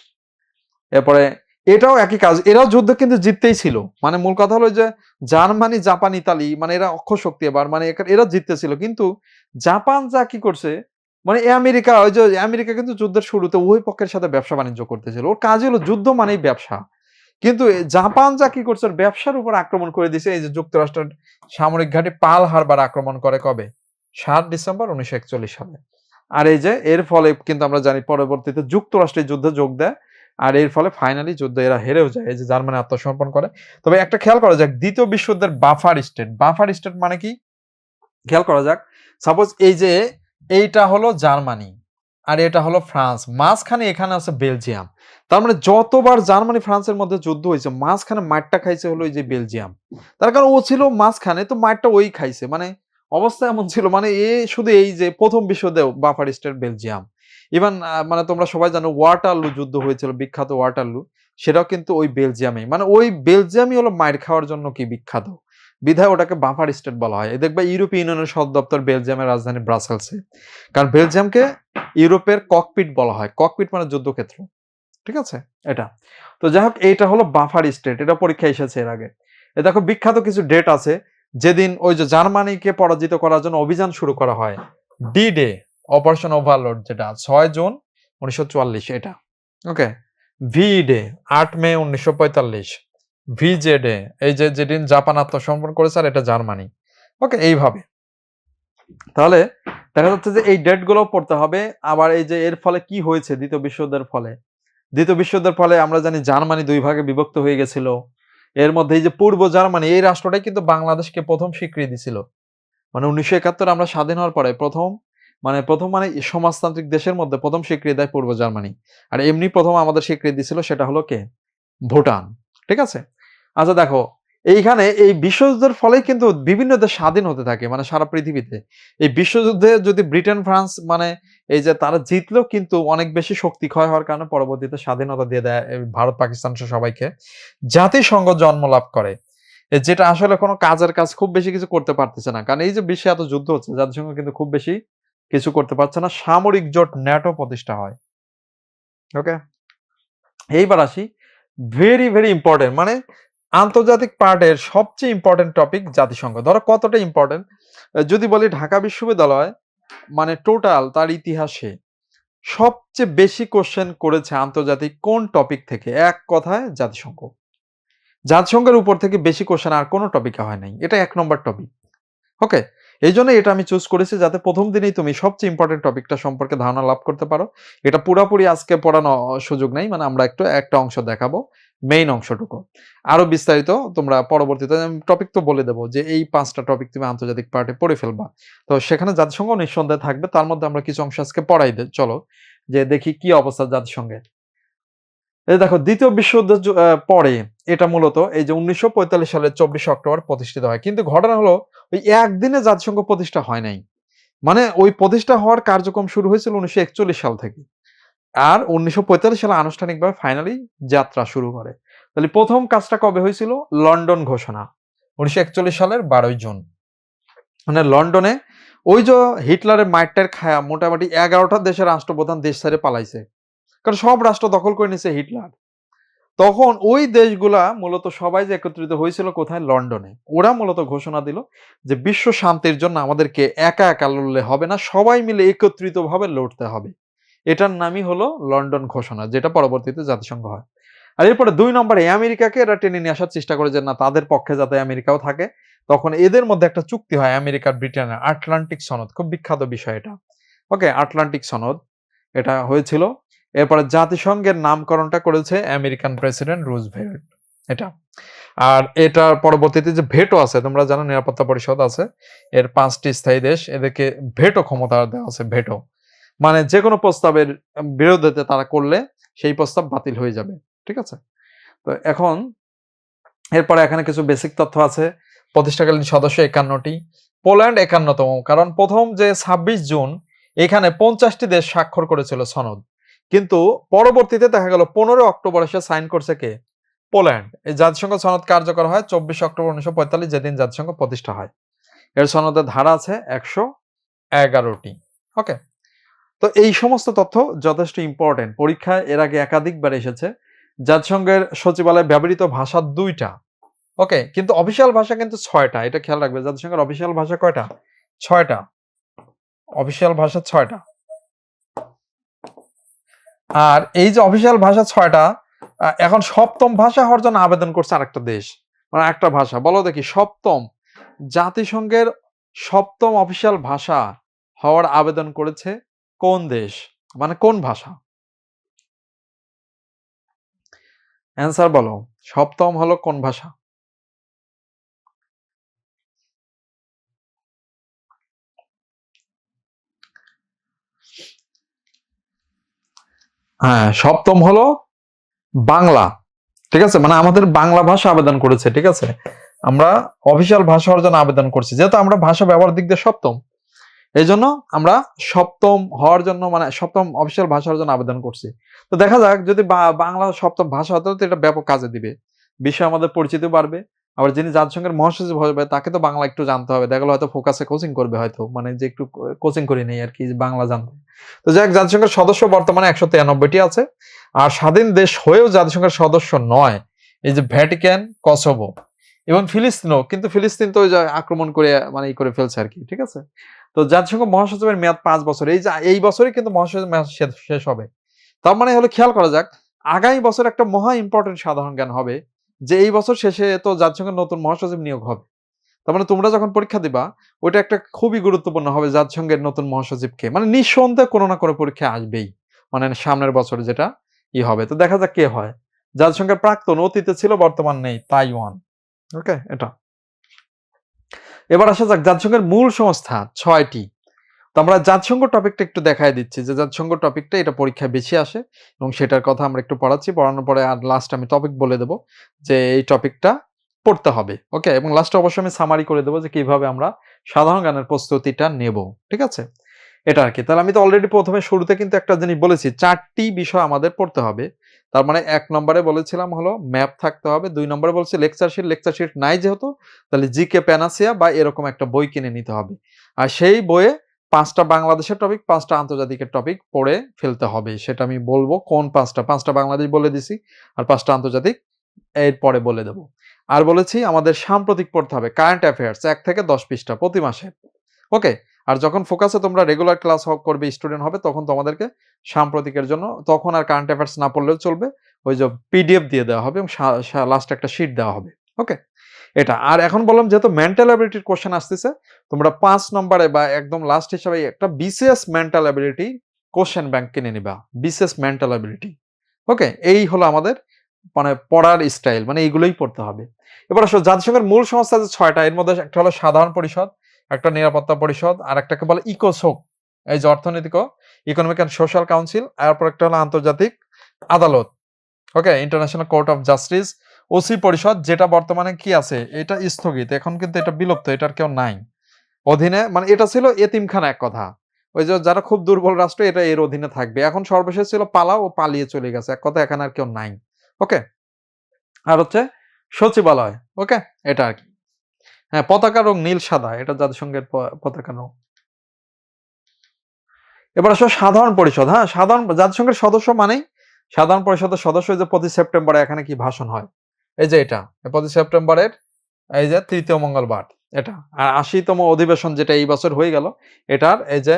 Speaker 1: এরপরে এটাও একই কাজ, এরাও যুদ্ধ কিন্তু জিততেই ছিল। মানে মূল কথা হলো যে জার্মানি, জাপান, ইতালি, মানে এরা অক্ষ শক্তি এবার, মানে এরা জিততেছিল, কিন্তু জাপান যা কি করছে, মানে আমেরিকা, ওই যে আমেরিকা কিন্তু যুদ্ধের শুরুতে ওই পক্ষের সাথে ব্যবসা বাণিজ্য করতেছিল, ওর কাজ হলো যুদ্ধ মানেই ব্যবসা। কিন্তু জাপান যা কি করছে, ব্যবসার উপর আক্রমণ করে দিছে। এই যে যুক্তরাষ্ট্রের সামরিক ঘাঁটি পার্ল হারবার আক্রমণ করে কবে, 7 ডিসেম্বর 1941 সালে। আর এই যে এর ফলে কিন্তু আমরা জানি পরবর্তীতে যুক্তরাষ্ট্রের যুদ্ধে যোগ দেয়, আর এর ফলে ফাইনালি যুদ্ধে এরা হেরেও যায়, এই যে জার্মানি আত্মসমর্পণ করে। তবে একটা খেয়াল করা যাক, দ্বিতীয় বিশ্বযুদ্ধের বাফার স্টেট মানে কি খেয়াল করা যাক। সাপোজ এই যে এইটা হলো জার্মানি, আর এটা হলো ফ্রান্স, মাঝখানে এখানে আছে বেলজিয়াম। তার মানে যতবার জার্মানি ফ্রান্সের মধ্যে যুদ্ধ হয়েছে, মাঝখানে মারটা খাইছে হলো এই যে বেলজিয়াম। তার কারণ ও ছিল মাঝখানে, তো মারটা ওই খাইছে, মানে অবস্থা এমন ছিল, মানে শুধু এই যে প্রথম বিশ্বযুদ্ধে বাফার স্টেট বেলজিয়াম। ইভেন মানে তোমরা সবাই জানো ওয়াটারলু যুদ্ধ হয়েছিল, বিখ্যাত ওয়াটারলু, সেটাও কিন্তু ওই বেলজিয়ামে, মানে ওই বেলজিয়ামই হলো মার খাওয়ার জন্য কি বিখ্যাত, বিধায় ওটাকে বাফার স্টেট বলা হয়। দেখবে ইউরোপীয় ইউনিয়নের সদর দপ্তর বেলজিয়ামের রাজধানী ব্রাসেলসে, কারণ বেলজিয়ামকে ইউরোপের ককপিট বলা হয়, ককপিট মানে যুদ্ধক্ষেত্র, ঠিক আছে এটা। তো যাই হোক, এইটা হলো বাফার স্টেট, এটা পরীক্ষা এসেছে এর আগে। এ দেখো বিখ্যাত কিছু ডেট আছে, যেদিন ওই যে জার্মানিকে পরাজিত করার জন্য অভিযান শুরু করা হয়, ডি ডে, অপারেশন ওভারলোড, যেটা 6 জুন 1944, এটা। ওকে, ভি ডে 8 মে 1945, ভিজে ডে এই যে যেদিন জাপান আত্মসমর্পণ করেছে, আর এটা জার্মানি। ওকে, এইভাবে তাহলে দেখা যাচ্ছে যে এই ডেট গুলো পড়তে হবে। আবার এই যে এর ফলে কি হয়েছে দ্বিতীয় বিশ্বযুদ্ধের ফলে আমরা জানি জার্মানি 2 ভাগে বিভক্ত হয়ে গেছিল। এর মধ্যে এই যে পূর্ব জার্মানি, এই রাষ্ট্রটাই কিন্তু বাংলাদেশকে প্রথম স্বীকৃতি দিছিল। মানে 1971 আমরা স্বাধীন হওয়ার পরে প্রথম সমাজতান্ত্রিক দেশের মধ্যে প্রথম স্বীকৃতি দেয় পূর্ব জার্মানি। আর এমনি প্রথম আমাদের স্বীকৃতি দিছিল, সেটা হলো কে, ভুটান, ঠিক আছে। আচ্ছা দেখো, এইখানে এই বিশ্বযুদ্ধের ফলেই কিন্তু বিভিন্ন দেশ স্বাধীন হতে থাকে, মানে সারা পৃথিবীতে। এই বিশ্বযুদ্ধে যদি ব্রিটেন, ফ্রান্স, মানে এই যে তারা জিতলেও কিন্তু অনেক বেশি শক্তি ক্ষয় হওয়ার কারণে পরবর্তীতে স্বাধীনতা দিয়ে দেয় এই ভারত, পাকিস্তান সহ সবাইকে। জাতিসংঘ জন্ম লাভ করে, যেটা আসলে কোনো কাজের কাজ খুব বেশি কিছু করতে পারতেছে না, কারণ এই যে বিশ্বে এত যুদ্ধ হচ্ছে, জাতিসংঘ কিন্তু খুব বেশি কিছু করতে পারছে না। সামরিক জোট ন্যাটো প্রতিষ্ঠা হয়। ওকে, এইবার আসি, ভেরি ভেরি ইম্পর্টেন্ট, মানে আন্তর্জাতিক পার্টের সবচেয়ে ইম্পর্টেন্ট টপিক জাতিসংঘ। ধরো কতটা ইম্পর্টেন্ট, যদি বলি ঢাকা বিশ্ববিদ্যালয় মানে টোটাল তার ইতিহাসে সবচেয়ে বেশি কোশ্চেন করেছে আন্তর্জাতিক কোন টপিক থেকে, এক কথায় জাতিসংঘ। জাতিসংঘের উপর থেকে বেশি কোশ্চেন আর কোনো টপিকে হয় নাই, এটা 1 নম্বর টপিক। ওকে, এই জন্য এটা আমি চুজ করেছি, যাতে প্রথম দিনেই তুমি সবচেয়ে ইম্পর্টেন্ট টপিকটা সম্পর্কে ধারণা লাভ করতে পারো। এটা পুরোপুরি আজকে পড়ানো সুযোগ নেই, মানে আমরা একটা অংশ দেখাবো, মেইন অংশটুকু। আরো বিস্তারিত তোমরা পরবর্তীতে টপিক তো বলে দেবো, যে এই 5টা টপিক তুমি আন্তর্জাতিক পার্টে পড়ে ফেলবা। তো সেখানে জাতিসংঘ নিঃসন্দেহে থাকবে, তার মধ্যে আমরা কিছু অংশ আজকে পড়াই চলো, যে দেখি কি অবস্থা জাতিসংঘের। এই দেখো, দ্বিতীয় বিশ্বযুদ্ধ পরে এটা মূলত এই যে 1945 সালের 24 অক্টোবর প্রতিষ্ঠিত হয়, কিন্তু ঘটনা হলো ওই একদিনে জাতিসংঘ প্রতিষ্ঠা হয় নাই। মানে ওই প্রতিষ্ঠা হওয়ার কার্যক্রম শুরু হয়েছিল 1941 সাল থেকে, আর 1945 সালে আনুষ্ঠানিকভাবে ফাইনালি যাত্রা শুরু করে। তাহলে প্রথম কাজটা কবে হয়েছিল, লন্ডন ঘোষণা, 1941 সালের 12 জুন। মানে লন্ডনে ওই যে হিটলারের মাইটটার খায়া মোটামুটি 11টা দেশের রাষ্ট্রপ্রধান দেশ ছেড়ে পালাইছে, কারণ সব রাষ্ট্র দখল করে নিছে হিটলার। তখন ওই দেশগুলা মূলত সবাই যে একত্রিত হয়েছিল কোথায়? লন্ডনে। ওরা মূলত ঘোষণা দিল যে বিশ্ব শান্তির জন্য আমাদেরকে একা একা লড়লে হবে না, সবাই মিলে একত্রিতভাবে লড়তে হবে। এটার নামই হলো লন্ডন ঘোষণা, যেটা পরবর্তীতে জাতিসংঘ হয়। আর এরপরে ২ নম্বরে আমেরিকাকে এরা টেনে নিয়ে আসার চেষ্টা করে যে না, তাদের পক্ষে যাতে আমেরিকাও থাকে। তখন এদের মধ্যে একটা চুক্তি হয় আমেরিকার ব্রিটেনের, আটলান্টিক সনদ। খুব বিখ্যাত বিষয় এটা। ওকে, আটলান্টিক সনদ এটা হয়েছিল। এরপরে জাতিসংঘের নামকরণটা করেছে আমেরিকান প্রেসিডেন্ট রুজভেল্ট। এটা। আর এটার পরবর্তীতে যে ভেটো আছে, তোমরা জানো নিরাপত্তা পরিষদ আছে। এর ৫ টি স্থায়ী দেশ, এদেরকে ভেটো ক্ষমতা দেওয়া আছে, ভেটো। মানে যেকোনো প্রস্তাবের বিরোধিতা তারা করলে সেই প্রস্তাব বাতিল হয়ে যাবে। ঠিক আছে? তো এখন এরপরে এখানে কিছু বেসিক তথ্য আছে। প্রতিষ্ঠাকালীন সদস্য ৫১টি, পোল্যান্ড ৫১তম। কারণ প্রথম যে ২৬ জুন এখানে ৫০টি দেশ স্বাক্ষর করেছিল সনদ। কিন্তু পরবর্তীতে দেখা গেল ১৫ অক্টোবর এসে সাইন করছে কে? পোল্যান্ড। এই জাতিসংঘ সনদ কার্যকর হয় ২৪ অক্টোবর ১৯৪৫, যেদিন জাতিসংঘ প্রতিষ্ঠা হয়। এর সনদের ধারা আছে ১১১টি। ওকে, তো এই সমস্ত তথ্য যথেষ্ট ইম্পর্টেন্ট। পরীক্ষায় এর আগে একাধিকবার এসেছে। জাতিসংঘের সচিবালয়ে ব্যবহৃত ভাষা ২টা। ওকে, কিন্তু অফিসিয়াল ভাষা কিন্তু ৬টা। এটা খেয়াল রাখবে। জাতিসংঘের অফিসিয়াল ভাষা কয়টা? ৬টা। অফিসিয়াল ভাষা ৬টা। আর এই যে অফিসিয়াল ভাষা ৬টা, এখন সপ্তম ভাষা হওয়ার জন্য আবেদন করছে আরেকটা দেশ। মানে একটা ভাষা। বলো দেখি, সপ্তম জাতিসংঘের সপ্তম অফিসিয়াল ভাষা হওয়ার আবেদন করেছে কোন দেশ? মানে কোন ভাষা? অ্যান্সার বলো। সপ্তম হলো কোন ভাষা? হ্যাঁ, সপ্তম হলো বাংলা। ঠিক আছে? মানে আমাদের বাংলা ভাষা আবেদন করেছে। ঠিক আছে? আমরা অফিসিয়াল ভাষা হওয়ার জন্য আবেদন করছি। যেহেতু আমরা ভাষা ব্যবহার দিক দিয়ে সপ্তম, এই জন্য আমরা সপ্তম হওয়ার জন্য, মানে সপ্তম অফিসিয়াল ভাষা হওয়ার জন্য আবেদন করছি। তো দেখা যাক, যদি বাংলা সপ্তম ভাষা হতো তো এটা ব্যাপক কাজে দিবে। বিষয়ে আমাদের পরিচিতি বাড়বে। আবার যিনি জাতিসংঘের মহাসচিব হবে তাকে তো বাংলা একটু জানতে হবে। দেখা গেলো হয়তো ফোকাসে কোচিং করবে, হয়তো মানে যে একটু কোচিং করে নেই আর কি, বাংলা জানতে। তো যাই হোক, জাতিসংঘের সদস্য বর্তমানে ১৯৩টি আছে। আর স্বাধীন দেশ হয়েও জাতিসংঘের সদস্য নয় এই যে ভ্যাটিকান, কসোভো এবং ফিলিস্তিনও। কিন্তু ফিলিস্তিন তো ওই যে আক্রমণ করে মানে ই করে ফেলছে আর কি। ঠিক আছে? তো জাতিসংঘ মহাসচিবের মেয়াদ ৫ বছর। এই যে এই বছরই কিন্তু মহাসচিবের মেয়াদ শেষ হবে। তার মানে হলো, খেয়াল করা যাক, আগামী বছর একটা মহা ইম্পর্টেন্ট সাধারণ জ্ঞান হবে যে এই বছর শেষে তো জাতিসংঘের নতুন মহাসচিব নিয়োগ হবে। তার মানে তোমরা যখন পরীক্ষা দিবা, ওইটা একটা খুবই গুরুত্বপূর্ণ হবে, জাতিসংঘের নতুন মহাসচিবকে। মানে নিঃসন্দেহে কোনো না কোনো পরীক্ষায় আসবেই, মানে সামনের বছর যেটা হবে। তো দেখা যাক কে হয়। জাতিসংঘের প্রাক্তন, অতীতে ছিল বর্তমান নেই, তাইওয়ান। ওকে, এটা। এবার আসা যাক, জাতিসংঘের মূল সংস্থা ৬টি। তো আমরা জাতিসংঘ টপিকটা একটু দেখায় দিচ্ছি যে জাতিসংঘ টপিকটা এটা পরীক্ষায় বেশি আসে এবং সেটার কথা আমরা একটু পড়াচ্ছি। পড়ানোর পরে আর লাস্ট আমি টপিক বলে দেব যে এই টপিকটা পড়তে হবে। ওকে, এবং লাস্টে অবশ্যই আমি সামারি করে দেবো যে কিভাবে আমরা সাধারণ জ্ঞানের প্রস্তুতিটা নেব। ঠিক আছে? এটা আর কি। তাহলে আমি তো অলরেডি প্রথমে শুরুতে কিন্তু একটা জিনিস বলেছি, ৪টি বিষয় আমাদের পড়তে হবে। তার মানে ১ নম্বরে বলেছিলাম হলো ম্যাপ থাকতে হবে। ২ নম্বরে বলছি লেকচার শিট নাই যেহেতু, তাহলে জিকে প্যানাসিয়া বা এরকম একটা বই কিনে নিতে হবে। আর সেই বইয়ে ৫টা বাংলাদেশের টপিক, ৫টা আন্তর্জাতিকের টপিক পড়ে ফেলতে হবে। সেটা আমি বলবো কোন ৫টা। ৫টা বাংলাদেশ বলে দিছি আর ৫টা আন্তর্জাতিক এরপরে বলে দেব। আর বলেছি আমাদের সাম্প্রতিক পড়তে হবে, কারেন্ট অ্যাফেয়ার্স ১ থেকে ১০ পৃষ্ঠা প্রতি মাসে। ওকে? আর যখন ফোকাসে তোমরা রেগুলার ক্লাস করবে, স্টুডেন্ট হবে, তখন তোমাদেরকে সাম্প্রতিকের জন্য তখন আর কারেন্ট অ্যাফেয়ার্স না পড়লেও চলবে। ওই যে পিডিএফ দিয়ে দেওয়া হবে এবং লাস্টে একটা শীট দেওয়া হবে। ওকে? এটা। আর এখন বললাম যেহেতু মেন্টাল অ্যাবিলিটির কোশ্চেন আসতেছে, তোমরা ৫ নম্বরে বা একদম লাস্ট হিসাবে একটা BCS mental ability question bank কিনে নিবা। BCS mental ability. ওকে? এই হলো আমাদের মানে পড়ার স্টাইল, মানে এইগুলোই পড়তে হবে। এবার আসো, জাতিসংঘের মূল সংস্থা যে ৬টা, এর মধ্যে একটা হলো সাধারণ পরিষদ, একটা নিরাপত্তা পরিষদ, আর একটাকে বলে ইকোসোক, এই যে অর্থনৈতিক ও ইকোনমিক এন্ড সোশ্যাল কাউন্সিল, এরপর একটা হলো আন্তর্জাতিক আদালত। Okay, international court of justice. ওসি পরিষদ, যেটা বর্তমানে কি আছে, এটা স্থগিত, এখন কিন্তু এটা বিলুপ্ত, এটার কেউ নাই অধীনে। মানে এটা ছিল এতিমখানা এক কথা। ওই যে যারা খুব দুর্বল রাষ্ট্র, এটা এর অধীনে থাকবে। এখন সর্বশেষ ছিল পালাও, ও পালিয়ে চলে গেছে এক কথা, এখানে আর কেউ নাই। ওকে, আর হচ্ছে সচিবালয়। ওকে, এটা আর কি। হ্যাঁ, পতাকা রং নীল সাদা, এটা জাতিসংঘের পতাকা রং। এবার আসো সাধারণ পরিষদ। হ্যাঁ, সাধারণ জাতিসংঘের সদস্য মানেই সাধারণ পরিষদের সদস্য যে 25 সেপ্টেম্বরে এখানে কি ভাষণ হয়, এই যে এটা 25 সেপ্টেম্বরের এই যে তৃতীয় মঙ্গলবার এটা। আর 80তম অধিবেশন যেটা এই বছর হয়ে গেল, এটার এই যে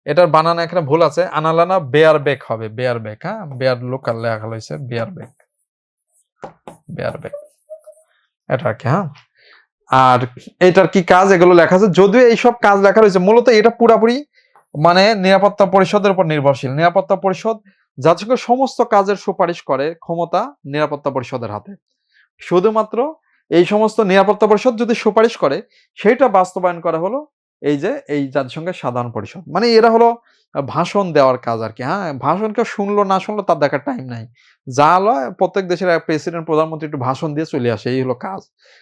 Speaker 1: এটার বানানো এখানে ভুল আছে, আনালানা বেয়ারবেক হবে, বেয়ারবেক, হ্যাঁ বেয়ার লোকাল লেখা হয়েছে বেয়ারবেক, বেয়ারবেক এটা কি, হ্যাঁ। আর এটার কি কাজ এগুলো লেখা আছে, যদিও এইসব কাজ লেখা রয়েছে মূলত এটা পুরাপুরি মানে নিরাপত্তা পরিষদের উপর নির্ভরশীল। নিরাপত্তা পরিষদ জাতিসংঘের সমস্ত কাজের সুপারিশ করে ক্ষমতা নিরাপত্তা পরিষদের হাতে। শুধুমাত্র এই সমস্ত নিরাপত্তা পরিষদ যদি সুপারিশ করে সেটা বাস্তবায়ন করা হলো এই যে এই জাতিসংঘের সাধারণ পরিষদ। মানে এরা হলো ভাষণ দেওয়ার কাজ আর কি, হ্যাঁ। ভাষণ কেউ শুনলো না শুনলো তার দেখার টাইম নাই, যা হলো প্রত্যেক দেশের প্রেসিডেন্ট প্রধানমন্ত্রী একটু ভাষণ দিয়ে চলে আসে, এই হলো কাজ।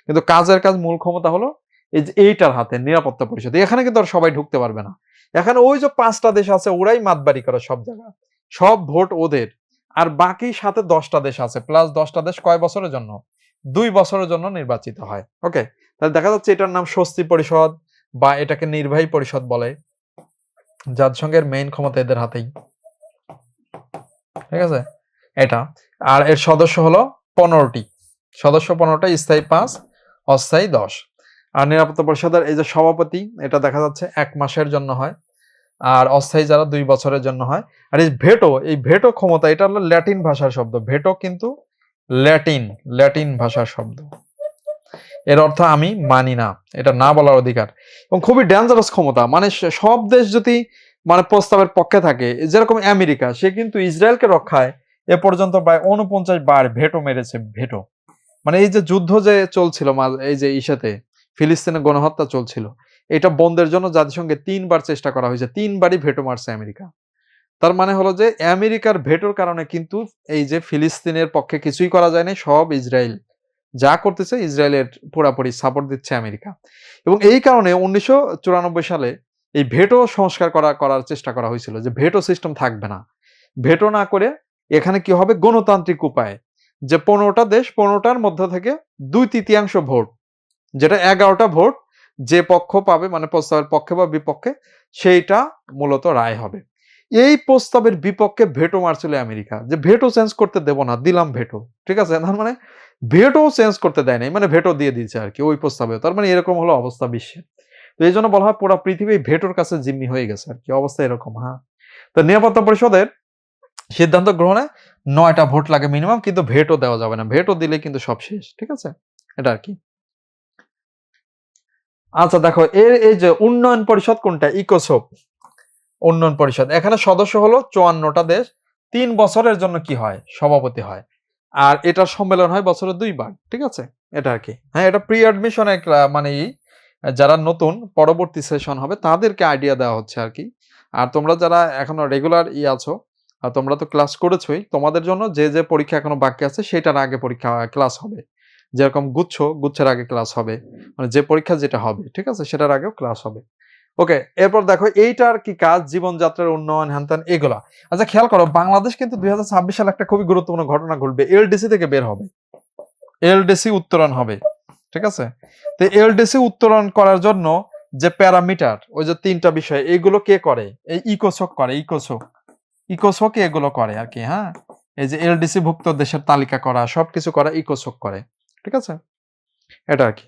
Speaker 1: কিন্তু কাজের কাজ মূল ক্ষমতা হলো এই যে এইটার হাতে, নিরাপত্তা পরিষদ। এখানে কিন্তু আর সবাই ঢুকতে পারবে না। এখানে ওই যে 5টা দেশ আছে ওরাই মাতবাড়ি করে সব জায়গায়, সব ভোট ওদের। আর বাকি সাথে 10টা দেশ আছে, প্লাস 10টা দেশ কয় বছরের জন্য, 2 বছরের জন্য নির্বাচিত হয়। ওকে, তাহলে দেখা যাচ্ছে এটার নাম স্বস্তি পরিষদ বা এটাকে নির্বাহী পরিষদ বলে। জাতিসংঘের মেইন ক্ষমতা এদের হাতেই, ঠিক আছে এটা। আর এর সদস্য হলো 15টি, সদস্য 15টা, স্থায়ী 5, অস্থায়ী 10। আর নিরাপত্তা পরিষদের এই যে সভাপতি, এটা দেখা যাচ্ছে 1 মাসের জন্য হয়, আর অস্থায়ী যারা 2 বছরের জন্য হয়। আর এই ভেটো, এই ভেটো ক্ষমতা এটা হলো ল্যাটিন ভাষার শব্দ। ভেটো কিন্তু ল্যাটিন ভাষার শব্দ। এর অর্থ আমি মানি না, এটা না বলার অধিকার। এবং খুবই ডেঞ্জারাস ক্ষমতা, মানে সব দেশ যদি মানে প্রস্তাবের পক্ষে থাকে, যেরকম আমেরিকা, সে কিন্তু ইসরায়েলকে রক্ষায় এ পর্যন্ত প্রায় 49 বার ভেটো মেরেছে, ভেটো। মানে এই যে যুদ্ধ যে চলছিল এই যে ইসাতে ফিলিস্তিনে গণহত্যা চলছিল, এটা বন্ধের জন্য জাতিসংঘে 3 বার চেষ্টা করা হয়েছে, 3 বারই ভেটো মারছে আমেরিকা। তার মানে হলো যে আমেরিকার ভেটোর কারণে কিন্তু এই যে ফিলিস্তিনের পক্ষে কিছুই করা যায় না, সব ইসরায়েল যা করতেছে, ইসরায়েলের পুরাপুরি সাপোর্ট দিচ্ছে আমেরিকা। এবং এই কারণে 1994 সালে এই ভেটো সংস্কার করার চেষ্টা করা হয়েছিল, যে ভেটো সিস্টেম থাকবে না। ভেটো না করে এখানে কি হবে, গণতান্ত্রিক উপায়, যে 15টা দেশ, 15টার মধ্য থেকে 2/3 ভোট, যেটা 11টা ভোট, যে পক্ষ পাবে মানে প্রস্তাবের পক্ষে বা বিপক্ষে, সেইটা মূলত রায় হবে। এই প্রস্তাবের বিপক্ষে ভেটো মারছিল আমেরিকা, যে ভেটো চেঞ্জ করতে দেব না, দিলাম ভেটো, ঠিক আছে। তার মানে ভেটো চেঞ্জ করতে দেয় নাই, মানে ভেটো দিয়ে দিয়েছে আর কি ওই প্রস্তাবে। তার মানে এরকম হলো অবস্থা বিশ্বের। তো এই জন্য বলা হয় পুরো পৃথিবী ভেটোর কাছে জিম্মি হয়ে গেছে আর কি, অবস্থা এরকম, হ্যাঁ। তো নিরাপত্তা পরিষদের সিদ্ধান্ত গ্রহণে 9টা ভোট লাগে মিনিমাম, কিন্তু ভেটো দেওয়া যাবে না, ভেটো দিলে কিন্তু সব শেষ, ঠিক আছে, এটা আর কি। আচ্ছা দেখো, এই যে উন্নয়ন পরিষদ কোনটা, ইকোসোক উন্নয়ন পরিষদ, এখানে সদস্য হলো 54টা দেশ। 3 বছরের জন্য কি হয়, সভাপতি হয়। আর এটার সম্মেলন হয় বছরে 2 বার, ঠিক আছে, এটা আর কি। হ্যাঁ, এটা প্রি অ্যাডমিশন মানে যারা নতুন পরবর্তী সেশন হবে তাদেরকে আইডিয়া দেওয়া হচ্ছে আর কি। আর তোমরা যারা এখনো রেগুলার আছো, আর তোমরা তো ক্লাস করেছোই, তোমাদের জন্য যে যে পরীক্ষা এখনো বাকি আছে সেটার আগে পরীক্ষা ক্লাস হবে। যেরকম গুচ্ছের আগে ক্লাস হবে, মানে যে পরীক্ষা যেটা হবে, ঠিক আছে, সেটার আগেও ক্লাস হবে। ওকে, এরপর দেখো এইটার কি কাজ, জীবনযাত্রার উন্নয়ন, হ্যান এগুলা। আচ্ছা খেয়াল করো, বাংলাদেশ কিন্তু 2026 সালে একটা খুবই গুরুত্বপূর্ণ ঘটনা ঘটবে, এলডিসি থেকে বের হবে, এলডিসি উত্তরণ হবে, ঠিক আছে। তো এলডিসি উত্তরণ করার জন্য যে প্যারামিটার, ওই যে 3টা বিষয়, এইগুলো কে করে, এই ইকোসোক করে, ইকোসোক এগুলো করে আর কি, হ্যাঁ। এই যে এলডিসি ভুক্ত দেশের তালিকা করা, সবকিছু করা ইকোসোক করে, ঠিক আছে, এটা আর কি।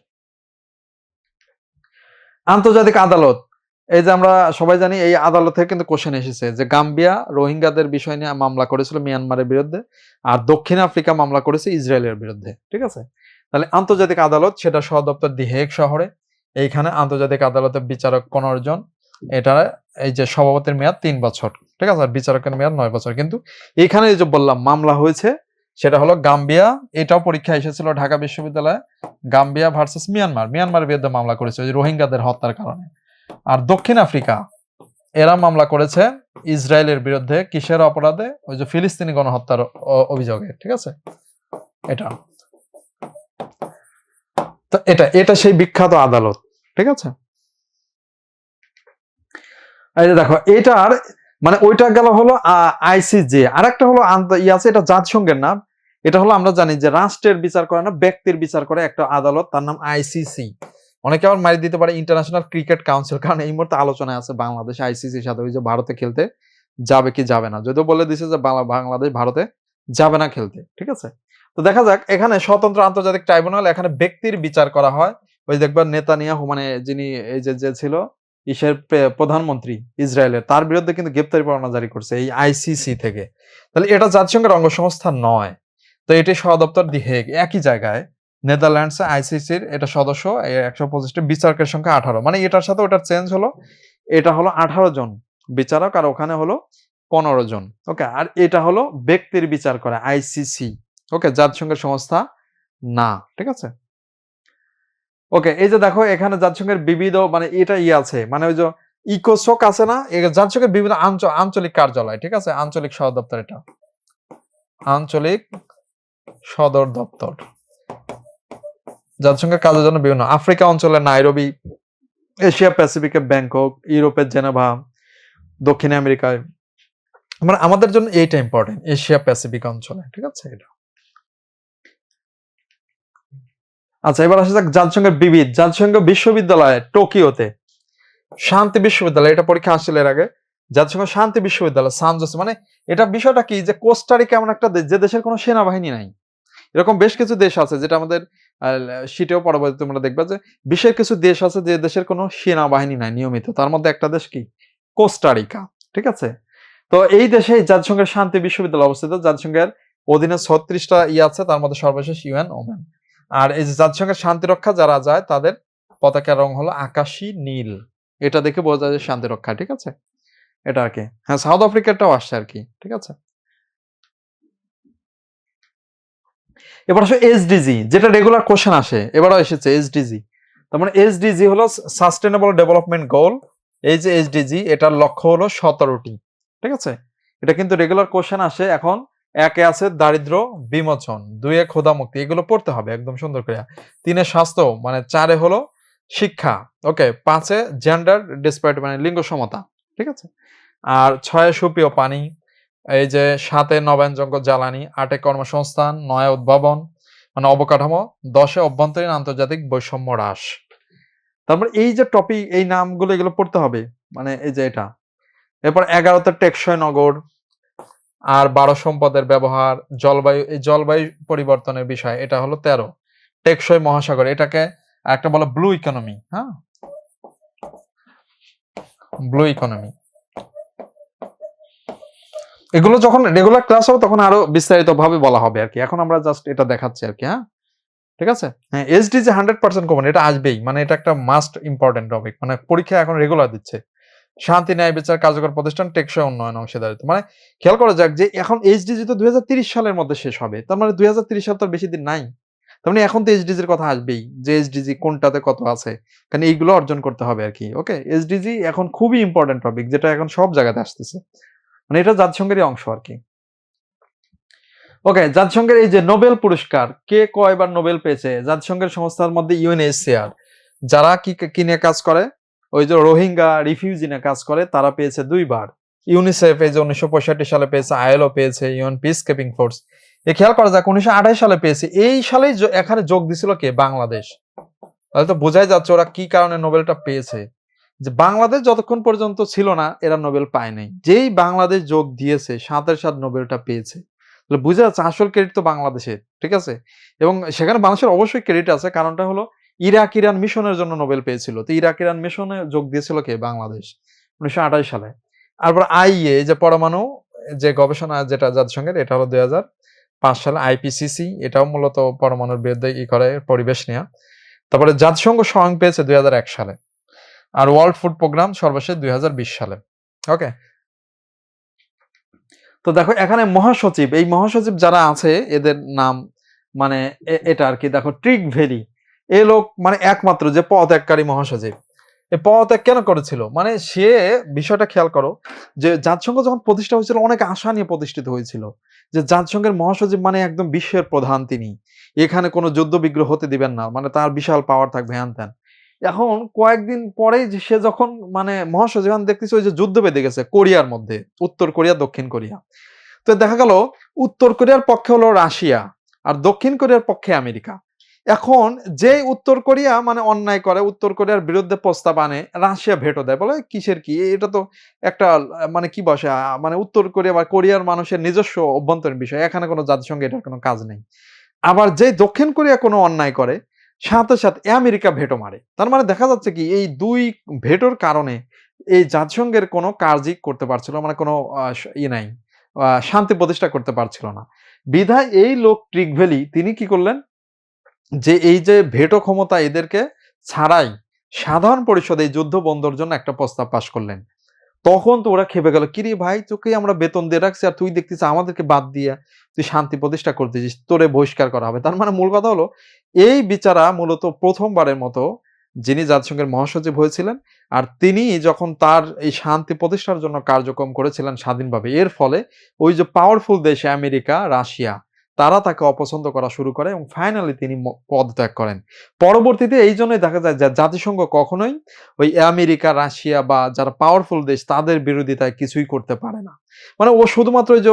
Speaker 1: আন্তর্জাতিক আদালত, এই যে আমরা সবাই জানি এই আদালত থেকে কিন্তু কোশ্চেন এসেছে, যে গাম্বিয়া রোহিঙ্গাদের বিষয় নিয়ে মামলা করেছিল মিয়ানমারের বিরুদ্ধে, আর দক্ষিণ আফ্রিকা মামলা করেছে ইসরায়েলের বিরুদ্ধে, ঠিক আছে। তাহলে আন্তর্জাতিক আদালত, সেটা সদর দপ্তর দি হেগ শহরে। এইখানে আন্তর্জাতিক আদালতের বিচারক 15 জন। এটা এই যে সভাপতির মেয়াদ 3 বছর, ঠিক আছে, আর বিচারকের মেয়াদ 9 বছর। কিন্তু এখানে এই যে বললাম মামলা হয়েছে, সেটা হলো গাম্বিয়া, এটাও পরীক্ষা এসেছিল ঢাকা বিশ্ববিদ্যালয়ে। গাম্বিয়া ভার্সেস মিয়ানমারের বিরুদ্ধে মামলা করেছে ওই রোহিঙ্গাদের হত্যার কারণে। আর দক্ষিণ আফ্রিকা, এরা মামলা করেছে ইসরায়েলের বিরুদ্ধে, কিসের অপরাধে, ওই যে ফিলিস্তিনি গণহত্যার অভিযোগে, ঠিক আছে, এটা। তো এটা সেই বিখ্যাত আদালত, ঠিক আছে। এই যে দেখো, এটার মানে ওইটা গেল হলো আইসিজে, আর একটা হলো আছে, এটা জাতিসংঘের নাম। এটা হলো আমরা জানি যে রাষ্ট্রের বিচার করে না, ব্যক্তির বিচার করে একটা আদালত, তার নাম আইসিসি। অনেকে আবার মারি দিতে পারে ইন্টারন্যাশনাল ক্রিকেট কাউন্সিল, কারণ এই মুহূর্তে আলোচনায় আছে বাংলাদেশ আইসিসির সাথে ওই যে ভারতে খেলতে যাবে কি যাবে না, যদিও বলে দিছে যে বাংলাদেশ ভারতে যাবে না খেলতে, ঠিক আছে। তো দেখা যাক এখানে স্বতন্ত্র আন্তর্জাতিক ট্রাইব্যুনাল, এখানে ব্যক্তির বিচার করা হয়। ওই দেখবেন নেতানিয়াহু মানে যিনি এই যে ছিল ইসের প্রধানমন্ত্রী ইসরায়েলের, তার বিরুদ্ধে কিন্তু গ্রেপ্তারি পরোয়ানা জারি করছে এই আইসিসি থেকে। তাহলে এটা জাতিসংঘের অঙ্গ সংস্থা নয়, তো এটি সদপ্তর দি হেগ, একই জায়গায় নেদারল্যান্ডসে আইসিসির এটা সদস্য 125টি, বিচারকের সংখ্যা 18, মানে এটার সাথে ওটার চেঞ্জ হলো, এটা হলো 18 জন বিচারক আর ওখানে হলো 15 জন। ওকে, আর এটা হলো ব্যক্তির বিচার করে আইসিসি। ওকে, জাতিসংঘের সংস্থা না, ঠিক আছে। ওকে, এই যে দেখো এখানে জাতিসংঘের বিবিধ মানে এটা আছে, মানে ওই যে ইকোসোক আছে না, জাতিসংঘের বিভিন্ন আঞ্চলিক কার্যালয়, ঠিক আছে, আঞ্চলিক সদর দপ্তর, এটা আঞ্চলিক সদর দপ্তর। জাতিসংঘের কাজের জন্য বিভিন্ন, আফ্রিকা অঞ্চলে নাইরোবি, এশিয়া প্যাসিফিকে ব্যাংকক, ইউরোপের জেনেভা, দক্ষিণ আমেরিকায়, মানে আমাদের জন্য এইটা ইম্পর্টেন্ট, এশিয়া প্যাসিফিক অঞ্চলে, ঠিক আছে এটা। আচ্ছা, এবার আসা যাক জাতিসংঘের জাতিসংঘ বিশ্ববিদ্যালয় টোকিওতে, শান্তি বিশ্ববিদ্যালয়, এটা পরীক্ষা আসছিল এর আগে। জাতিসংঘ শান্তি বিশ্ববিদ্যালয় সান জোসে, মানে এটা বিষয়টা কি যে কোস্টারিকা এমন একটা দেশ যে দেশের কোনো সেনাবাহিনী নাই। এরকম বেশ কিছু দেশ আছে যেটা আমাদের শীতেও পরবর্তী তোমরা দেখবা যে বিশ্বের কিছু দেশ আছে যে দেশের কোনো সেনাবাহিনী নাই নিয়মিত, তার মধ্যে একটা দেশ কি কোস্টারিকা, ঠিক আছে। তো এই দেশে জাতিসংঘের শান্তি বিশ্ববিদ্যালয় অবস্থিত, জাতিসংঘের অধীনে 36টা আছে, তার মধ্যে সর্বশেষ ইউএন ওমেন। আর এই যে জাতিসংঘের শান্তি রক্ষা যারা যায় তাদের পতাকার রং হলো আকাশী নীল, এটা দেখে বোঝা যায় শান্তি রক্ষা, ঠিক আছে, এটা আর কি। হ্যাঁ, সাউথ আফ্রিকাটাও আসছে আর কি, ঠিক আছে। এবার আসলে এসডিজি, যেটা রেগুলার কোশ্চেন আসে, এবারও এসেছে এসডিজি। তার মানে এসডিজি হলো সাস্টেনেবল ডেভেলপমেন্ট গোল। এই যে এসডিজি, এটার লক্ষ্য হলো 17টি, ঠিক আছে। এটা কিন্তু রেগুলার কোশ্চেন আসে। এখন 1-এ আছে দারিদ্র বিমোচন, 2-এ ক্ষুধা মুক্তি, এগুলো পড়তে হবে একদম সুন্দর করে। 3-এ স্বাস্থ্য, মানে 4-এ হলো শিক্ষা, ওকে। 5-এ জেন্ডার ডিসপ্যারিটি, মানে লিঙ্গ সমতা, ঠিক আছে। আর 6-এ সুপেয় পানি, এই যে 7-এ নবায়নযোগ্য জ্বালানি, 8-এ কর্মসংস্থান, 9-এ উদ্ভাবন মানে অবকাঠামো, 10-এ অভ্যন্তরীণ আন্তর্জাতিক বৈষম্য হ্রাস। তারপর এই যে টপিক, এই নামগুলো এগুলো পড়তে হবে, মানে এই যে এটা। এরপর 11-তে টেকসই নগর, আর 12 সম্পদের ব্যবহার, জলবায়ু, এই জলবায়ু পরিবর্তনের বিষয়, এটা হলো 13। টেকসই মহাসাগর, এটাকে একটা বলে ব্লু ইকোনমি, হ্যাঁ, ব্লু ইকোনমি। এগুলো যখন রেগুলার ক্লাস হবে তখন আরো বিস্তারিত ভাবে বলা হবে আর কি, এখন আমরা জাস্ট এটা দেখাচ্ছি আর কি, হ্যাঁ, ঠিক আছে। হ্যাঁ, এসডিজি 100% কমন, এটা আসবেই, মানে এটা একটা মাস্ট ইম্পর্টেন্ট টপিক, মানে পরীক্ষা এখন রেগুলার দিচ্ছে। শান্তি, ন্যায়, বিচার, কার্যকর প্রতিষ্ঠান, টেকসই উন্নয়ন, অংশীদারিত্ব, মানে খেয়াল করা যাক যে এখন এইচডিজি তো 2030 সালের মধ্যে শেষ হবে, তার মানে 2030 সাল তো বেশি দিন নাই। তার মানে এখন তো এইচডিজির কথা আসবেই, যে এইচডিজি কোনটাতে কত আছে, কারণ এইগুলো অর্জন করতে হবে আর কি। ওকে, এইচডিজি এখন খুবই ইম্পর্টেন্ট টপিক, যেটা এখন সব জায়গাতে আসতেছে, মানে এটা জাতিসংঘেরই অংশ আর কি। ওকে, জাতিসংঘের এই যে নোবেল পুরস্কার, কে কয়বার নোবেল পেয়েছে? জাতিসংঘের সংস্থার মধ্যে ইউএনএইচসিআর, যারা কি নিয়ে কাজ করে, ওই যে রোহিঙ্গা রিফিউজি নিয়ে কাজ করে, তারা পেয়েছে 2বার। ইউনিসেফ এই যে 1965 সালে পেয়েছে, আইএলও পেয়েছে, ইউএন পিস কিপিং ফোর্স। এ খেয়াল করা যাক 1928 সালে পেয়েছে, এই সালেই এখানে যোগ দিছিল কে? বাংলাদেশ। তাহলে তো বোঝাই যাচ্ছে ওরা কি কারণে নোবেলটা পেয়েছে, যে বাংলাদেশ যতক্ষণ পর্যন্ত ছিল না এরা নোবেল পায় নাই, যেই বাংলাদেশ যোগ দিয়েছে সাথে সাথে নোবেলটা পেয়েছে। বুঝা যাচ্ছে আসল ক্রেডিট তো বাংলাদেশের, ঠিক আছে। এবং সেখানে বাংলাদেশের অবশ্যই ক্রেডিট আছে, কারণটা হলো ইরাক ইরান মিশনের জন্য নোবেল পেয়েছিল, তো ইরাক ইরান মিশনে যোগ দিয়েছিল কে? বাংলাদেশ 1928 সালে। তারপর আইএ, যে পরমাণু যে গবেষণা যেটা জাতিসংঘের, এটা হলো 2005 সালে। আইপিসিসি, এটাও মূলত পরমাণুর বিরুদ্ধে করে পরিবেশ নেয়া। তারপরে জাতিসংঘ স্বয়ং পেয়েছে 2001 সালে। আর ওয়ার্ল্ড ফুড প্রোগ্রাম সর্বশেষ 2020 সালে। ওকে, তো দেখো এখানে মহাসচিব, এই মহাসচিব যারা আছে এদের নাম, মানে এটা আর কি। দেখো ট্রিক ভেরি, এ লোক মানে একমাত্র যে পদত্যাগকারী মহাসচিব। এই পদত্যাগ কেন করেছিল, মানে সে বিষয়টা খেয়াল করো, যে জাতিসংঘ যখন প্রতিষ্ঠা হয়েছিল অনেক আশা নিয়ে প্রতিষ্ঠিত হয়েছিল, যে জাতিসংঘের মহাসচিব মানে একদম বিশ্বের প্রধান তিনি, এখানে কোনো যুদ্ধ বিগ্রহ হতে দিবেন না, মানে তার বিশাল পাওয়ার থাকবে হ্যান ত্যান। এখন কয়েকদিন পরেই সে যখন মানে মহাসচিব দেখতেছে ওই যে যুদ্ধ বেঁধে গেছে কোরিয়ার মধ্যে, উত্তর কোরিয়া দক্ষিণ কোরিয়া। তো দেখা গেল উত্তর কোরিয়ার পক্ষে হলো রাশিয়া আর দক্ষিণ কোরিয়ার পক্ষে আমেরিকা। এখন যে উত্তর কোরিয়া মানে অন্যায় করে, উত্তর কোরিয়ার বিরুদ্ধে প্রস্তাব আনে, রাশিয়া ভেটো দেয়, বলে কিসের কি, এটা তো একটা মানে কি বসে মানে উত্তর কোরিয়া বা কোরিয়ার মানুষের নিজস্ব অভ্যন্তরীণ বিষয়, এখানে কোনো জাতিসংঘে এটার কোনো কাজ নেই। আবার যে দক্ষিণ কোরিয়া কোনো অন্যায় করে, সাথে সাথে আমেরিকা ভেটো মারে। তার মানে দেখা যাচ্ছে কি এই দুই ভেটোর কারণে এই জাতিসংঘের কোনো কাজই করতে পারছিল না, মানে কোনো নাই, শান্তি প্রতিষ্ঠা করতে পারছিল না। বিধায় এই লোক ট্রিক ভ্যালি তিনি কি করলেন, যে এই যে ভেটো ক্ষমতা এদেরকে ছাড়াই সাধারণ পরিষদে এই যুদ্ধ বন্ধের জন্য একটা প্রস্তাব পাশ করলেন। তখন তো ওরা খেপে গেল, কিরে ভাই তোকে আমরা বেতন দিয়ে রাখছি আর তুই দেখতেছিস আমাদেরকে বাদ দিয়ে তুই শান্তি প্রতিষ্ঠা করতেছিস, তোরে বহিষ্কার করা হবে। তার মানে মূল কথা হলো এই বিচারা মূলত প্রথমবারের মতো যিনি জাতিসংঘের মহাসচিব হয়েছিলেন, আর তিনি যখন তার এই শান্তি প্রতিষ্ঠার জন্য কার্যক্রম করেছিলেন স্বাধীনভাবে, এর ফলে ওই যে পাওয়ারফুল দেশ আমেরিকা, রাশিয়া, তারা তাকে অপছন্দ করা শুরু করে এবং ফাইনালি তিনি পদত্যাগ করেন। পরবর্তীতে এই জন্যই দেখা যায় যে জাতিসংঘ কখনোই ওই আমেরিকা, রাশিয়া বা যারা পাওয়ারফুল দেশ তাদের বিরোধিতায় কিছুই করতে পারে না। মানে ও শুধুমাত্র ওই যে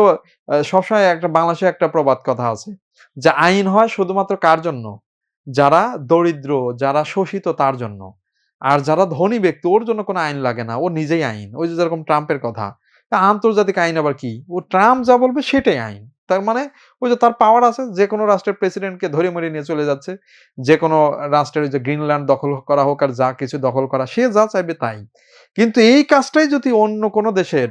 Speaker 1: সবসময় একটা বাংলাদেশে একটা প্রবাদ কথা আছে যে আইন হয় শুধুমাত্র কার জন্য? যারা দরিদ্র, যারা শোষিত তার জন্য। আর যারা ধনী ব্যক্তি ওর জন্য কোনো আইন লাগে না। ও নিজেই আইন। ওই যে যেরকম ট্রাম্পের কথা। আন্তর্জাতিক আইন আবার কি? ও ট্রাম্প যা বলবে সেটাই আইন। তার মানে ওই যে তার পাওয়ার আছে, যেকোনো রাষ্ট্রের প্রেসিডেন্টকে ধরে মরে নিয়ে চলে যাচ্ছে। যেকোনো রাষ্ট্রের ওই যে গ্রিনল্যান্ড দখল করা হোক আর যা কিছু দখল করা, সে যা চাইবে তাই। কিন্তু এই কাজটাই যদি অন্য কোনো দেশের,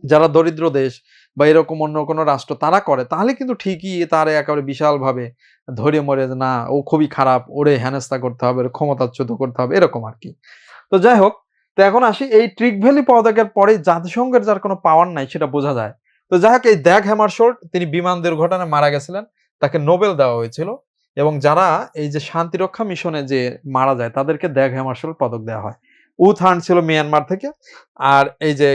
Speaker 1: যারা দরিদ্র দেশ বা এরকম অন্য কোনো রাষ্ট্র তারা করে, তাহলে কিন্তু ঠিকই তারে একেবারে বিশালভাবে ধরে মরে যে না ও খুবই খারাপ, ওরে হেনস্থা করতে হবে, ওরে ক্ষমতাচ্যুত করতে হবে, এরকম আরকি। তো যাই হোক, তো এখন আসি এই ট্রিক ভ্যালি পদত্যাগের পরে জাতিসংঘের যার কোনো পাওয়ার নাই সেটা বোঝা যায়। তো যাই হোক, এই ড্যাগ হ্যামারশোল্ড তিনি বিমান দুর্ঘটনায় মারা গেছিলেন। তাকে নোবেল দেওয়া হয়েছিল এবং যারা এই যে শান্তিরক্ষা মিশনে যে মারা যায় তাদেরকে ড্যাগ হ্যামারশোল্ড পদক দেওয়া হয়। উথান ছিল মিয়ানমার থেকে। আর এই যে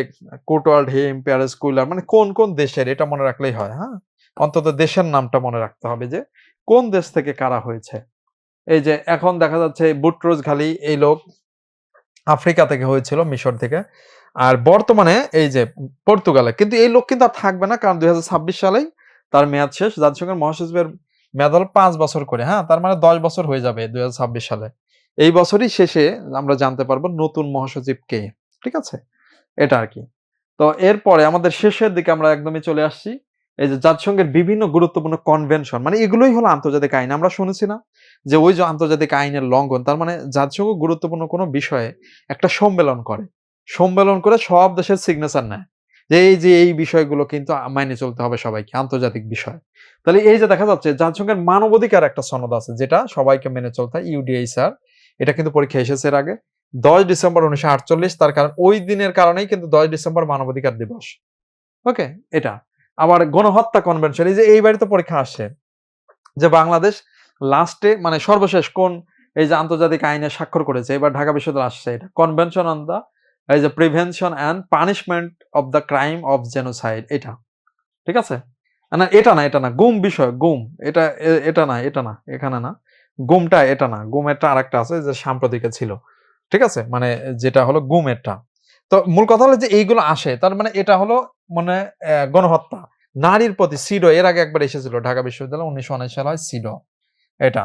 Speaker 1: কোটওয়াল্ড হিম, প্যারিস কুইলার, মানে কোন কোন দেশের এটা মনে রাখলেই হয়, হ্যাঁ? অন্তত দেশের নামটা মনে রাখতে হবে যে কোন দেশ থেকে কারা হয়েছে। এই যে এখন দেখা যাচ্ছে বুটরোজ ঘালি এই লোক আফ্রিকা থেকে হয়েছিল, মিশর থেকে। আর বর্তমানে এই যে পর্তুগালে। কিন্তু এই লোক কিন্তু আর থাকবে না, কারণ ২০২৬ সালেই তার মেয়াদ শেষ। জাতিসংঘের মহাসচিবের মেয়াদ হলো ৫ বছর করে, হ্যাঁ? তার মানে ১০ বছর হয়ে যাবে ২০২৬ সালে। এই বছরই শেষে আমরা জানতে পারবো নতুন মহাসচিব কে। ঠিক আছে? এটা আরকি। তো এরপরে আমাদের শেষের দিকে আমরা একদমই চলে আসছি। এই যে জাতিসংঘের বিভিন্ন গুরুত্বপূর্ণ কনভেনশন, মানে এগুলোই হলো আন্তর্জাতিক আইন। আমরা শুনেছি না? যে ওই যে আন্তর্জাতিক আইনের লঙ্ঘন, তার মানে জাতিসংঘ গুরুত্বপূর্ণ কোনো বিষয়ে একটা সম্মেলন করে। সম্মেলন করে সব দেশের সিগনেচার নেয়। যে এই যে এই বিষয়গুলো কিন্তু মাইনে চলতে হবে সবাইকে, আন্তর্জাতিক বিষয়। তাহলে এই যে দেখা যাচ্ছে জাতিসংঘের মানবাধিকার একটা সনদ আছে যেটা সবাইকে মেনে চলতে হয়, ইউডিএইচআর। এটা কিন্তু পরীক্ষায় এসেছে এর আগে। ১০ ডিসেম্বর ১৯৪৮, তার কারণ ওই দিনের কারণেই কিন্তু ১০ ডিসেম্বর মানবাধিকার দিবস। ওকে? এটা। আবার গণহত্যা কনভেনশন, এই যে এইবারই তো পরীক্ষা আসছে যে বাংলাদেশ লাস্টে মানে সর্বশেষ কোন এই যে আন্তর্জাতিক আইনে স্বাক্ষর করেছে, এবার ঢাকা বিশ্ববিদ্যালয়ে আসছে এটা। কনভেনশন অন দ্য এই যে prevention and punishment of the crime of genocide, এটা। ঠিক আছে? না এটা না। গুম বিষয়, গুম। এটা এটা না। এখানে না। গুমটা এটা না। গুমেরটা আরেকটা আছে যে সাম্প্রতিকে ছিল। ঠিক আছে? মানে যেটা হলো গুমেরটা। তো মূল কথা হলো যে এইগুলো আসে। তার মানে এটা হলো মানে গণহত্যা। নারীর প্রতি সিডো এর আগে একবার এসেছিল ঢাকা বিশ্ববিদ্যালয়ে ১৯৭৯ সালে হয় সিডো, এটা।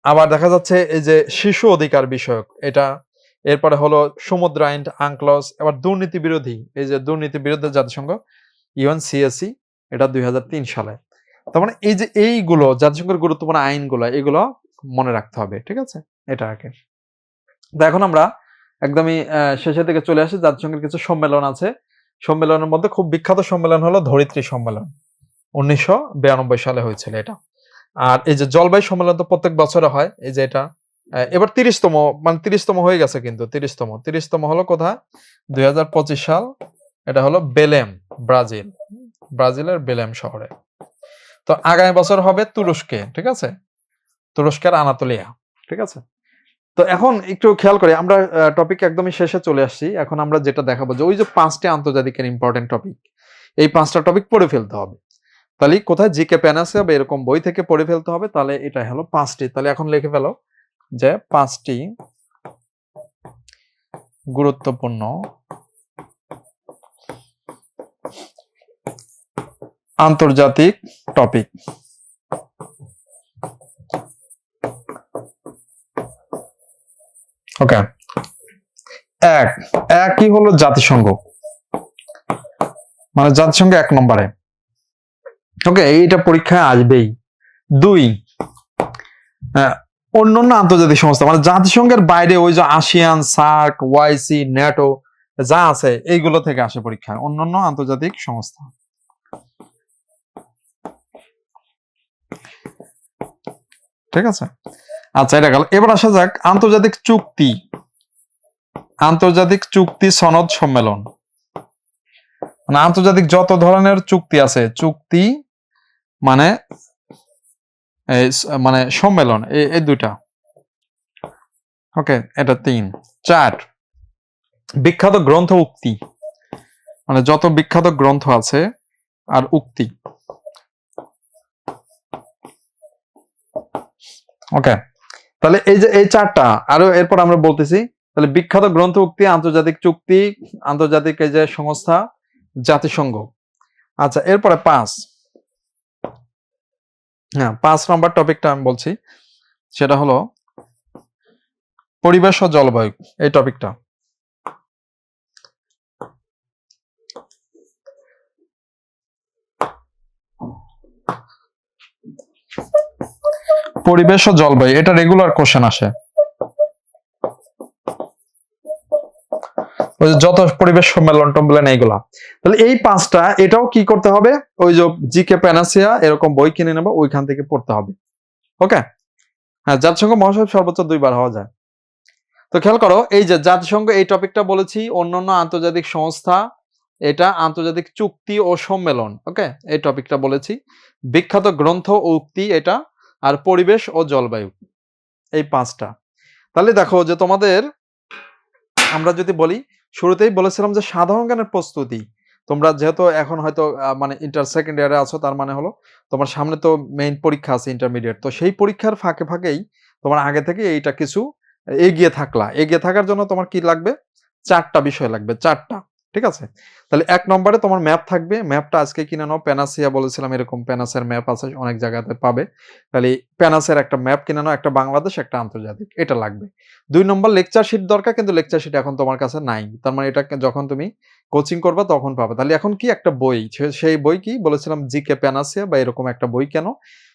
Speaker 1: আবার দেখা যাচ্ছে এই যে শিশু অধিকার বিষয়ক এটা। এরপরে হলো সমুদ্র আইন, আনক্লস, আবার দুর্নীতি বিরোধী, এই যে দুর্নীতি বিরুদ্ধে জাতিসংঘ ইউএনসিএসি, এটা ২০০৩ সালে। তার মানে এই যে এইগুলো জাতিসংঘের গুরুত্বপূর্ণ আইনগুলো, এগুলো মনে রাখতে হবে। ঠিক আছে? এটা আরকি। তো এখন আমরা একদমই শেষের দিকে চলে আসি। জাতিসংঘের কিছু সম্মেলন আছে। সম্মেলনের মধ্যে খুব বিখ্যাত সম্মেলন হলো ধরিত্রী সম্মেলন। ১৯৯২ সালে হয়েছিল এটা। আর এই যে জলবায়ু সম্মেলন তো প্রত্যেক বছরে হয়। এই যে এটা এবার ৩০তম, মানে ৩০তম হয়ে গেছে কিন্তু ৩০তম হলো কোথায়? ২০২৫ সাল। এটা হলো বেলেম, ব্রাজিল। ব্রাজিলের বেলেম শহরে। তো আগামী বছর হবে তুরস্কে। ঠিক আছে? তুরস্কের আনাতোলিয়া। ঠিক আছে? তো এখন একটু খেয়াল করি, আমরা টপিক একদমই শেষে চলে আসছি। এখন আমরা যেটা দেখাবো যে ওই যে ৫টি আন্তর্জাতিকের ইম্পর্টেন্ট টপিক, এই ৫টা টপিক পড়ে ফেলতে হবে। তাহলে কোথায় জিকে প্যান আছে বা এরকম বই থেকে পড়ে ফেলতে হবে। তাহলে এটা হলো ৫টি। তাহলে এখন লিখে ফেলো যে ৫টি গুরুত্বপূর্ণ আন্তর্জাতিক টপিক। ওকে, এক একই হলো জাতিসংঘ, মানে জাতিসংঘ 1 নম্বরে। ওকে, এইটা পরীক্ষায় আসবেই। 2, অন্যান্য আন্তর্জাতিক সংস্থা, মানে জাতিসংঘের বাইরে ওই যে আসিয়ান, সার্ক, ওয়াইসি, ন্যাটো যা আছে এইগুলো থেকে আসে পরীক্ষায়, অন্যান্য আন্তর্জাতিক সংস্থা। ঠিক আছে, আচ্ছা এটা গেল। এবার আসা যাক আন্তর্জাতিক চুক্তি, আন্তর্জাতিক চুক্তি সনদ সম্মেলন, মানে আন্তর্জাতিক যত ধরনের চুক্তি আছে, চুক্তি মানে মানে সম্মেলন, এই দুইটা। ওকে, এটা 3। 4, বিখ্যাত গ্রন্থ উক্তি, মানে যত বিখ্যাত গ্রন্থ আছে আর উক্তি। ওকে, তাহলে এই যে এই 4টা, আরো এরপর আমরা বলতেছি, তাহলে বিখ্যাত গ্রন্থ উক্তি, আন্তর্জাতিক চুক্তি, আন্তর্জাতিক এই যে সংস্থা, জাতিসংঘ। আচ্ছা, এরপরে 5, হ্যাঁ 5 নম্বর টপিকটা আমি বলছি, সেটা হলো পরিবেশ ও জলবায়ু, এই টপিকটা। পরিবেশ ও জলবায়ু, এটা রেগুলার কোশ্চেন আসে, ওই যত পরিবেশ সম্মেলন টম্মেলন এইগুলা। তাহলে এই 5টা, এটাও কি করতে হবে, ওই যে জিকে প্যানাসিয়া এরকম বই কিনে নেবো, ওইখান থেকে পড়তে হবে। ওকে, হ্যাঁ জাতিসংঘ মহাসচিব সর্বোচ্চ 2 বার হওয়া যায়। তো খেয়াল করো, এই যে জাতিসংঘ এই টপিকটা বলেছি, অন্যান্য আন্তর্জাতিক সংস্থা, এটা আন্তর্জাতিক চুক্তি ও সম্মেলন। ওকে, এই টপিকটা বলেছি। বিখ্যাত গ্রন্থ ও উক্তি এটা, আর পরিবেশ ও জলবায়ু, এই 5টা। তাহলে দেখো যে তোমাদের, আমরা যদি বলি, শুরুতেই বলেছিলাম যে সাধারণ জ্ঞানের প্রস্তুতি, তোমরা যেহেতু এখন হয়তো মানে ইন্টার সেকেন্ড ইয়ারে আছো, তার মানে হলো তোমার সামনে তো মেইন পরীক্ষা আছে ইন্টারমিডিয়েট, তো সেই পরীক্ষার ফাঁকে ফাঁকেই তোমার আগে থেকে এইটা কিছু এগিয়ে থাকলা। এগিয়ে থাকার জন্য তোমার কি লাগবে, 4টা বিষয় লাগবে, 4টা। ঠিক আছে, তাহলে 1 নম্বরে তোমার ম্যাপ থাকবে, ম্যাপটা আজকে কিনে নাও, প্যানাসিয়া বলেছিলাম, এরকম প্যানাসের ম্যাপ আছে অনেক জায়গাতে পাবে, তাহলে প্যানাসের একটা ম্যাপ কিনে নাও, একটা বাংলাদেশ একটা আন্তর্জাতিক, এটা লাগবে। 2 নম্বর লেকচার শিট দরকার, কিন্তু লেকচার শিট এখন তোমার কাছে নাই, তার মানে এটা যখন তুমি কোচিং করবা তখন পাবে। তাহলে এখন কি, একটা বই, সেই বই কি বলেছিলাম, জিকে প্যানাসিয়া বা এরকম একটা বই কেন,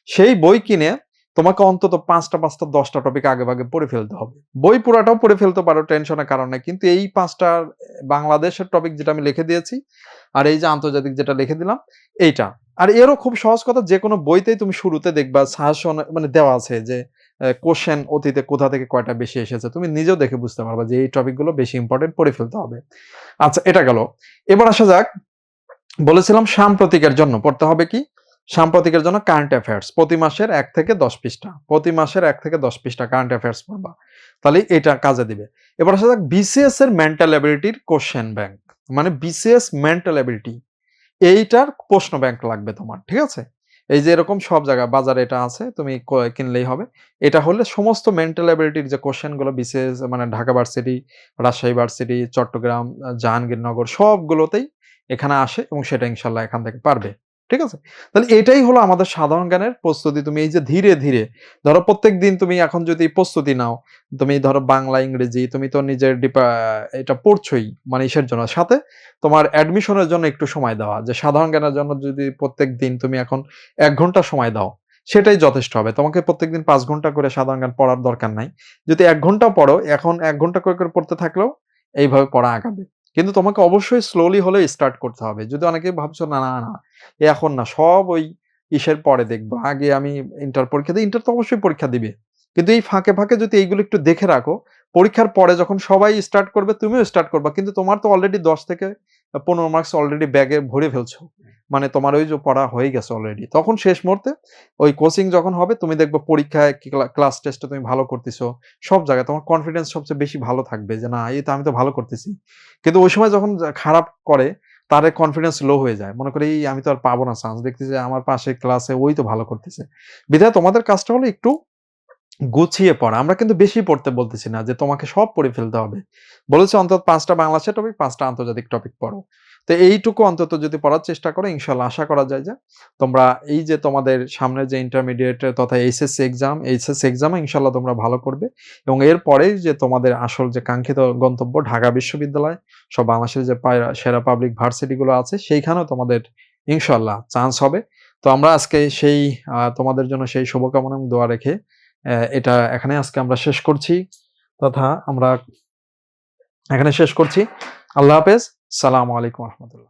Speaker 1: সেই বই কিনে তোমাকে অন্তত 5টা 10টা টপিক আগে ভাগে পড়ে ফেলতে হবে। বই পুরাটাও পড়ে ফেলতে পারো, টেনশনের কারণে, কিন্তু এই 5টার বাংলাদেশের টপিক যেটা আমি লিখে দিয়েছি, আর এই যে আন্তর্জাতিক যেটা লিখে দিলাম, এইটা। আর এরও খুব সহজ কথা, যে কোনো বইতেই তুমি শুরুতে দেখবা সাজেশন মানে দেওয়া আছে যে কোশ্চেন অতীতে কোথা থেকে কয়টা বেশি এসেছে, তুমি নিজেও দেখে বুঝতে পারবা যে এই টপিকগুলো বেশি ইম্পর্টেন্ট, পড়ে ফেলতে হবে। আচ্ছা, এটা গেল। এবার আসা যাক, বলেছিলাম সাম্প্রতিকের জন্য পড়তে হবে কি, সাম্প্রতিকের জন্য কারেন্ট অ্যাফেয়ার্স, প্রতি মাসের 1 থেকে 10 পৃষ্ঠা, প্রতি মাসের 1 থেকে 10 পৃষ্ঠা কারেন্ট অ্যাফেয়ার্স পড়বা, তাহলে এটা কাজে দিবে। এবার আসা যাক বিসিএস এর মেন্টাল অ্যাবিলিটির কোশ্চেন ব্যাংক, মানে বিসিএস মেন্টাল অ্যাবিলিটি, এইটার প্রশ্ন ব্যাংক লাগবে তোমার। ঠিক আছে, এই যে এরকম সব জায়গায় বাজারে এটা আছে, তুমি কিনলেই হবে। এটা হলে সমস্ত মেন্টাল অ্যাবিলিটির যে কোশ্চেন গুলো বিসিএস, মানে ঢাকা ভার্সিটি, রাজশাহী ভার্সিটি, চট্টগ্রাম, জাহাঙ্গীরনগর সবগুলোতেই এখানে আসে, এবং সেটা ইনশাল্লাহ এখান থেকে পারবে। ঠিক আছে, তাহলে এটাই হলো আমাদের সাধারণ জ্ঞানের প্রস্তুতি। তুমি এই যে ধীরে ধীরে ধরো প্রত্যেক দিন তুমি এখন যদি প্রস্তুতি নাও, তুমি ধরো বাংলা ইংরেজি, তুমি তো নিজের এটা পড়ছোই, মানে ইসের জন্য, সাথে তোমার অ্যাডমিশনের জন্য একটু সময় দেওয়া, যে সাধারণ জ্ঞানের জন্য যদি প্রত্যেক দিন তুমি এখন 1 ঘন্টা সময় দাও, সেটাই যথেষ্ট হবে। তোমাকে প্রত্যেকদিন 5 ঘন্টা করে সাধারণ জ্ঞান পড়ার দরকার নাই। যদি 1 ঘন্টাও পড়ো, এখন 1 ঘন্টা করে পড়তে থাকলেও এইভাবে পড়া আগাবে। কিন্তু তোমাকে অবশ্যই স্লোলি হলেও স্টার্ট করতে হবে। যদি অনেকে ভাবছো না, না, না, এখন না, সব ওই ইসের পরে দেখবো, আগে আমি ইন্টার পরীক্ষা দিই, ইন্টার তো অবশ্যই পরীক্ষা দিবে। কিন্তু এই ফাঁকে ফাঁকে যদি এইগুলো একটু দেখে রাখো, পরীক্ষার পরে যখন সবাই স্টার্ট করবে, তুমিও স্টার্ট করবা, কিন্তু তোমার তো অলরেডি 10 থেকে 15 মার্কস অলরেডি ব্যাগে ভরে ফেলছো, মানে তোমার ওই যে পড়া হয়ে গেছে অলরেডি। তখন শেষ মুহূর্তে ওই কোচিং যখন হবে, তুমি দেখবে পরীক্ষায় ক্লাস টেস্টে তুমি ভালো করতেছো, সব জায়গায় তোমার কনফিডেন্স সবচেয়ে বেশি ভালো থাকবে, যে না এই তো আমি তো ভালো করতেছি। কিন্তু ওই সময় যখন খারাপ করে, তার কনফিডেন্স লো হয়ে যায়, মনে করি আমি তো আর পাবো না চান্স, দেখতেছি আমার পাশে ক্লাসে ওই তো ভালো করতেছে। বিধায় তোমাদের কাজটা হলো একটু গুছিয়ে পড়া। আমরা কিন্তু বেশি পড়তে বলতেছি না যে তোমাকে সব পড়ে ফেলতে হবে। বলেছি অন্তত 5টা বাংলাদেশের টপিক, 5টা আন্তর্জাতিক টপিক পড়ো। তো এইটুকু অন্তত যদি পড়ার চেষ্টা করো, ইনশাআল্লাহ আশা করা যায় যে তোমরা এই যে তোমাদের সামনে যে ইন্টারমিডিয়েট তথা এইচএসসি এক্সামে ইনশাআল্লাহ তোমরা ভালো করবে এবং এরপরেই যে তোমাদের আসল যে কাঙ্ক্ষিত গন্তব্য ঢাকা বিশ্ববিদ্যালয়, সব বাংলাদেশের যে সেরা পাবলিক ভার্সিটি গুলো আছে সেইখানেও তোমাদের ইনশাআল্লাহ চান্স হবে। তো আমরা আজকে সেই তোমাদের জন্য সেই শুভকামনা এবং দোয়া রেখে এটা এখানে আজকে আমরা শেষ করছি, তথা আমরা এখানে শেষ করছি। আল্লাহ হাফেজ। সালামু আলাইকুম রহমতুল্লাহ।